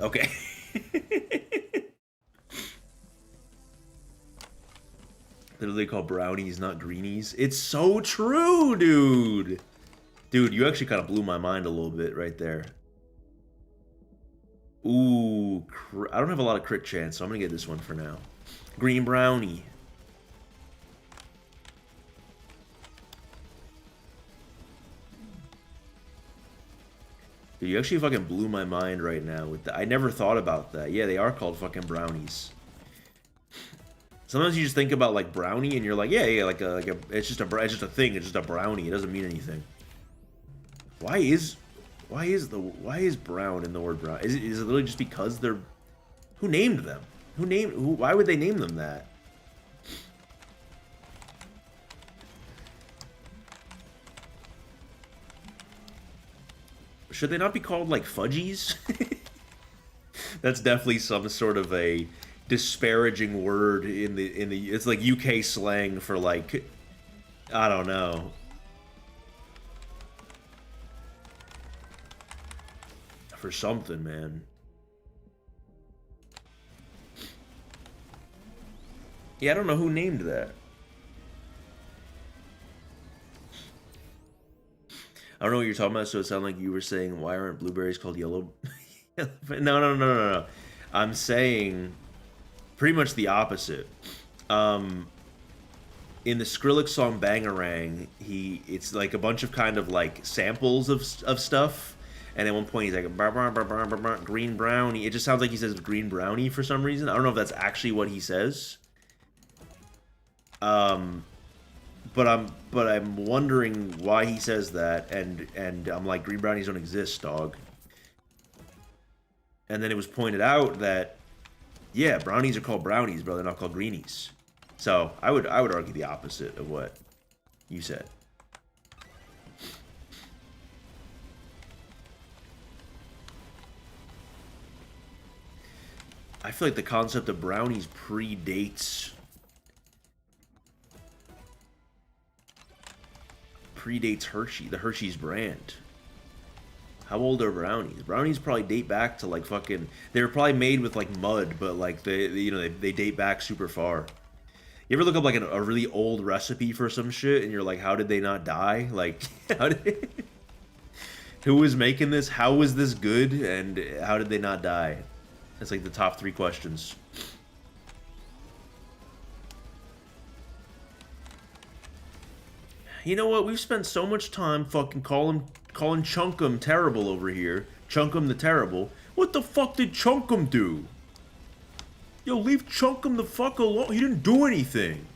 Okay. Literally called brownies, not greenies. It's so true, dude. Dude, you actually kind of blew my mind a little bit right there. Ooh, I don't have a lot of crit chance, so I'm gonna get this one for now. Green brownie. Dude, you actually fucking blew my mind right now with that. I never thought about that. Yeah, they are called fucking brownies. Sometimes you just think about like brownie, and you're like, yeah, like a, it's just a thing. It's just a brownie. It doesn't mean anything. Why is brown in the word brown? Is it literally just because they're? Who named them? Why would they name them that? Should they not be called like fudgies? That's definitely some sort of a disparaging word in the it's like UK slang for like, I don't know. For something, man. Yeah, I don't know who named that. I don't know what you're talking about, so it sounded like you were saying, why aren't blueberries called yellow? No. I'm saying pretty much the opposite. In the Skrillex song Bangarang, it's like a bunch of kind of like samples of stuff, and at one point he's like bar, bar, bar, bar, bar, bar, green brownie. It just sounds like he says green brownie for some reason. I don't know if that's actually what he says. But I'm wondering why he says that, and I'm like, green brownies don't exist, dog. And then it was pointed out that, yeah, brownies are called brownies, bro. They're not called greenies. So I would argue the opposite of what you said. I feel like the concept of brownies predates Hershey, the Hershey's brand. How old are brownies? Brownies probably date back to like fucking. They were probably made with like mud, but like they date back super far. You ever look up like a really old recipe for some shit, and you're like, how did they not die? Like, who was making this? How was this good? And how did they not die? That's like the top 3 questions. You know what? We've spent so much time fucking calling Chunkum terrible over here. Chunkum the Terrible. What the fuck did Chunkum do? Yo, leave Chunkum the fuck alone. He didn't do anything.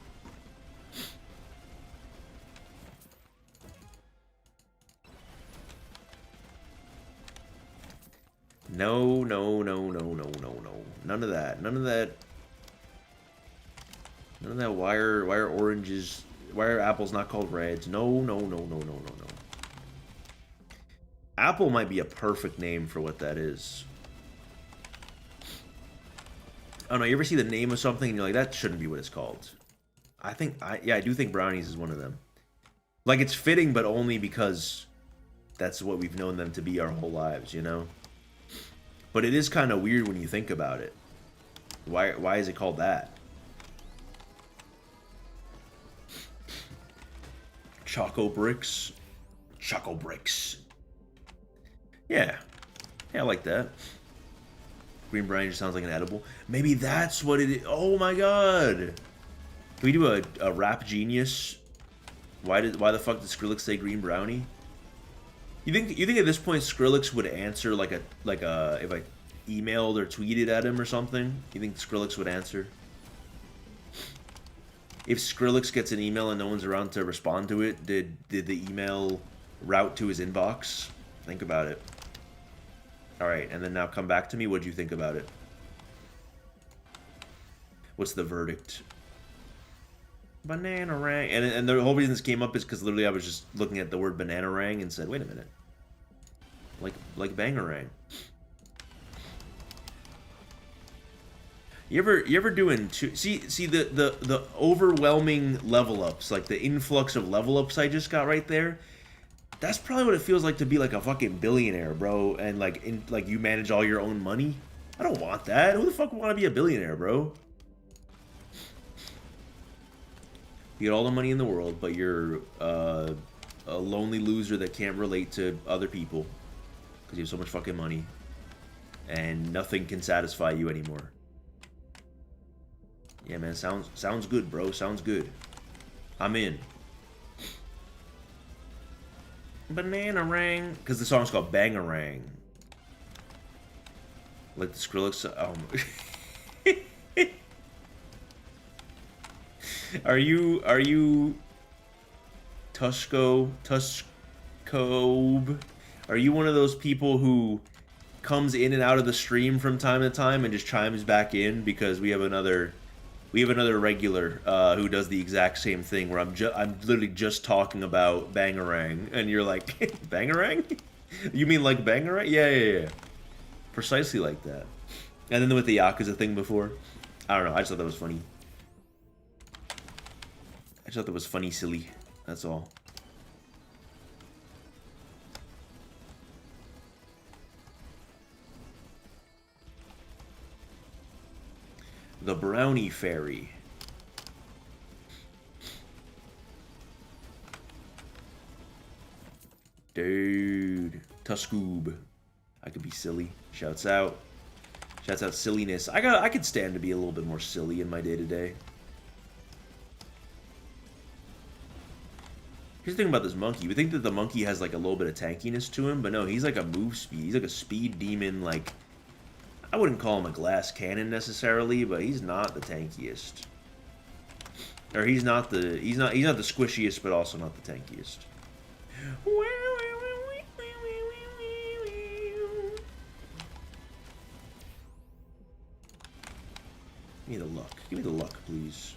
No. None of that. None of that wire oranges. Why are apples not called reds? No. Apple might be a perfect name for what that is. I don't know, you ever see the name of something and you're like, that shouldn't be what it's called? I do think brownies is one of them. Like, it's fitting, but only because that's what we've known them to be our whole lives, you know? But it is kind of weird when you think about it. Why is it called that? Choco bricks. Yeah, I like that. Green brownie just sounds like an edible. Maybe that's what it is. Oh my god! Can we do a rap genius? Why the fuck did Skrillex say green brownie? You think at this point Skrillex would answer like a if I emailed or tweeted at him or something? You think Skrillex would answer? If Skrillex gets an email and no one's around to respond to it, did the email route to his inbox? Think about it. All right, and then now come back to me. What do you think about it? What's the verdict? Bananarang. And the whole reason this came up is because literally I was just looking at the word bananarang and said, wait a minute. Like bangarang. You ever doing see the overwhelming level ups, like the influx of level ups I just got right there? That's probably what it feels like to be like a fucking billionaire, bro, and like you manage all your own money. I don't want that. Who the fuck would want to be a billionaire, bro? You get all the money in the world, but you're a lonely loser that can't relate to other people because you have so much fucking money, and nothing can satisfy you anymore. Yeah, man, sounds good, bro. Sounds good. I'm in. Bananarang, because the song's called Bangarang. Like the Skrillex. Are you Tuskobe? Are you one of those people who comes in and out of the stream from time to time and just chimes back in because we have another regular who does the exact same thing where I'm literally just talking about Bangarang and you're like, Bangarang? You mean like Bangarang? Yeah. Precisely like that. And then with the Yakuza thing before, I don't know, I just thought that was funny. I just thought that was funny, silly. That's all. The Brownie Fairy. Dude. Tuskoob. I could be silly. Shouts out. Shouts out silliness. I could stand to be a little bit more silly in my day-to-day. Here's the thing about this monkey. We think that the monkey has like a little bit of tankiness to him, but no, he's like a move speed. He's like a speed demon, like... I wouldn't call him a glass cannon necessarily, but he's not the tankiest. Or he's not the squishiest, but also not the tankiest. Give me the luck. Give me the luck, please.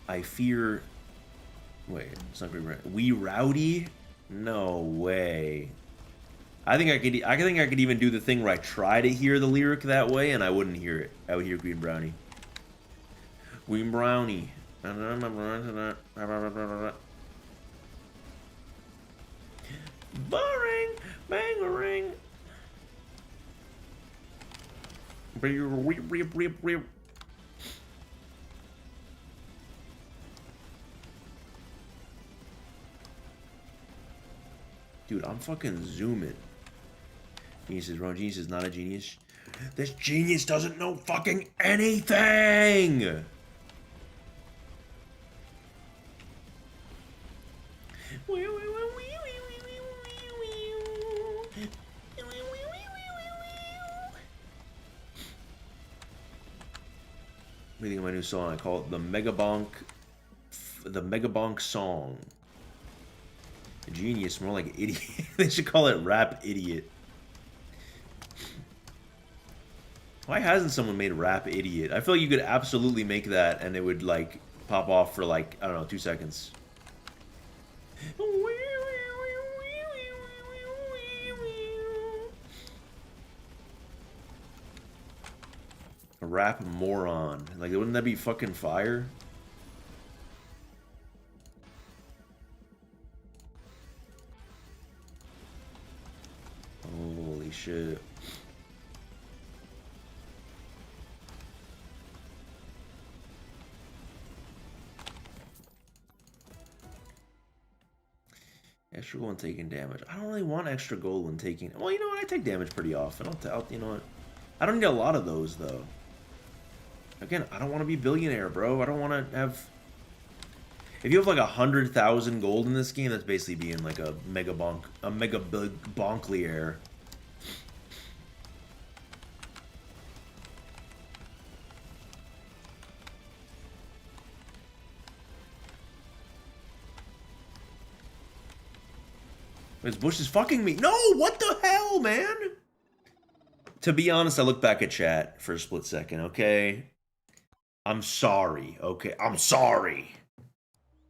I fear... Wait, it's not very right. We Rowdy? No way. I think I could even do the thing where I try to hear the lyric that way and I wouldn't hear it. I would hear Green Brownie. Green Brownie. Boring. Bangarang. Dude, I'm fucking zooming. Genius is wrong. Genius is not a genius. This genius doesn't know fucking anything! What do you think of my new song? I call it the Megabonk song. Genius, more like idiot. They should call it Rap Idiot. Why hasn't someone made Rap Idiot? I feel like you could absolutely make that and it would like pop off for like, I don't know, 2 seconds. A rap moron. Like, wouldn't that be fucking fire? Holy shit. Extra gold and taking damage. I don't really want extra gold when taking... Well, you know what? I take damage pretty often. You know what? I don't need a lot of those, though. Again, I don't want to be billionaire, bro. I don't want to have... If you have like 100,000 gold in this game, that's basically being like a mega bonklier. This bush is fucking me. No, what the hell, man? To be honest, I look back at chat for a split second, okay? I'm sorry, okay? I'm sorry.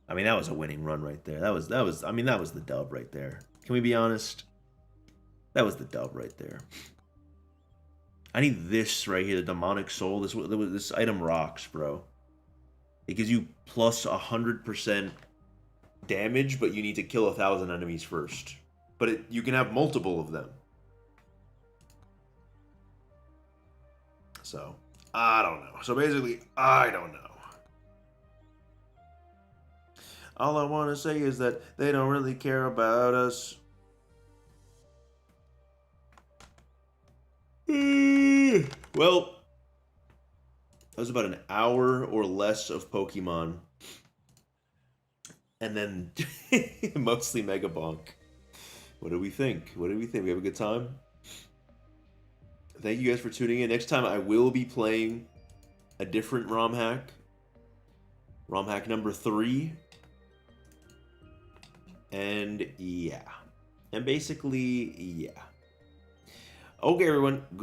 I mean, that was a winning run right there. That was the dub right there. Can we be honest? That was the dub right there. I need this right here, the demonic soul. This item rocks, bro. It gives you plus 100% damage, but you need to kill 1,000 enemies first. But you can have multiple of them. So, I don't know. So basically, I don't know. All I want to say is that they don't really care about us. Well, that was about an hour or less of Pokemon. And then mostly Mega Bonk. What do we think? What do we think? We have a good time? Thank you guys for tuning in. Next time I will be playing a different Romhack. Romhack number 3. And yeah. And basically, yeah. Okay, everyone.